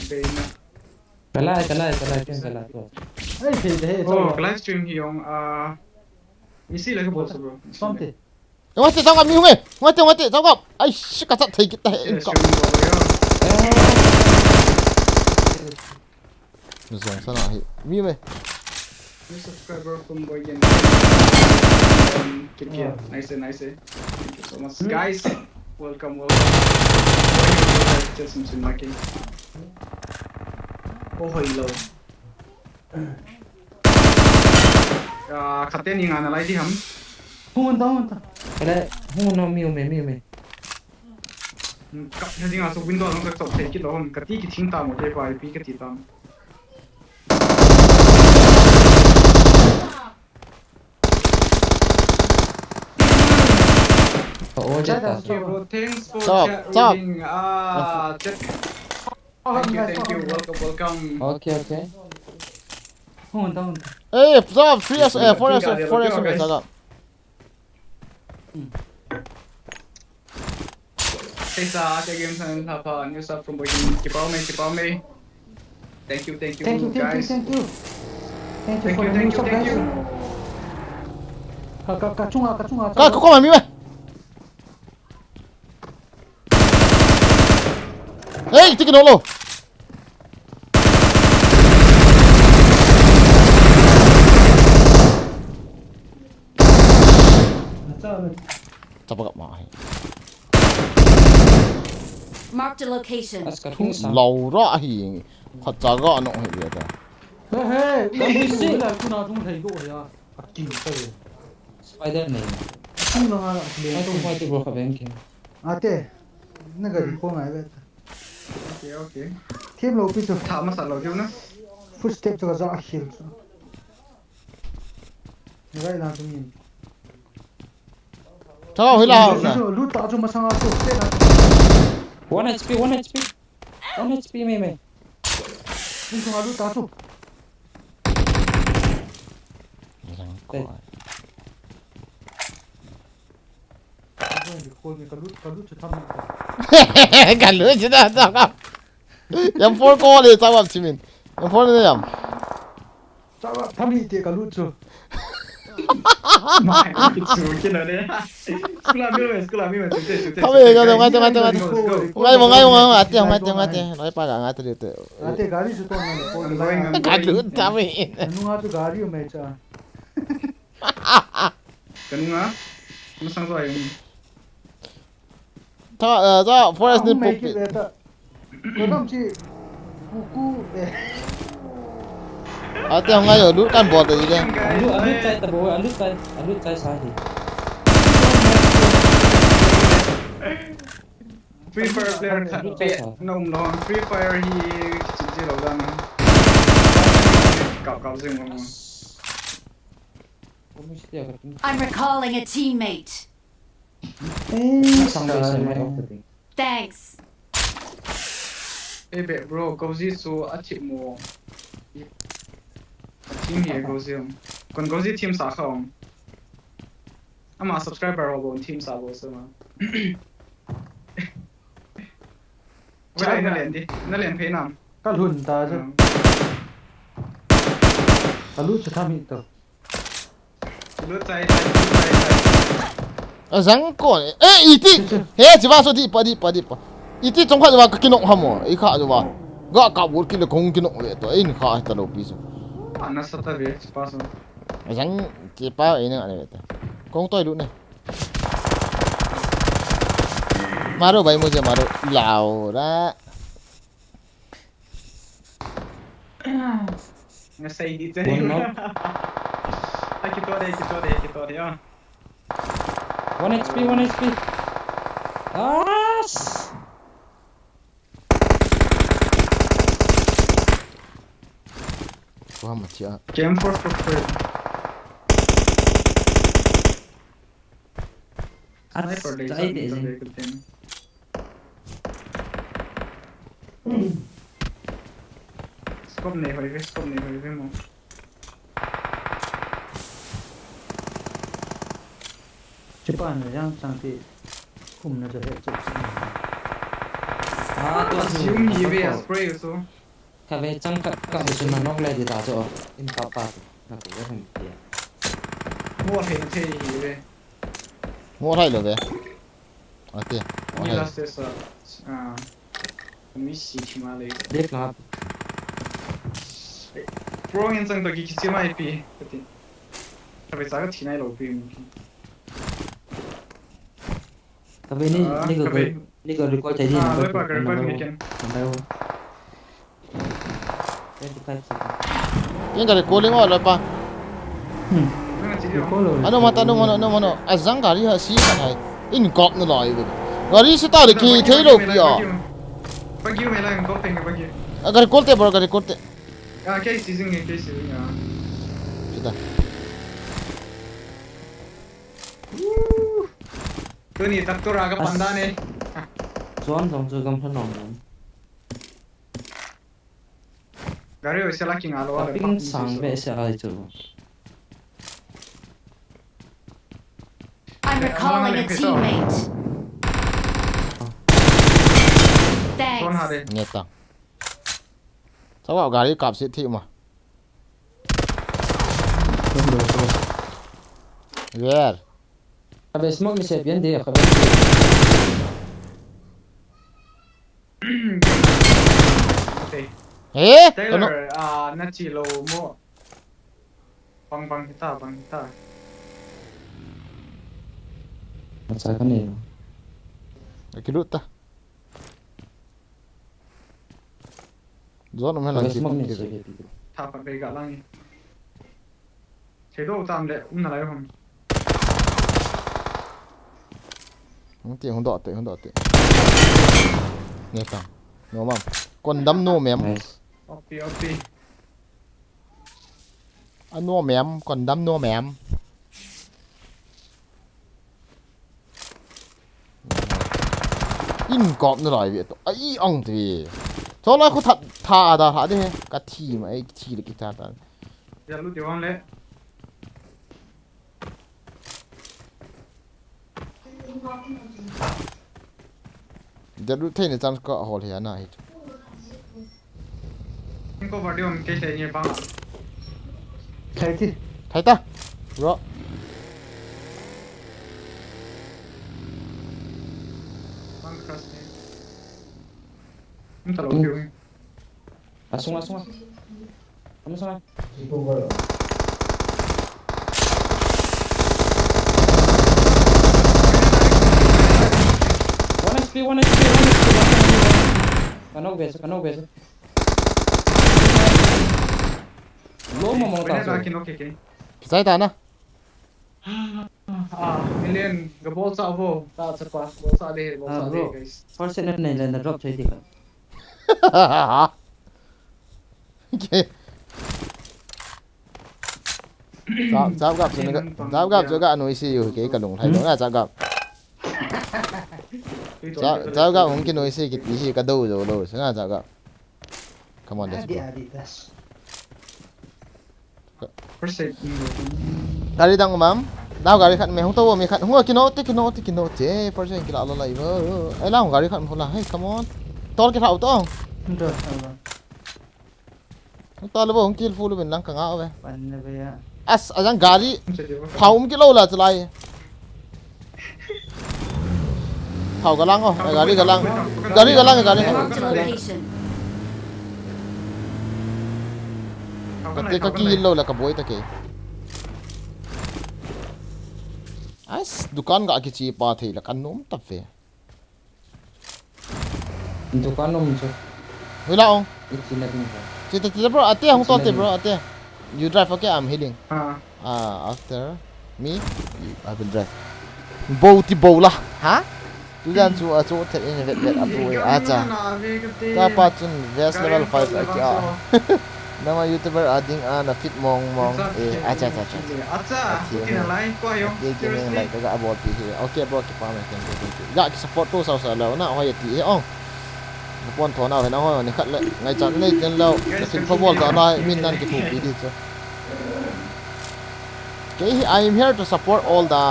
Very na. Cái lại rồi. Ấy thì thế Oh, live stream he on isi lagi bol bro. xong thì. Ngoi te tawag mi hunge. Ngoi te tawag. Ai shit ka sa thai kita he. Zong sana hi. Mi me. New subscriber from Boyan. Kuki. Nice. Thank you so much, guys. Welcome. Just some making. Oh, hello. Khate ni nga na lai di ham. Hôn tao. Cái này hôn nó miêu mày. Kap na di nga so window lang sa take it on. Kati ki thing ta mo te pa IP ka ti tam. Ồ chết à. Thank you bro. Thanks for Stop. reading. Chat. Thank you. Welcome. Ok. Hôn tao. Ê, stop 3s 4s me tawag. Hey sa games and have a new stuff from Boyan. Keep on me. Thank you guys. Thank you for the new sub guys. Cả chung à. Ka ko ma mi me. Hey, take it all. Tapos ma. Marked a location. Askar hung sa. Lâu rõ hi. Khat cha ga no hi ya ta. Hey, cái gì là khu nào chung thầy gọi à? Aking tayo. Spider-Man. Aking lang nga Ay, ang kung pwede bro ka ba yung Ate, nagari ko nga ito. Okay, okay. Team lo pito. Tama sa log yun na. Footstep to za akhil. Ngai na tumim. Tao hila na. Loot ta jo masanga to. 1 HP, 1 HP. 1 HP may. Ito nga loot ta jo. Kalut cho tham. Galu chida ta ka. Yang for ko le ta wap chimin. Yang for ne yam. Chawa thami te kalut cho. Mai, cái nào đấy? Sekolah mi, Kami ga ngai. Ngai ati Noi pa ga ngati tu. Ate gari cho to na. Galu tami. Nu nga to gari o me cha. Kanunga, masang so ayun. Ta forest ni Make pop. it better. Kodam chi Kuku Ati ngai yo lut kan bot de. Alut cai tabo, alut cai sahi. Free Fire player no, Free Fire hi chỉ lâu đang cào riêng mà. I'm recalling a teammate. Thanks. Ê bẹ bro, câu gì số anh chị mua team hi câu gì còn câu gì team sao không? Ama subscriber robot team sao bộ sao mà? Vậy nó liền thế nào? Kal hun ta cho. Kalut cho thami to. Lút tay. Zang ko. Iti. He jiba so di pa. Iti chong kha jiba ka kinok hamo. I kha jiba. Ga ka bur ki le kong kinok le to. In kha ta lo pi so. Ana sata ve, paso. Zang ki pa ina ane ta. Kong toi lu ne. Maro bai mo je maro lao ra. Nga say di tay. Ay kito de. 1 HP. Wah macia. Game for free. Sniper laser. Scope này phải với một. Japan yang santi kum na jahe chip. Yung hivi spray so. Ka ve chang ka mission na nok le di ta cho. In pa na ko hang ti. Mua hình thế hivi. Mua thay lo ve. Ati. Ni last is mi si chimale. Dek na Pro in sang to gi chi mai pi. Kati. Ka ve sa ga thi nai lo pi. ka ve ni ko recall chai di na. Rồi pa cái weekend. Number 25 seconds. Yang gari calling all pa. Nga chi dio. Follow. Ano mano. Azang gari ha si kan hai. In kop na lai ve. Gari si ta de ki thei lo pi ya. Pag you me lang ko peng pag you. Gari kolte bro gari kolte. Case season ah. Kita. Tu ni tak tu raga panda ne. Zone song chu gam thanong nam. Gari oi sela king alo ala. Ping sang ve se ai chu. I'm recalling a teammate. Kon ha Thanks. de. Nyeta. Sawa gari kap si thi ma. Where? Ka ve smoke mi se bien de ka ve. Okay. Eh? Ano? Taylor na chi lo mo. Bang kita. Sa ka ni. Kilut ta. Zone Ka में ve लगी smoke ni se थी bien. Ta pa be ga lang. Shadow tam le na lai hom. Tiếng không đọt nghe tao nó mà con đấm nô mém Opi. ăn nô mém còn đấm nô mém in cọp nó lại vậy ấy ông thì cho nó có thật thà đã thà đi cả thi mà ấy thi được cái thà ta Ya lu diwan le. giờ lúc thấy này chăng có hồ thì này Ko video mình cái thế nhỉ bang. thấy ta rõ Bang crash ne. Kita lo diwan. Langsung. Kamu sama. One HP. Kanok biasa. Lo mau Benar tahu. lagi oke. sai ta na Million gabol sa abo. Ta sepa. Bol sa de Bro. guys. First set này là drop chơi đi. Chào gặp cho các anh sĩอยู่cái cả đồng thay đó là chào gặp không cái nói sĩ cái gì cả đâu rồi sẽ là chào gặp come on let's go Adidas. First set. gari dang mam nào gari khát mày không tao mày khát không cái nó chế first set cái lão lại vơ ấy là gari khát không là hey come on to cái thảo to Được. không to là không kill full bên lăng cả ngáo vậy Pan bây giờ. as ajang gari thảo cái lâu là lại thảo cái lăng không gari cái lăng Marked a location. cái kaki lâu là cái bôi ta kì as dukan gak kici pa thei la kan nom tap ve Untuk kanom so. hoi la ong Itu natin ko. Chita bro ate hong to te bro ate you drive okay I'm heading Ah. after me I will drive bow la ha tu dan chu a chu the in vet abu acha ta pa chun vest level 5 acha nama youtuber ading ana fit mong acha Kita lain ko ayo. dia game like ga about pi okay bro ki pa me kan ga ki support to sao la na hoi ti ong pon thon nào nó hoi ni khat le ngai chan nei ten lo tin football ka na min nan ki thu pi di cho okay I am here to support all the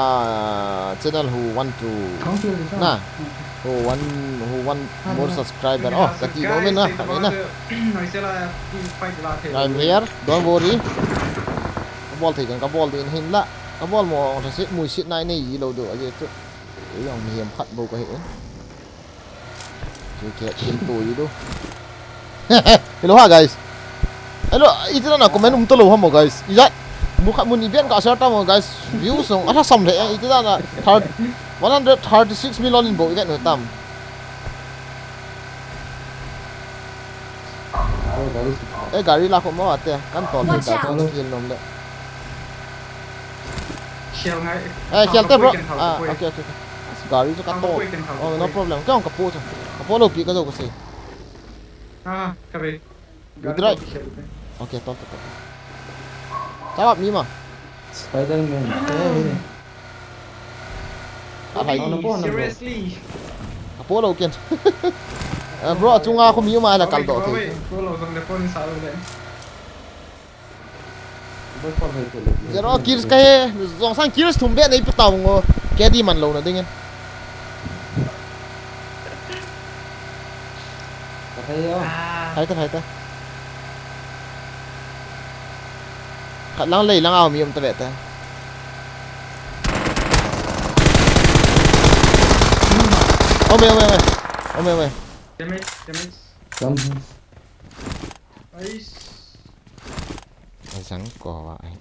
channel who want to na who want more subscriber kati no men na Noi se la fight la the. I'm here don't worry ball thì kan ka ball din hin la ka ball mo ta sit mui sit nai nei lo do aje tu cái dòng hiểm khát bầu cái hiện cái kiếm tuổi đó hello ha guys hello itu na comment to lo ha mo guys izat buka mun event ka serta mo guys views song ata sam le itu na 136 million in bo event no tam gari la ko mo ate kan to le ta ko kill nom le Shell ngay. shell te bro okay gari cho ka to no problem ka kapo lo pi ka do ko se Kabe. Udrai. Okay, to. Jawab ni mah. Spider-Man. Seriously. Kapo lo kian. Bro, chunga ko mi ma la kal do te. Ko lo sang le phone sa lo le. Zero kills ka he, zong sang kills thum be nei pu taw ngo. Ke di man lo na ding. Hai ta. Khát lang lei lang ao mi ta ve ta. Ome. Damage. Come. Nice. Ai sáng cò vậy.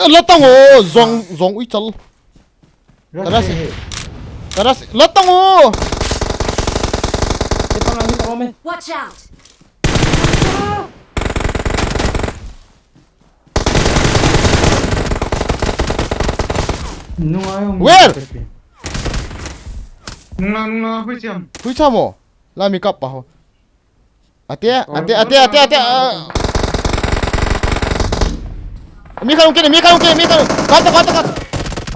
Lát tao ngồi zong uy chal. Karas latango. Depan lagi tak komen. Watch out! Where? Nung hui siam. Hui chamo. La mi kap pa ho. Ate. Mi kan kene. Kata.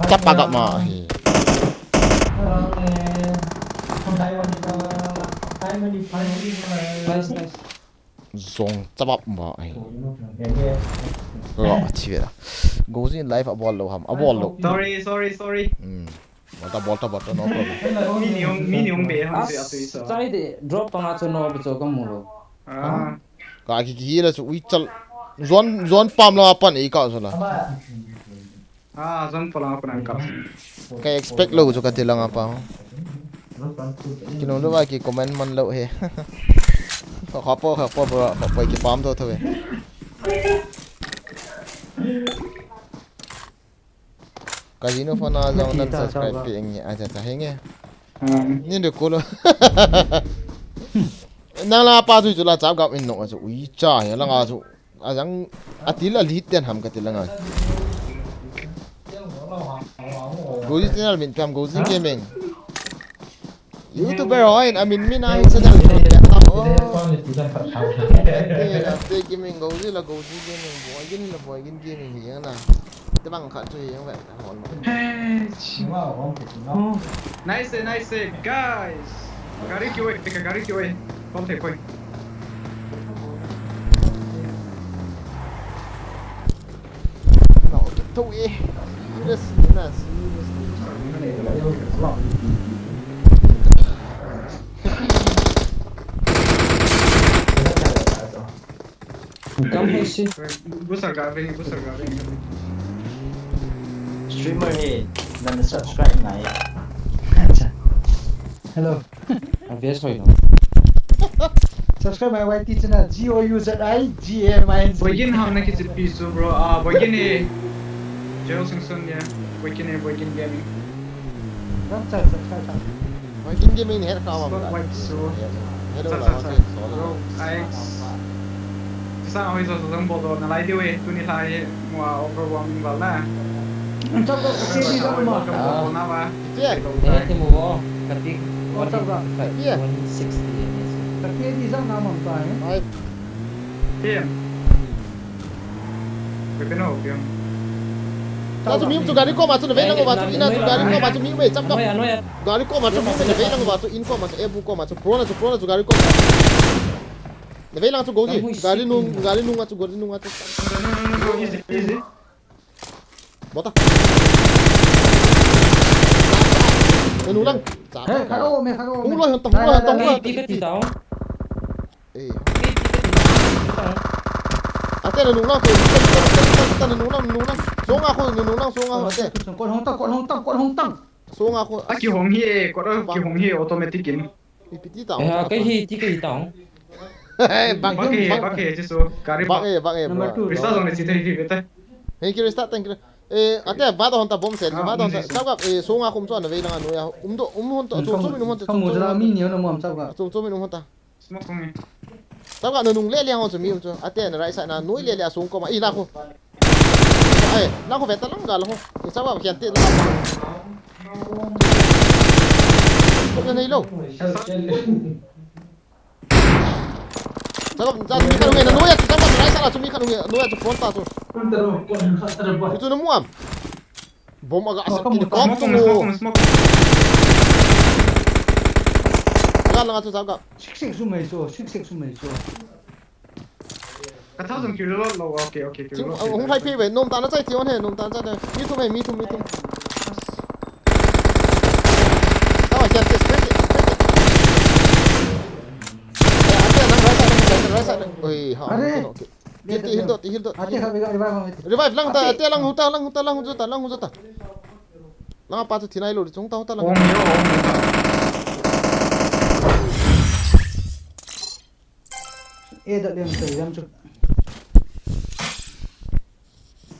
Chapa gat ma. Nice. Zong tabap ma ai. Ro chi vera. Goes in live abol lo ham. Abol lo. Sorry. Bota no problem. Minium be han As se atui so. try de drop tanga chu no bi chu kam mulo. Ka ki hi la chu ui chal. Zon pam la pan e ka so la. Zon pola apa nak kap. Ka expect lo chu ka tilang apa. Kino lo ba ki comment man lo he. Khapa bro khapa ki pam to thwe. Casino fana zong nan subscribe pe eng aja ta henge. Ni de ko lo. Nang la pa chu la chap gap in no chu ui cha ya la nga chu ajang atila lit den ham ka tilanga. Goji channel min pam goji gaming. YouTuber hoin amin min ai channel ta ho. Te gaming goji la goji gaming boy gaming hi na. Te bang kha chu yang vậy hon. Nice guys. Gari kiwe. Không thể quên. No, thôi. Serious. Kam hai si. Busar gaving. Streamer he dan subscribe ngai. Hello. Obvious hoy no. Subscribe my YT channel GOUZIGAMIN. Boygin hamne kisit piso bro. Boygin e. Jero singson ya. Boygin gaming. Subscribe. Boy gaming hết ka ma. White so. Hết đâu là Bro, ai sa hồi giờ dùng bộ đồ là lấy điều ấy, tôi đi lại mua overwhelming vào là. Trong đó cái gì đó mà. Bộ nào à? Che. Ti mo bo. Kati. What's up, bro? 160. Cái kia đi ra nào mà phải. Ai. Thêm. Cái bên nào kìa? Ta chu mi chu gari ko ma chu ve lang ba chu ina chu gari ko ma chu mi me chap kap. Ano ya? Gari ko ma chu mi me ve lang ba chu in ko ma chu ebu ko ma chu pro na chu gari ko. Ne ve lang chu goji. Gari nung chu gari nung chu. Easy. Bota. Nung lang. Hey, kharo me. Hung lo tong. Ti ka ti tao. Eh. Ti ka ti. Ate nung lang tu. Ta nung lang. Song ako ate. Con hong tăng. Song ako. À kiểu hồng hi, có đó kiểu hồng hi automatic in. Piti tao. Cái hi ti ka ti tao. Bak chứ số. Cari bak. Number 2. Bisa dong di situ hivi bete. Hey, kira start thank you. Ate ba da honta bomb set. Ba da honta. Sabab song ako umso na ve lang ano ya. Honta. Không mua ra mi nhiều nó mua sao cả. Chum honta. Smoke kong. Sabab nung le ho chu mi umso. Ate na right side na noi le song ko ma ila ko. Ai, na ko veta lang gal ho. Sabab kian te na. Ko na ilo. Sabab ta mi kan na noya sabab right side na chu mi kan noya chu front ta chu. Itu na muam. Bom aga asat kini kop Smoke. Gal nga chu sabab. Xích xuống mày rồi. Cái thao dùng kiểu lo. Ok. Không phải phi về nôm ta nó chạy thiếu này, nôm ta chạy này. Mi thu. Tao phải chết straight. Right side. Ôi, họ. Ti hildo. Ate kami ka revive. Revive lang ta, ate lang huta. Lang apa tu thinai lo, chung ta huta lang. Đợi điểm xảy ra chụp.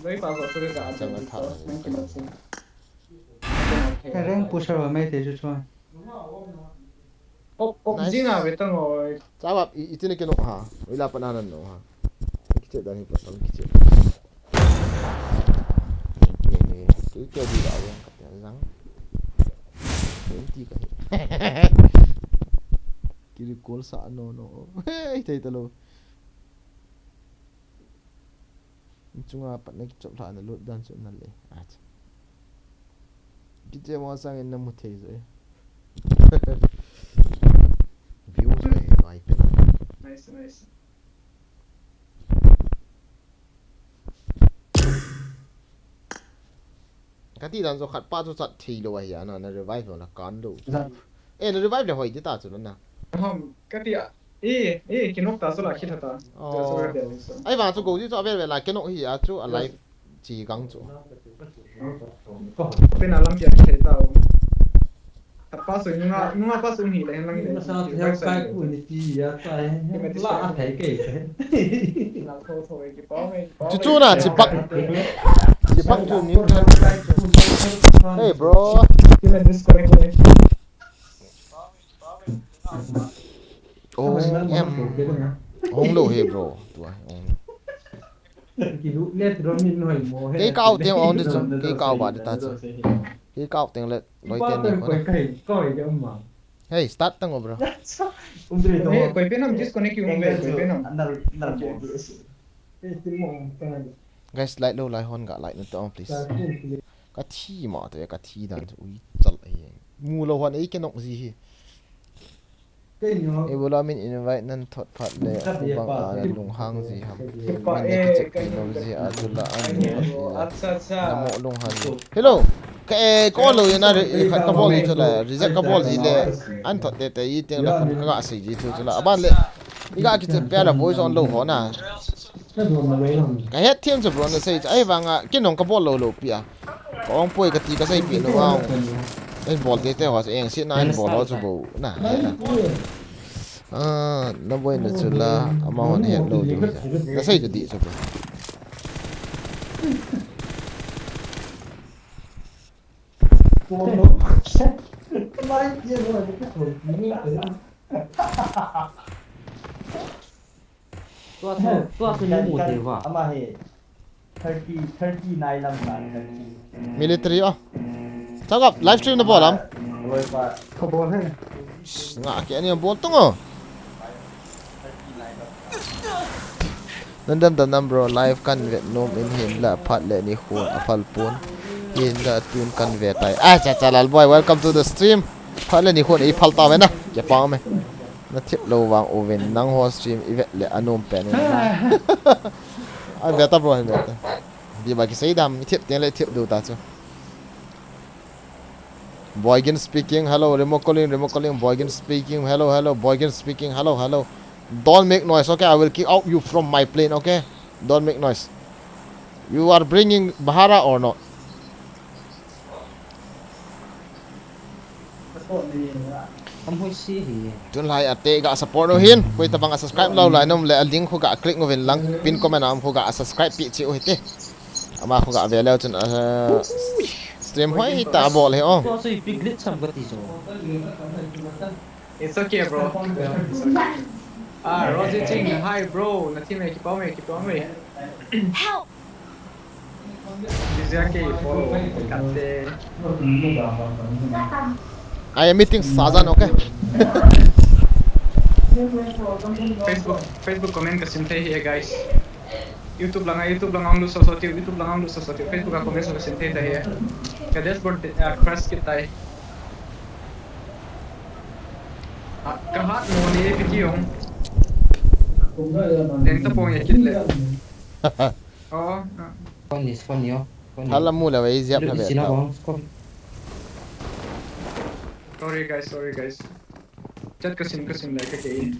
Lấy vào rồi tôi cả Jangan thả. cái răng pusher vào mấy thế chứ Zina về tao ngồi. Chào bạn, ý tin cái nọ hả? Ý là bạn ăn nọ hả? Cái chuyện đó thì bạn tao cái chuyện. Cứ kêu đi lại luôn, cặp nhà răng. Đến chi cái. Kiri call sa no. Hey, thấy tao luôn. Chúng ta bạn này chọn thằng nó lột đan chỗ này lấy. À. Cái chuyện mà sang anh nằm một thế rồi. Views này lại bên. Nice. Cái tí đàn do khát ba cho chặt thì đồ vậy nó revive nó là cán đồ. Ê nó revive là hồi chứ ta chỗ nó. Không, cái gì ạ? Cái nốt ta số là khi thật ta. Ai vào chỗ gấu chứ cho về là cái nọ gì à chỗ alive chỉ gắng chỗ. Bên nào làm việc thì tao. Tập ba số nhưng mà ba số nghỉ lại làm nghỉ. Sao theo cái của những gì á tại lạ thấy kể thế. Chú nè chỉ bắt chú miếng. Hey bro. Oh em ông đồ hey bro tuổi cái cao tiếng ông đi chung cái cao bà đi ta chứ cái cao tiếng lệ nói tên đi con hey start tăng bro Koy pe nam disconnect yung koy pe nam. guys lại lâu lại hon gạ lại nữa tao please cái thi mà tôi cái thi đàn ui chặt lại mua lâu hon ấy cái nọng gì ấy bữa đó mình invite nên thoát phát lệ bằng à lùng hang gì hả mình cái check in đâu gì à chúng là anh nằm mộ lùng hang hello cái có lời na khát cái ball gì thôi là reject cái ball gì lệ anh thoát để tới tiếng là cái gã gì thôi chứ là bạn lệ cái gã kia phải là voice on lâu hon à cái hết thiên cho bro nó say ấy vàng à cái nòng cái ball lâu pia có ông pui cái tí cái say pin đúng không anh ball thế họ sẽ anh xin anh ball đó cho bố nè nó quên được chứ là mà họ hiện lâu rồi nó say cho tí cho bố Tua cái những một thế vào. Ama he 39 làm bạn. military à chắc gặp livestream nó bỏ lắm Rồi và không bố hay ngã cái này bố tung à nên đâm bro live kan Việt Nam in hiểm là phát lệ ni khuôn apal pun hiền là tune kan Việt tại chà lal boy welcome to the stream phát lệ ni khuôn ý phal tao vậy nè cái bao mày nó tiếp lâu vàng oven nang ho stream event lệ anom pen ai Việt ta bro Việt đi bài cái xây đam tiếp tiếng lệ tiếp đầu ta chứ Boygan speaking hello remote calling Boygan speaking hello Boygan speaking hello don't make noise okay I will kick out you from my plane okay don't make noise you are bringing Bahara or not Không hối xí thì tun lai Atae ga support no hin koi tabang subscribe lo lai nom le link khu ga click ngoven lang pin comment am khu ga subscribe pi chi o hite ama khu ga ve leo chun stream hoi ta bol he o tua soi big glitch sam gati so. It's okay bro. Roger Ching, hi bro. Na team keep on me. Help! Dizia que follow. Kate. I am meeting Sazan okay Facebook comment kasi here guys. YouTube lang ang luso Facebook ang comment sa sinte here. Ka dashboard crash kita ay. Kahat mo ni video. Deng ta pong yakit le. Oh. Con yo. hala mu la vai ziap na ve Sila ta bang. Sorry guys. Chat kasim like kay.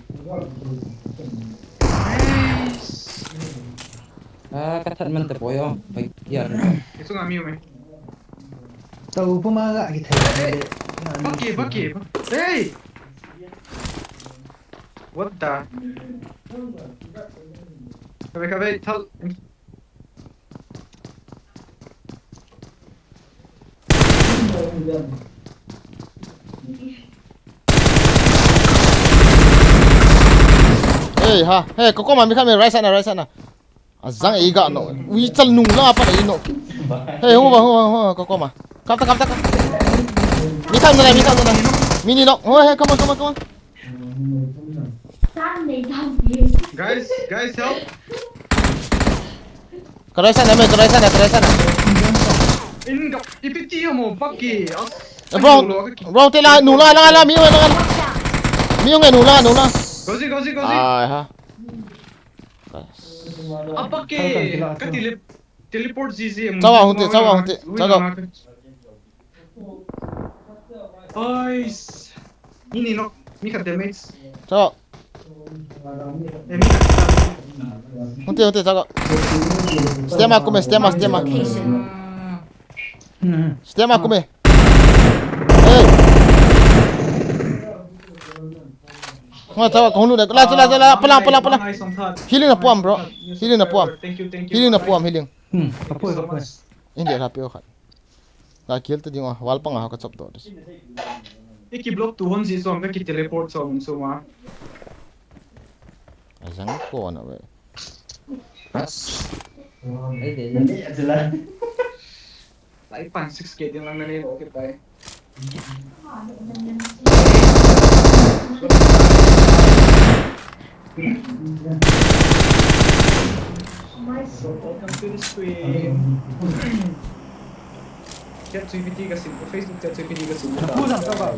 Cắt mình tập boyo. Phải giờ. Itu nga miu me. tàu phô ma gạ cái thầy Baki. Hey. What the? Kabe tal. Hey ha, hey kok mami kami right sana. Azang iga no. Wi chal nung la apa ino. Hey ho kok ma. Kapta. Misal na. Mini no. Oh hey come on. Guys, help. Kerai sana. Inga ipiti mo paki. Bro tela nula mi ngai nula. Gozi. Ai ha. Apa ke? Teleport zizi. Cawa hunte. Boys. Ini no. Mika damage. Cawa. Hunte cawa. Stema come. Stema come. Hey. Nggak tahu kau nuda. Lah, pelan. Healing na puam bro. Healing. Apa? Ini dia rapi kan. Nah kill tu dia wal pang aku cop tu. Iki block tuhon si som ka ki teleport som suma. Azang ko na be. Like 6k din lang na nila. Okay, bye. So, welcome to the stream. Chat GPT kasi, Facebook chat GPT kasi. Napulang ka ba?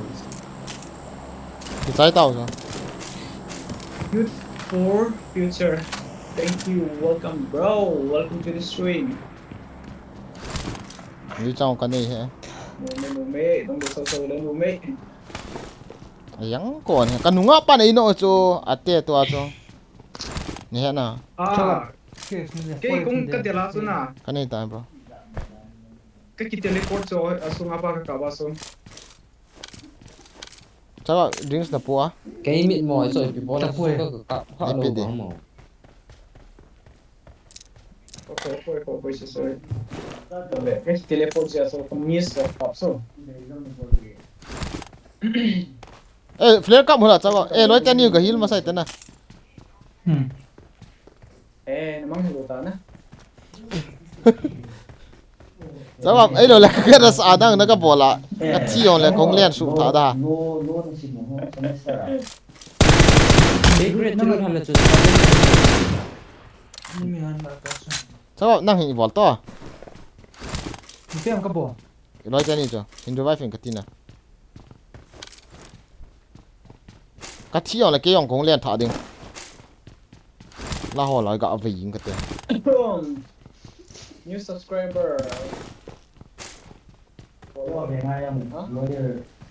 你猜到是吧？ Youth for future. Thank you. Welcome, bro. Welcome to the stream. 你找我干那些？ Mumay, don't go so lang mumay. Ayang ko ni kanunga pa na ino so ate to ato. Ni na. Kay kung kadelaso na. Kanay tayo bro. Kaki teleport so aso nga pa kakabaso. Tsaka drinks na po ah. Cái mịn mỏi rồi bị bó là phôi các họ lâu quá mà. Okay, sorry. Kaki teleport siya so miss so kapso. Flare cup hula tsaka. Loi tani ga heal masai tana. Namang hiluta na. Tsaka lo la ka ras adang na ka bola. Ka tion le kong len su ta da. Secret tuh hal itu. Tsaka nang hi bol to. Hindi ang kabo. Loi tani jo. In revive ka tina. Ka tion le ke yong kong len ta ding. La ho la ga ve yin ka te. New subscriber.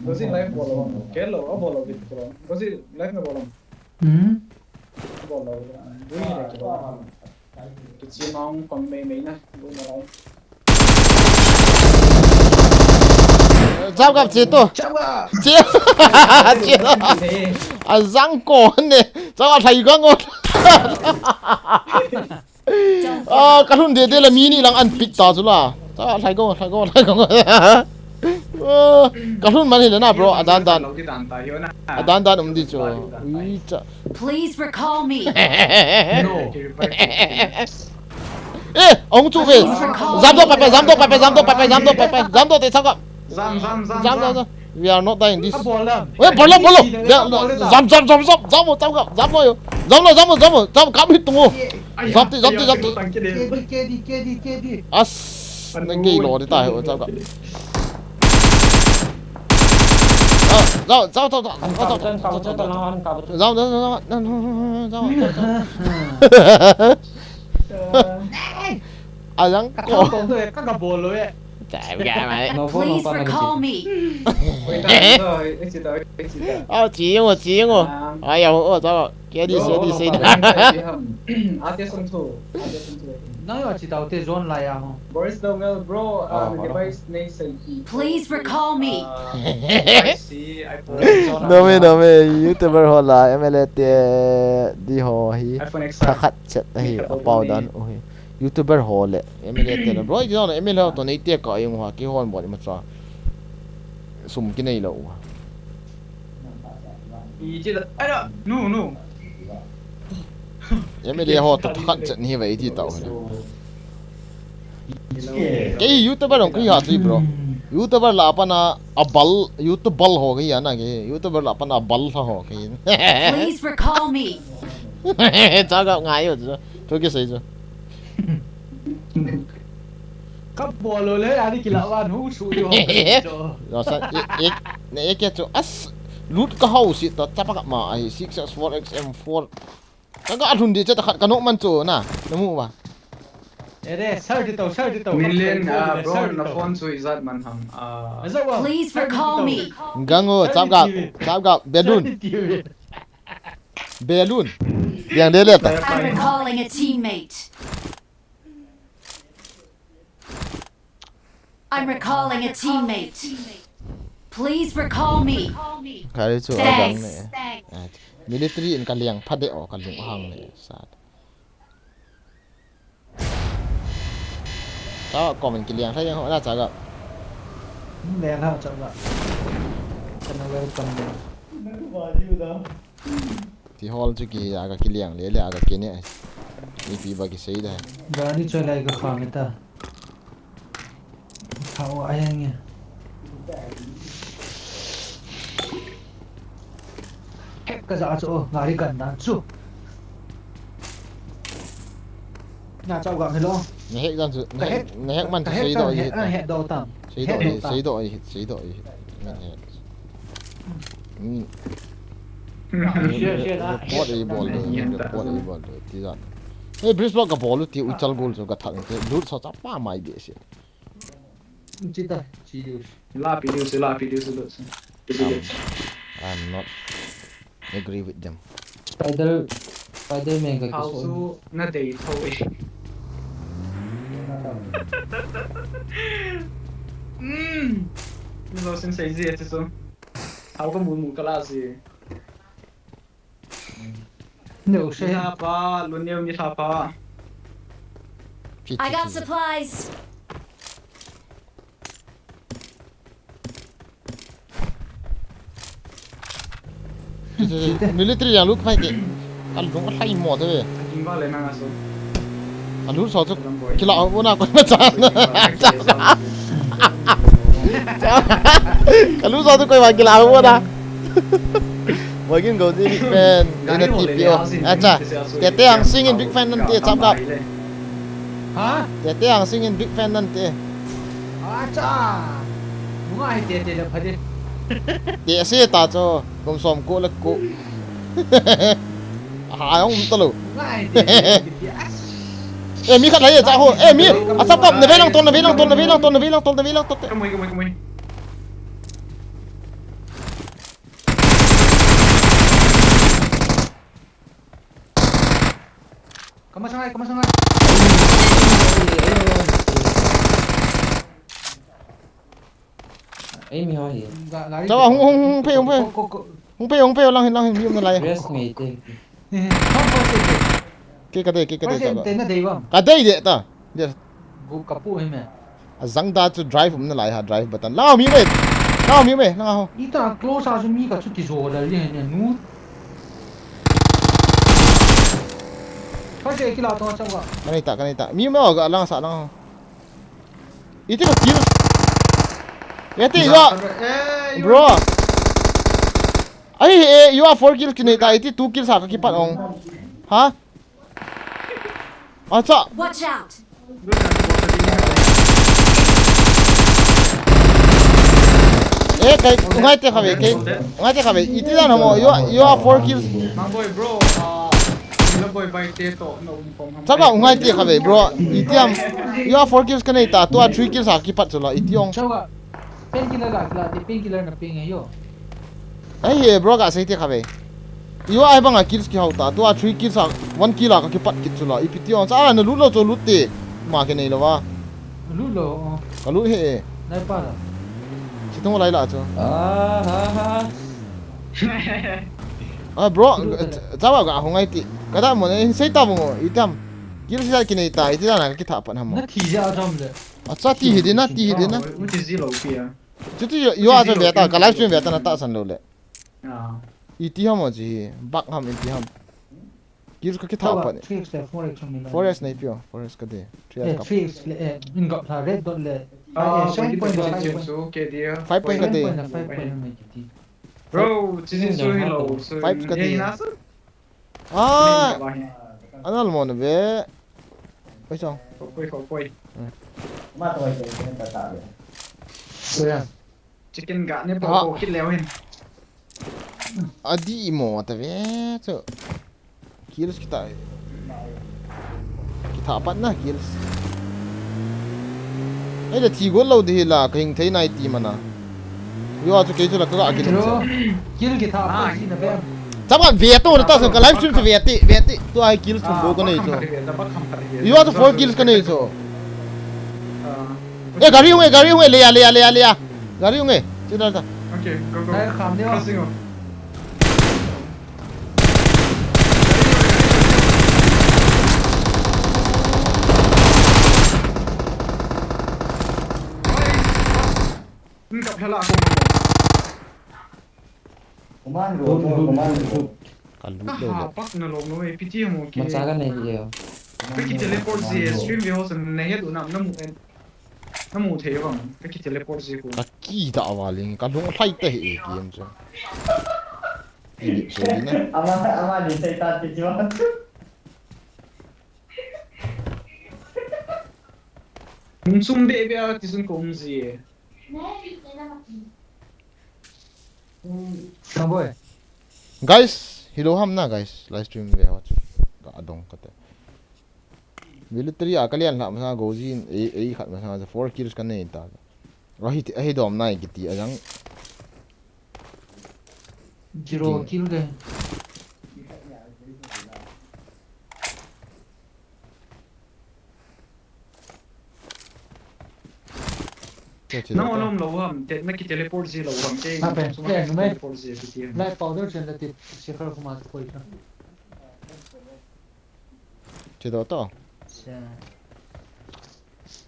Does it live follow? Kello, follow with follow. Does it live na follow? Follow. Dui na follow. Kitsi nong pang may na. Dui na lang. Giao gặp chị tôi. Chị. À răng cổ nè. Sao mà thầy có ngon. Cái hôm đây là mini lang ăn pizza rồi là. Sao mà thầy có. Cái hôm mà thế nào bro? Adan. Adan đi cho. Please recall me. Ê, ông chủ về. Dám đồ để sao gặp. Zam. We are not dying this. Wait, bolo. Zam. Zam kami tunggu. Zam. KD. As. Nanti lo di tahu sao gặp. Ayang ko. Các gặp bồ rồi ấy. Please recall me. Chị ngồi. Ai yêu sao? Kia đi xe. Ate song two. Nói là chỉ đầu tiên zone lại à? Boris Dongel bro, device name say. Please recall me. Nome YouTuber ho la MLT di ho hi. Khat chat hi apau dan oi. YouTuber ho le MLT na bro, you know ML to nei te ka yung ha ki hon bo ni ma cha. sum cái này lẩu ý chứ ấy đó nu em mới đi họ tập khăn trận như vậy thì tàu cái YouTuber đồng cái hạt gì bro YouTuber là apa na abal YouTuber ho cái na cái YouTuber là apa na abal ho cái Please recall me. chắc gặp ngay rồi thôi cái gì rồi cấp bò rồi lấy ai đi kỹ lão ăn hú sụi rồi sao này cái chỗ as loot cái house itu chắc các mà 6x4 XM4 cái anh hùng đi chắc cái nốt man chỗ na nemu ba Ede, sao đi tàu million bro na phone so izat man ham Please recall me. gango chắc gặp balloon yang dia lihat tak I'm recalling a teammate. I'm recalling a teammate. Please recall me. cái chỗ gang Thanks. này military in kaliang phade o kalung hang này sát cháu comment kaliang thấy không đã chắc gặp đèn hả chậm lại cho nó welcome thì hall chu ki aga kiliang le le aga kene ip ba ki sei da đó đi chơi lại cái khoảng người ta thảo ai anh nhỉ hết cái giá chỗ ngài đi gần đàn chú nhà cháu gọi hello ne hek dan ne hek man sei do yi hết đầu tầm sei do report ấy bol thì ra hey brisbane cái ball thì uchal goal cho cái thằng cái đút sao chắp pa mai bị gì chỉ ta chỉ điều la video lo I'm not agree with them Spider-Man cái how số su na date thôi nó xin xây gì chứ sao how có muốn cái là gì nếu xe pa luôn nhiều như pa I got supplies. military yang look phải cái ăn đúng hay mỏ thôi chính vào lên năng số ăn lúc sao chứ cái lão bữa nào cũng mất chán cái lúc sao tôi quay vào cái lão bữa nào với cái người big fan ini tipio acha tete yang singin big fan nanti chap gặp hả tete yang singin big fan nanti acha muốn ai tete là phải đi tete se ta cho kom som ko la ko ha ông talo muốn ai tete mi khát lấy cha ho mi chap gặp nave lang ton cái mày Kamu sangat ấy mi hỏi cháu không phê lang hình miếng này lại rest mate cái đây cháu tên là gì không? cái đây đấy ta đấy Gu kapu hay mẹ? zang da to drive mình lại ha drive button lao mi mày lao Ita close sao mi cả chút tí rồi là liền nu. Phải cái nào to cháu ạ? cái này ta mi mày ở lang sa lang itu kok kill Yeti bro ai you are 4 kills kini ta itu 2 kills sa kakipat ong ha acha Watch out. cái ngai te khabe itu dan homo you are 4 kills mang boy bro nó boy bay te to no pom ham chaba ngai te khabe bro itiam you are 4 kills kanai ta to 3 kills sa kipat chula itiong Cháu ạ. Painkiller là thì painkiller là ping ấy yo. ai bro ga sai te khabe you ai banga kills ki hauta to 3 kills sa 1 kill ka kipat kit chula ipitiong sa na lulo cho lutte ma ke nei lawa Lulo. ka lu he Nai pa là. chitong lai la cho ha bro chaba ga hongai ti kada mo nei sai ta mo itam kills sa kinai ta iti na ki tha pan ham Nó thì ra trong rồi. acha ti hidina which is zero pia chứ thì yêu à cho về ta cái livestream về ta nó ta sẵn lâu lệ à ít ham mà gì bạc ham ít ham kills cái thảo Tawa, bận 3x le 4x trong mình. forest này pio forest cái gì 3x le in gặp là red dot le. à 7 cái point gì 5 chuyện point. số cái gì 5 point cái gì 5 point mấy cái. bro chỉ số hello số Five cái gì? gì nè à anh là một về bây giờ khổ quay Mà tôi sẽ tạo được. Rồi. chicken gà này bỏ kít leo hen adi mo ta về so kills kita apa na kills ấy là thi gol lâu thì là cái hình thế này thì mà na yo cho cái chỗ là cái cái Kilo kill cái thảo phải gì nè bé. chắc là về tôi ta sẽ cái livestream sẽ về ti tôi ai kills không bố cái này so yo to 4 kills cái này so ê gari hung le gari hung chứ đâu ta okay go Đây khám đi. crossing on gặp hay là Command command kalau ah đâu pak na log no e piti mo ki Masakan này nhiều. cái teleport gì stream video sen ne head unam na mu the bang cái teleport gì ko kaki tak awalin kalau fight teh game so ini so ini ama di saya tak kecil. sum be be a tisun kom gì Xong rồi. guys hilo ham na guys livestream về watch ka adong kata military akalian la masa gojin e khat masa 4 kills kan nei ta rahi ai dom nai giti ajang Zero kill cái. no lo ham te na ki teleport gì lo ham ke À, bên, cái này mấy teleport gì piti lại powder trên là tiếp sẽ khởi không mà coi cho. che do to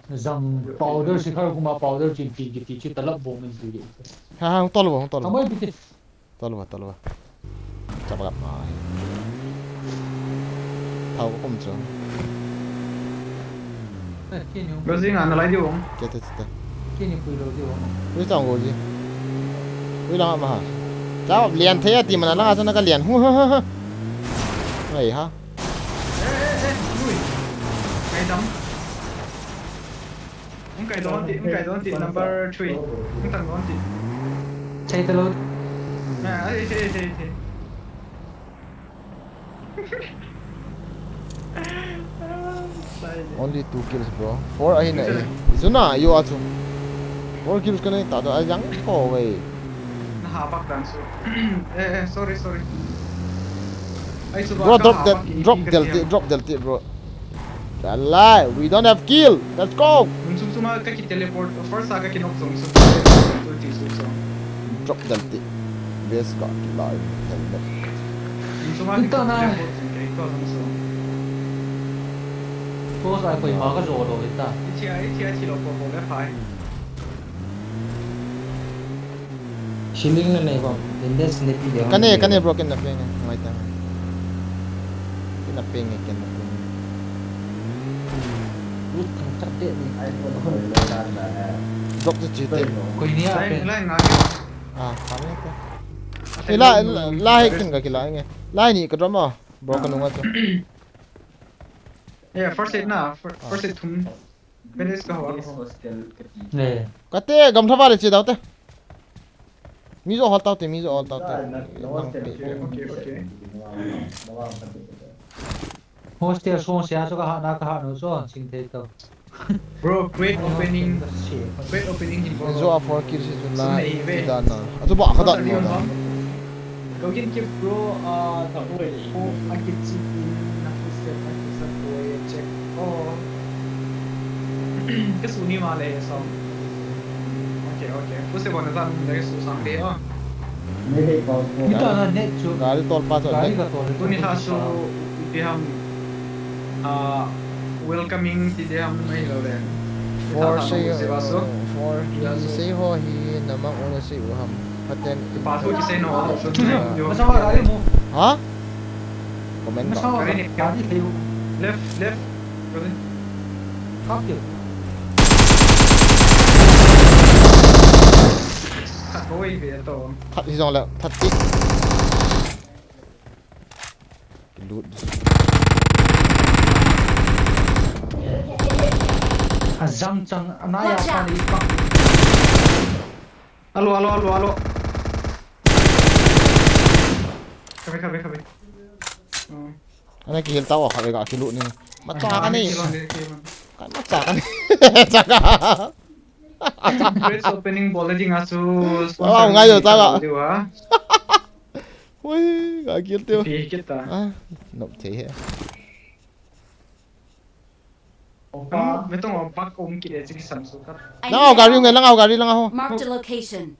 Rằng powder sẽ khởi không mà powder trên thì chỉ tập bộ mình tự nhiên. ha ha to lo to Không lo ai biết. to lo chapa gặp mai thau kom cho Cái này có gì ngàn lại đi không che te cái này quỳ đầu đi không? với tao goji với la ma cháu liền thế thì mà nó cho nó cái liền hu này ha ui cái đấm ông cái đó thì number 3 ông thằng đó thì Chạy tới luôn. à thế only 2 kills bro 4 ahin na zuna yo achu 4 kills kan ta do ajang ko we nahapak dan so sorry ay bro drop delta bro lie we don't have kill let's go suma ka ki teleport first aga kinok song so drop delta base got live helmet suma Ito na. ito so Cô sai quỳ mở cái rổ rồi ta. Thi lo ko le phai Shilling na này không? Đến đây snippy đều. kane bro ken na peng ngai ta ken na peng Rút thằng chắc điện đi. drop the chite Quỳ ní à lai bên. lai nga ah kame ta la ken ga kila nge la ni ka drama bro kan nga to yeah first aid na first aid thum benes ka hawa Nè. kate gam thawa le che daw te mi zo hol taw te okay Hostel xuống xe cho các hạ nó cho chính thế tao. bro great opening in zo a 4 kills is la dana atu ba khadat mo da Gawin kip bro, tapos kung akitsin na footstep sa boy check. Oh. Kasuni male so. Okay. Kasi bona tan dahil sa sangde oh. Ito na net cho. gari tol pa so Gari ka to. Kuni haso diham welcoming ti diham na hilo rin. for say Baso. more he say ho he namang una si uham paten Pasu ki say no. Masawa gari mo. ha comment ba Masawa gari kayo. Left. Brother. Kaki. Cut away ito. thật đi rồi là thật ít lụt Azam chang anaya pa ni pa. Alo. Kami. anh ấy kia tao à phải gặp cái lụt này mà cha cái này mà cha cái này cha cái Great opening ball ding asu. ngay rồi tao ạ ui gak gitu Pi kita. nộp thế hệ Metong opak kide sigi samsu kat. I lang need gari lang gari lang ako Marked a location.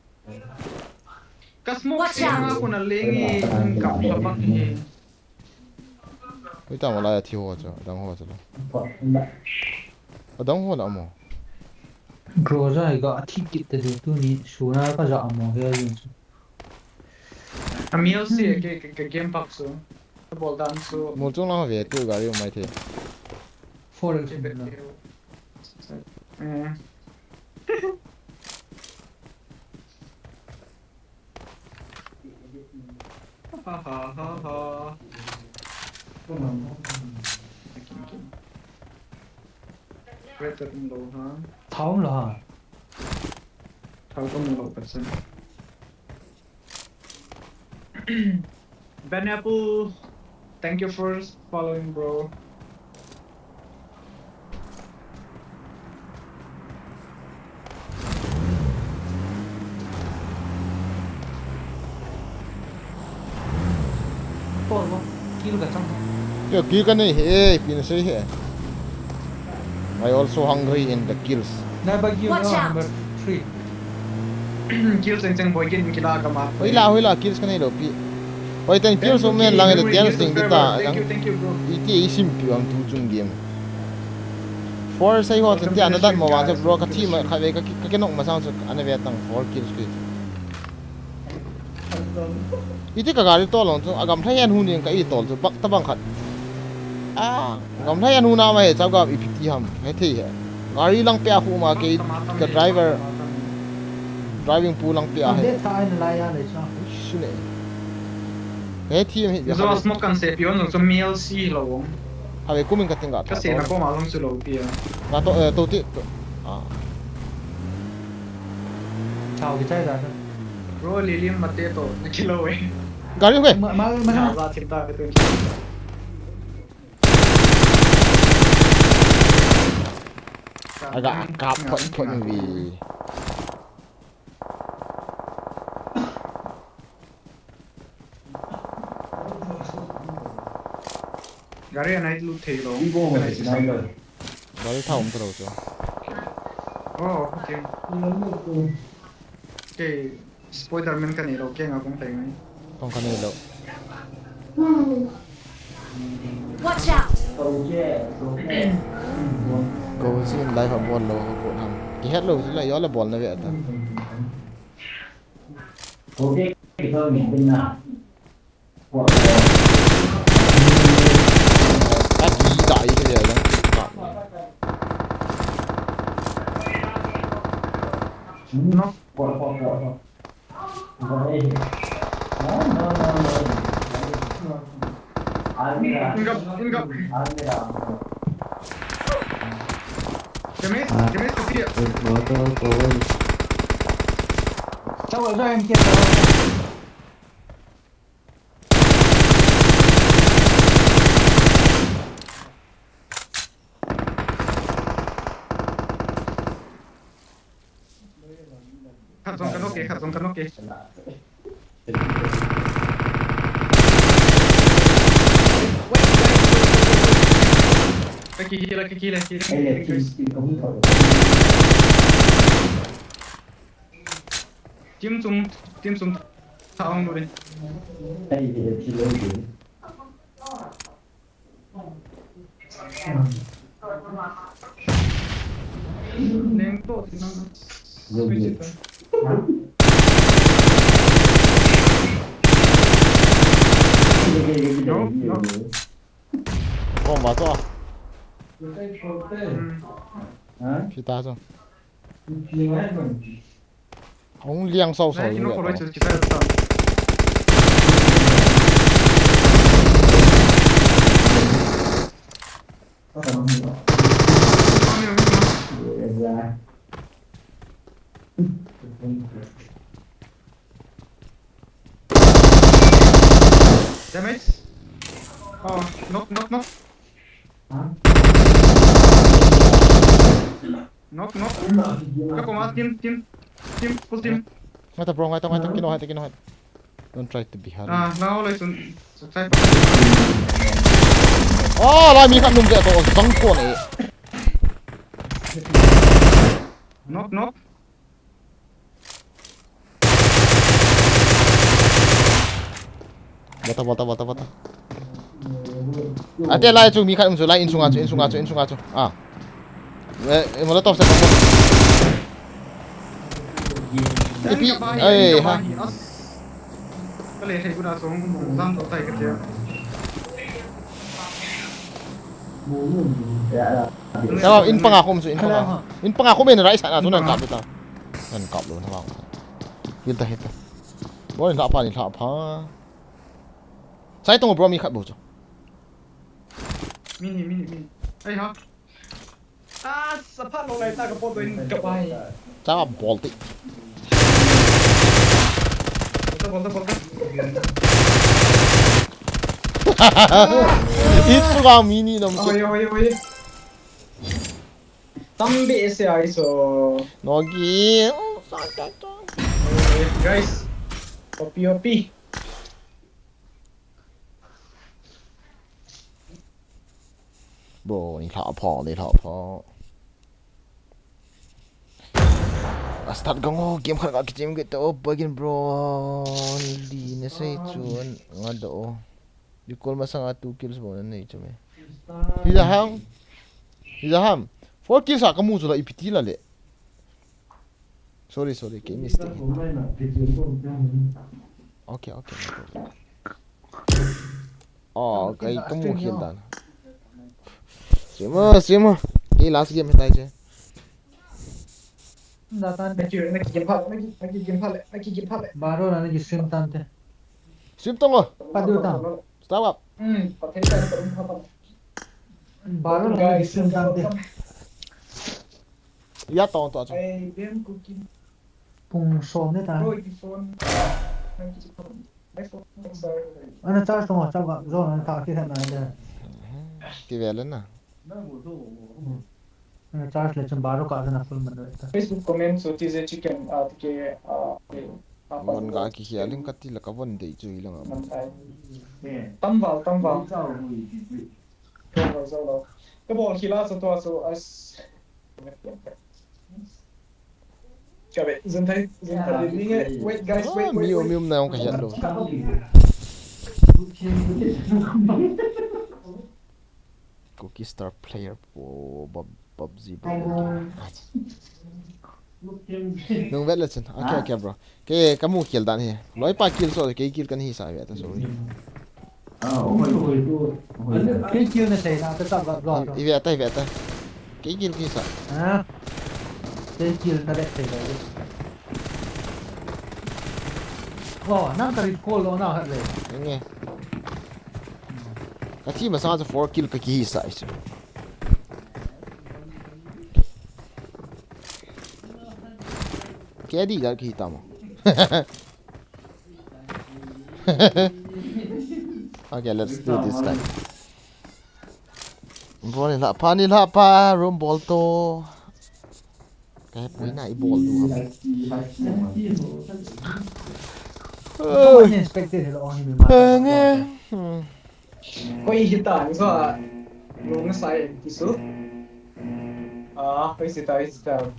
Kasmo Watch out. ako na lengi kap sapak ni. 일단 올라야 티오 가죠 đang hoa rồi đang hoa nào mà Groza ga thikit te tu ni suna ka ja mo he yin. Amil si ke game pak su. Ball dan su. một chỗ nào về tiêu gari mai thế For example. Ha. Great opening low ha. Thong la. Thao ko mo person. Ben Apple, thank you for following, bro. For mo. Kilo ka chang. yo kill cái này hey pin say hệ I also hungry in the kills Na bagyo Watch out. number 3. Kill seng boy kin kila ka ma. Hoy la kills cái này đâu pi hoy ten kills so men lang cái dance thing kita Thank you, bro. iti isim pi ang tu chung game for say ho ten tian dat mo wang se bro ka team ka ve ka nok ma sang an ve tang 4 kills ki iti ka gari to long chu agam thai an hu ni ka i tol chu bak ta bang khat gam thai an hu na ma he chau ga i phiti ham he thei he gari lang pe hu ma ke ka driver driving pool lang pe a he De tha in la ya le cha. shune he team he So smoke kan se pion so MLC lo. ha ve kumin ka tinga Kasi na ko ma long su lo pi. na to ti Chao ki chai da. Bro Lilium mate to na kilo eh. gari ke Ma Ba cerita betul. agak kapot vi Gari anai lu thei lo. gari thau terus jo Oh, okay. Okay, Spider-Man kan ilo kaya nga kung tayo ngayon. tong kanilo Watch out. go sin live ball lo ko ham ki het lo la yo la ball na ve ta kaki dai cái gì đó No? Ingap. James kasi. Chao ra em kia tao. Karton kan oke. Kaki hila. Tim sum taong dulu. Neng to. Switch it on. No, no. Bomba to. Hả? Kita cho. Chưa hết rồi. Ông liang sâu sâu Đấy, như nó có vậy. lối chỉ sai được sao? Có phải không? Ra. Damage. Oh, knock. Knock. Các con mắt team, full team. Ngay ta bro, ngay ta kino hai. Don't try to be hard. Now let's try. Oh, lai mi kan nung ke to zang ko ne. Knock. Bata. Ate lai chu mi kan chu lai in sunga chu. Ah. Molotov sa ko. Ipi ai ha. Cái này thầy cũng đã xuống răng đầu tay cái kia. Tama in pangako mo in pangako. In pangako men rai sana tunan kap ita. Nan kap lo na ba. Kita hita. Bo ni pa. Sai tong bro mi khat bo cho. Mini. Ai ha. Sắp lông này ta có bộ tuyến cặp ai. Cha bol ti. Bolta. Itu ga mini nom ki. Oi. Tambi ese ai so. Nogi. Guys. OP. Bro, ni thọ phò. Start gango game khan ka game ke to begin bro. Li ne sei chun ngado. Di call masang 2 kills mo na nei chume. Hida ham. 4 kills ka mu jula ipiti la le. Sorry, ke mistake. Okay. Oh, kai kamu kill dan. Streamer. Ini last game kita aja. Datan Naki game phale. baru nanti stream tante. Stream tong Padu tam. Stop up. Pakai cara apa? Baru nanti stream tante. Ya tong to aja. Game Kuki. Pung som ni ta. Phone. Ana charge tong cha zo na ta ki na de. Ki velen na. Ana charge le chum baru ka na full man de. Facebook comment so tize chicken ke Mon ga ki hialing kati la ka von dei chu ilang. Tambal. Zolo. Cái bộ khila so as. Chào bạn, dân thấy đi nghe. Wait guys, wait. Mium na ka hian do. Kuki star player po PUBG bro. Nung vet lesson. Okay bro. Ke kamu kill dan he. Loi pa kill so ke kill kan hi sa ve ta sorry. Cái chiêu này xảy ra ta gặp rồi. Ive ta. Ke kill ki sa. À. Cái chiêu ta đẹp xảy ra. Wow, nang ka recall lo na hat le. Nge. Ka team sa 4 kill ka ki hi sa isu. Ke di gar ki tamo. Okay, let's do this time. Bro ni la pa room ball to. Cái cuối này ball du. Không expected lo hi mi ma. Nghe. Có ý hiện tại so luôn sai kisu. Có ý tại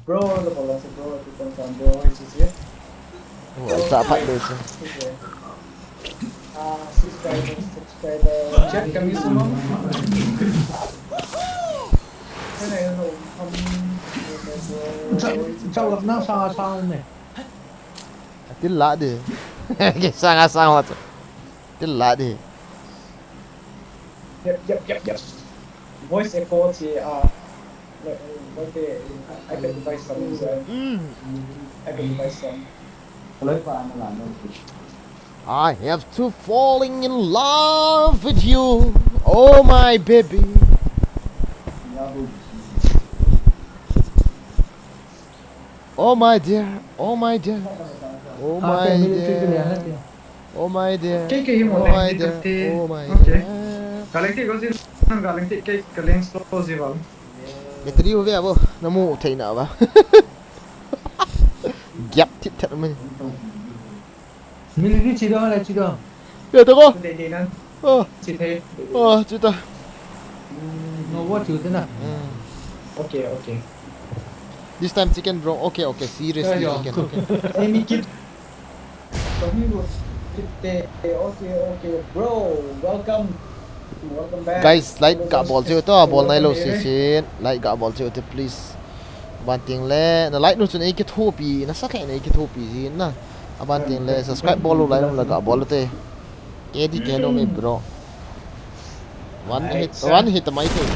bro lo bola bro tu kan bro hisu. Sa pat do sa. Subscriber chat kami semua. Cái này nó không Cháu gặp nó sao này. Tin lạ đi. Cái sang mà. Tin lạ đi. Yep. Voice echo thì I can device some I can device some. I have to falling in love with you. Oh my baby. Oh my dear. Oh my dear. Oh my dear. Oh my dear. Oh my dear. Oh my dear. Galactic có gì? Galactic cái lens slow gì vậy? Cái trio về bố, nó mua thấy nào ba? Gap thịt thật mình. Mình đi chỉ đó là chỉ đó. Được tôi có. Để nè. Chỉ thế. Chú ta. Nó what you thế nào? Okay. This time chicken bro. Okay. Seriously chicken. Okay. Amy kid. Okay, bro. Welcome back. Guys, like cả ball chiều to, ball này lâu xin. Like cả ball chiều thì please. Bạn tiếng lệ, nó like nó cho nên cái thô bì, nó sát lại này cái thô bì gì nè. Bạn tiếng lệ subscribe ball luôn lại là cả ball thế. Cái gì cái đó mấy bro. One hit my thing.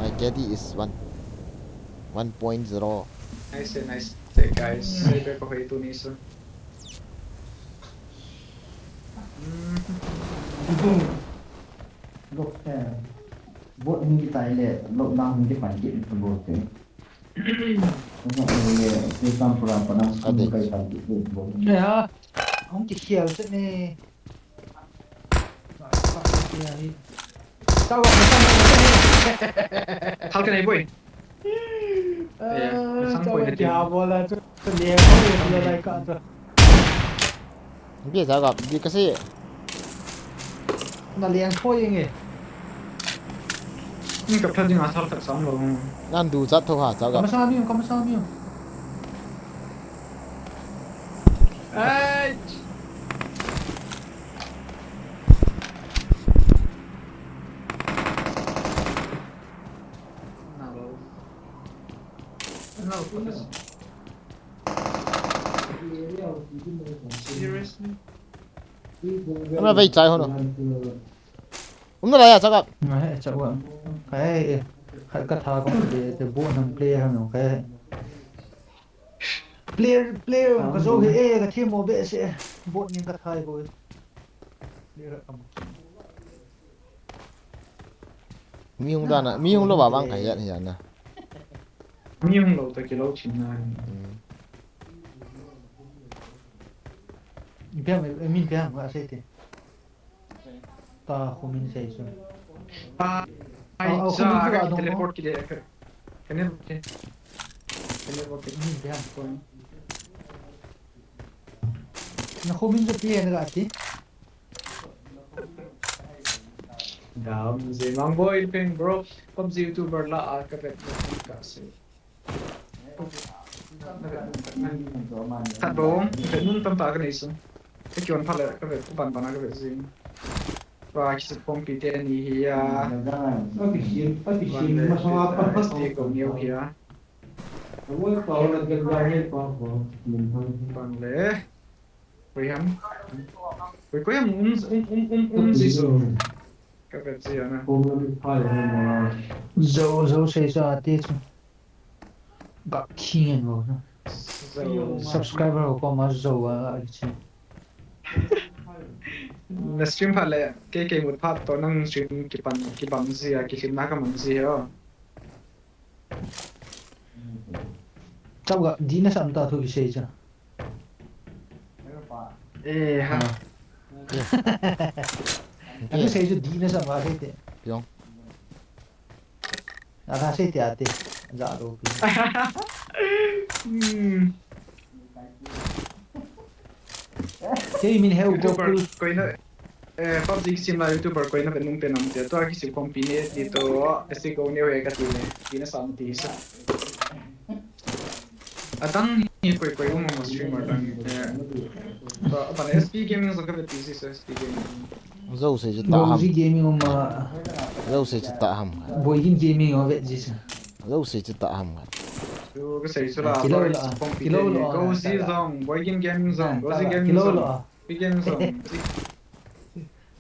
My caddy is 1.0. Nice. Hey guys, sabi ko kay Tunisa. Lúc bố như cái tài lệ lộ năng cái bản kiện của bố thế. Cái tâm của làm phần năng cái bản kiện của bố. Nè hả? Không chỉ khiêu chứ nè. Sao gọi How can I boy? sao gọi chào bố là cho liền có liền lại cả rồi. Cái sao gặp đi cái gì? Nó liền thôi vậy. Nhưng gặp thân nhưng mà sao thật sống rồi. Nan đủ rất thôi hả? Sao gặp? Không sao miêu. Ai. Seriously? Nó về trái hơn rồi. Nó lại à sao gặp? Này cháu ạ. Cái thà con để bố nằm player hàng cái player cái số cái cái team mobile sẽ bố những cái thay rồi. Mi không đàn à? Mi không lo bảo băng cải hiện hiện nè. Mi không lâu tới cái lâu chín này. Mình biết mà sẽ thế. Ta không mình sẽ rồi. Ai ra teleport cái đấy. Cái này ok. Mình biết rồi. Nó không mình sẽ biết nữa chứ. Damn, gì mang boy ping bro. Comme si YouTuber là cái việc nó kasi. Thật bố, phải nun tâm ta cái này xong. Cái chuyện phát lại cái việc của bạn cái việc gì. Và cái sự phong phí tiền thì còn để cũng nhiều kia. Bằng lẽ với hắn với có em gì rồi cái việc gì à Dâu sẽ ra tiết gặp khiên rồi subscriber của con mà dâu à chị na stream phát lại cái một phát tôi năng stream cái bằng gì à cái phim nào cái bằng gì đó cháu gặp đi nó sẵn ta thôi cái gì chứ ê ha cái gì chứ đi nó sẵn vào thế Đúng. à sẽ thế à thế dạ rồi thế mình hiểu YouTuber coi nó PUBG sim là YouTuber coi nó phải nung tiền nằm tiền tôi cái sự combine dito cái câu nhiều cái gì này thì nó xong thì sao atang coi coi một streamer đang và bạn SP gaming là cái PC SP gaming Dâu sẽ Dâu ham. gì gaming mà Dâu sẽ ham. boy game gaming ở vậy gì Dâu sẽ ham. cái sấy số là Kilo boy là phong kilo pite là Gozi zone boy gaming zone Gozi gaming kilo zone là big gaming zone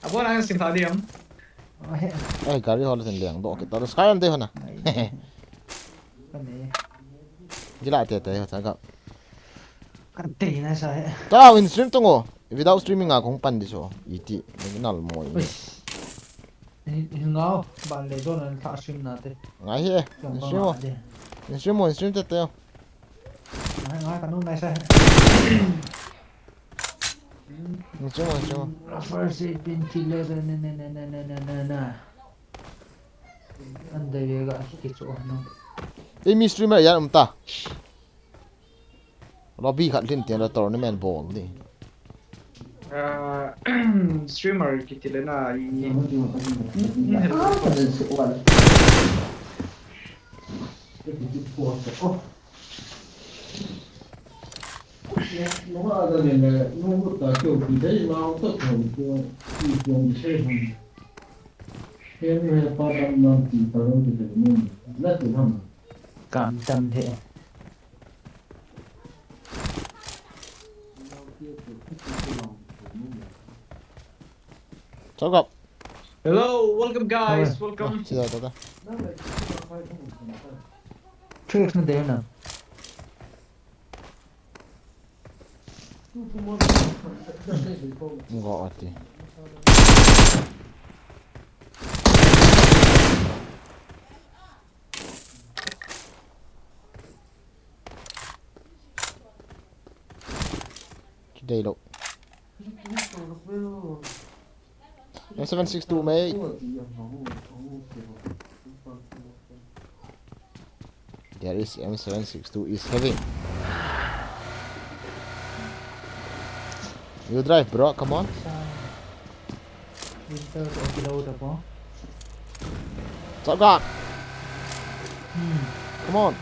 abo na sim thadi am ai gari hol sen liang do ke tar sky am de hona cái này gila te te ta ga cái tiền này sao hết ta in stream tongo without streaming a kong pan di so iti nal moi ngáo bạn lấy cho nên thả sim nào thế ngai he in stream te te ngáo cái nút này sao in stream first aid ventilator nè anh đây cái chỗ nó ei mi streamer ya ta lobby khat lin tiền là tournament ball đi streamer kitile na nó là cái này nó là kiểu gì đấy mà tất cả những dùng xe hàng thế này ba năm thì tao đâu thì được rất là thầm cảm tâm thế cháu gặp hello welcome guys welcome chưa rồi ta trick nó thế nào gọi thì đây lộ M762 mấy there is M762 is heavy you drive bro come on winter ở đâu được không stop God come on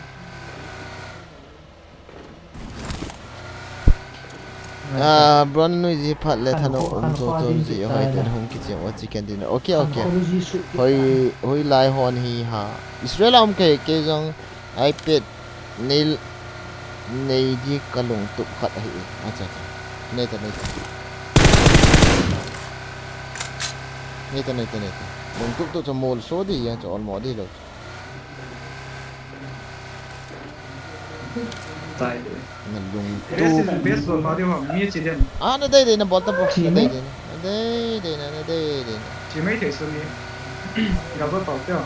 Brand nuôi gì phát lệ thằng cho gì hỏi đến hôm kia chuyện what chicken dinner okay hồi lại hòn hi ha Israel cái dòng iPad nail này đi cả lồng tụ khát hi acha này lồng tụ tụ cho mol số đi cho on mò đi rồi tại mình dùng Resident best rồi mà điều hỏng như chỉ điện nó đây nó bỏ tập nó đây chỉ mấy thể số này gặp vợ bảo tiêu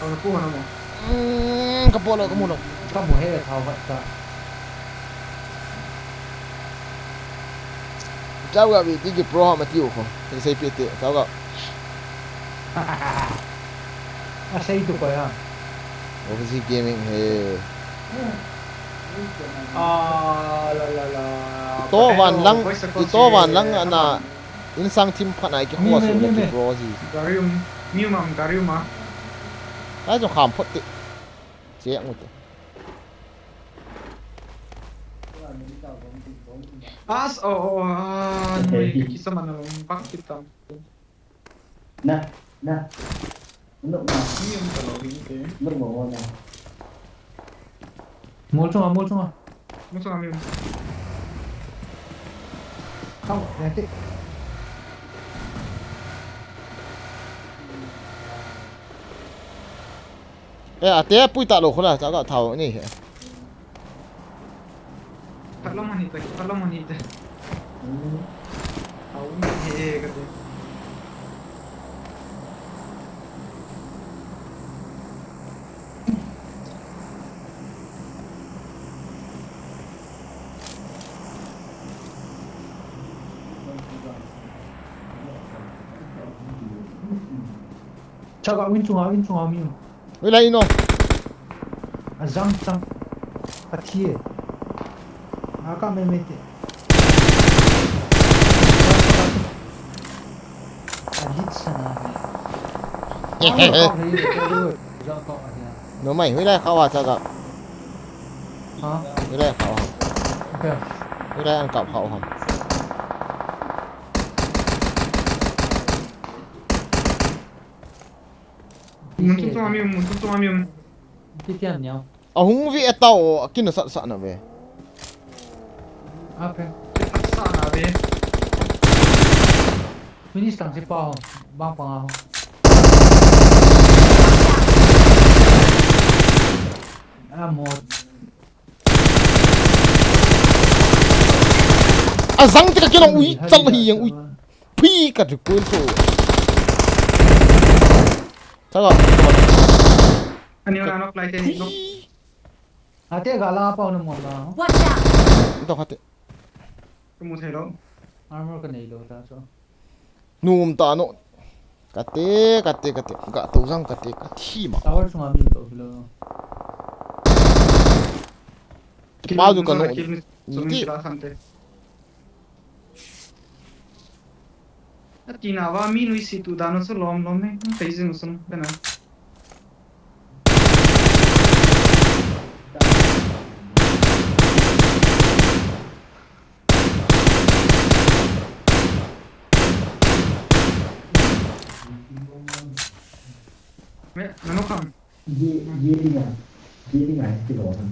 còn cô hả mà cái bộ có một đồng các bộ hết là thao vật cả cháu gặp bị cái pro mà tiêu không thì xây biệt tiện cháu gặp xây tụi coi à Office gaming he to van lang ana in sang team phan ai ki khwa su ki pro gì Garium mà ai cho kham phot ti che ang ti as noi kisa man bak kita nè nó mium kalau ini nó bỏ vào mua chung à musuh mium không này thế te pui ta lo khola cháu gặp thầu ni kalau manita tahu ni kata Chào win chung à miu với lại nó zang pathie aka me mete ajit sana nó mày với lại khao à cháu gặp hả với lại khao ok với lại ăn cọp khao không musuh mium tiếp theo nhau ahung vi etao kin sa na ve Okay. Sa na be. Finish tang si pa ho. Bang pa nga ho. Amo. azang te ka kino ui chal hi yang ui phi ka ru ko so chaga Ani ona knock like any knock. Ate gala pa no mo na. Watch out! to khate Kumu thelo. Armor ka nei lo ta so. num ta no kate ga to jang kate ka thi ma Tower sunga mi to lo. pa du ka no Kill me. So Ni- mi sila khante. Tina wa mi nui si tu dano so lom ne. Phase no sun bena. Me no kam. Dê đi ngay cái đó thôi.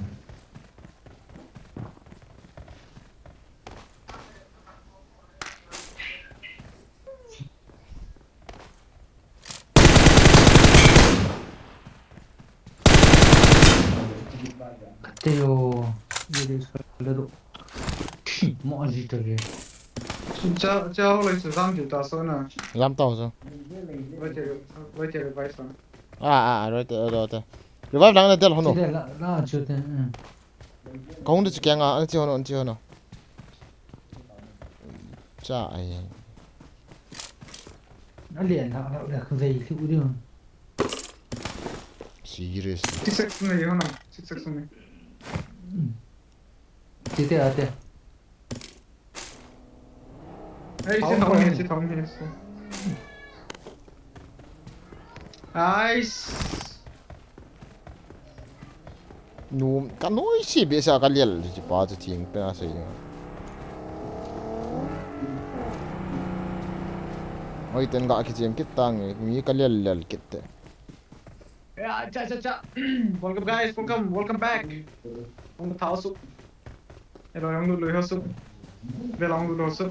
Ate yo. Ye sa le do. Mo ji ta ge. Cha ho lai su zam ju ta so na. lam tao so Vai ter vai son. rồi te revive dang na del hono Ti la chu te. kong de chiang a chi hono cha ai Nó liền thằng nó là về thì cũng được. serious 6 ne yo na. 6 ne. Chỉ thế à thế. Hey, si thong he. Nice. num ka noi si be sa ka lel chi pa chu thing pe na sei oi ten ga ki chem kit tang mi ka lel kit te Yeah, cha. Welcome guys, welcome back. Ông tháo sụp. Để rồi ông lùi hơi sụp. Về lòng lùi sụp.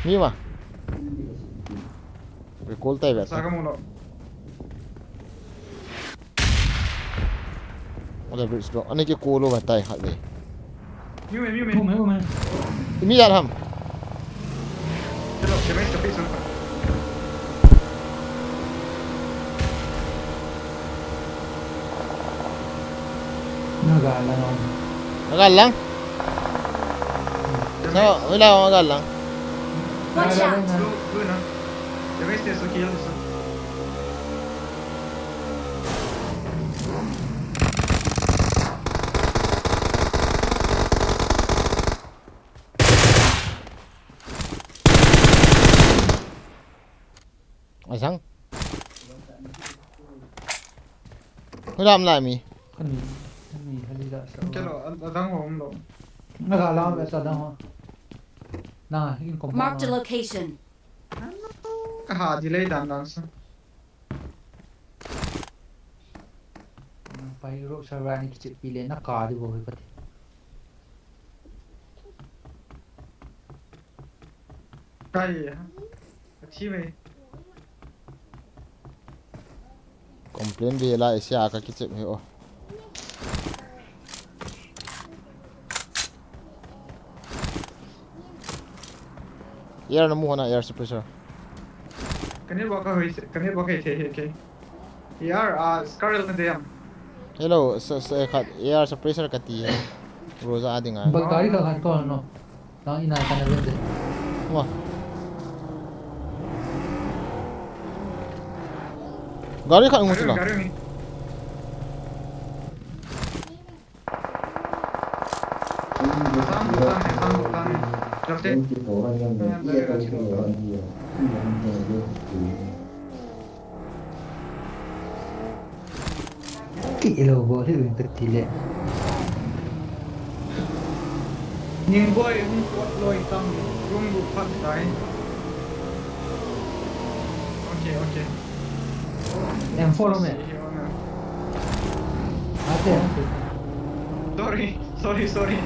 mi ma be kol tai be Sao cái món đó? ole bridge do ane ke kolo ba tai khat le Miu Không mày. mấy. mi ya ham Chalo, cái mấy cái xong. Nó gà là ngon. agal lang sao wala agal lang Watch out! Lu na. Cái mấy cái số kill số. asang wala am lại mi Con mì hay đi ra sợ. Chalo, đang home đó. Nó gà lao về sao đâu hả? Nà, in công Marked a location. Cái hà delay đang sao? Phải rộ sao ra này chịu phi lên nó cò đi vô cái vật. Cái gì hả? Chi mày. complain về lại sia ka ki chem he o air na mu hona air suppressor Cái này bao cái thế. Yaar, Scarlet này em. hello khat air suppressor ka ti roza adinga Bật gà đi cả hẳn con nó. Đó, in này cái này bên đây. wa gari khat ngu sila Garing ni. Sang. Jom te. Cái phố anh em này, cái phố anh nhiều. Kỹ lồ vô thì đừng tự tỷ lệ. Nhưng boy hung quật lôi tâm rung bụt phát đấy. Ok. M4 đâu mẹ Atae sorry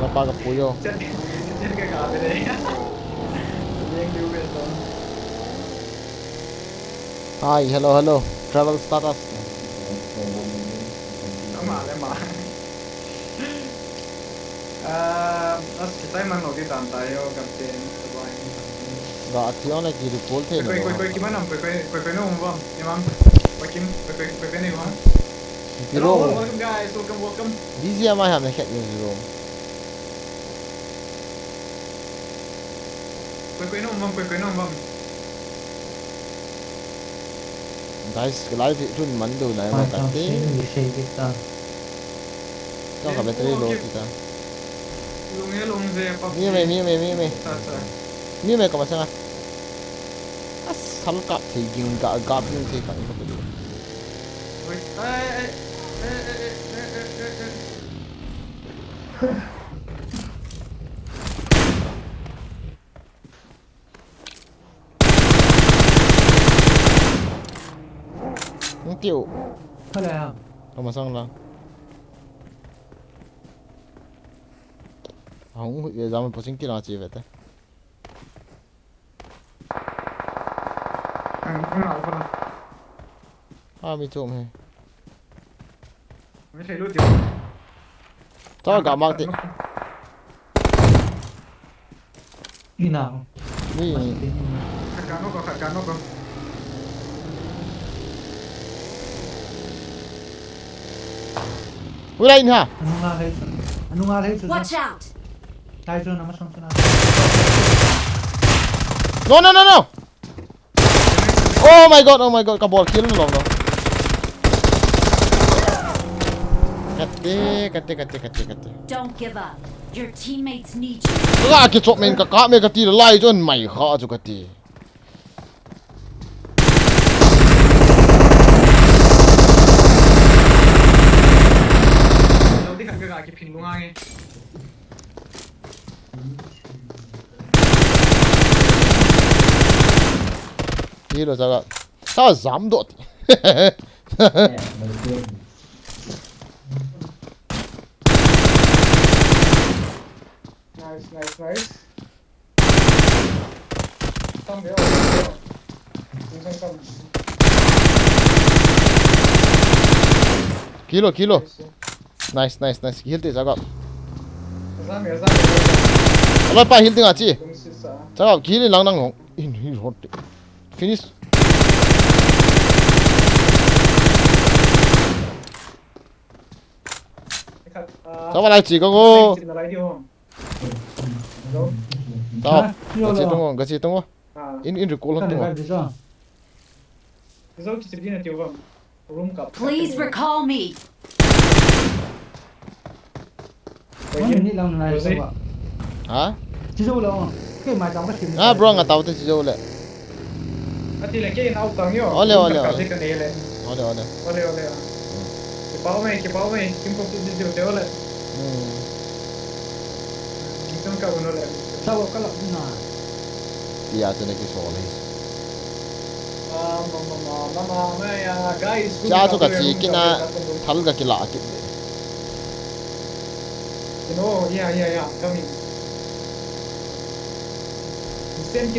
Lapa ka puyo. chết cái gà bên đây đang lưu về rồi Hi, hello. Travel status. nó mà as kita emang noti tantai yo kapten sebaik Ga ation la ki report the no. koi gimana koi no bang imam koi nih bang hello Biro. welcome guys welcome Busy am I have na chat news room. koi no bang Guys, live run man do na ma ka te. Ini bisa kita Ka ka battery low kita. lung ze pa Mi me. sa Mi me ka ma sanga. As sal ka the ging ga pin the ka ko do. wait Thank you. Thôi là Ka ma sang la. Hong hu ye zaman posing ki na chi ve ta. nào phân Ha mi chom he. mấy thầy luôn tiểu Ta ga ma te. Đi nào Mi khát cá nó còn ui đây ha. Anu nga thấy chưa Watch out! Tai chưa nằm xong chưa nào No. Oh my god, ka ball kill no no. Katte. Don't give up. Your teammates need you. La ki chop men ka me ka ti lai jon mai kha chu ka ti. đầu tiên cái gà cái pin luôn ai Ki lo sa ta zam do. nice xong rồi Kilo. Nice. Heal te jaga. ra Ala pa heal tinga chi. đúng sự sợ Jaga kill lang nang hong. In heal hot. Finish. Jaga lai chi ko go. là lại đi không Ta. Ga chi tung. In recall Cái tung. này phải sao dấu chỉ đi là tiêu vâng room cặp Please recall me. Mấy mình đi làm này sao ạ Ha? Chứ đâu đâu cái mà trong cái phim Ah bro nga tao te chi jo le. thì là cái nào tăng nhiều Ole. cái này lên ole cái bao mày kim phong đi tiêu tiêu lên kim phong cao nó lên Sao cái lọc đi nào Dia te ne ki so le. guys Cha chu ka chi kina thal ga ki la ki. no yeah coming send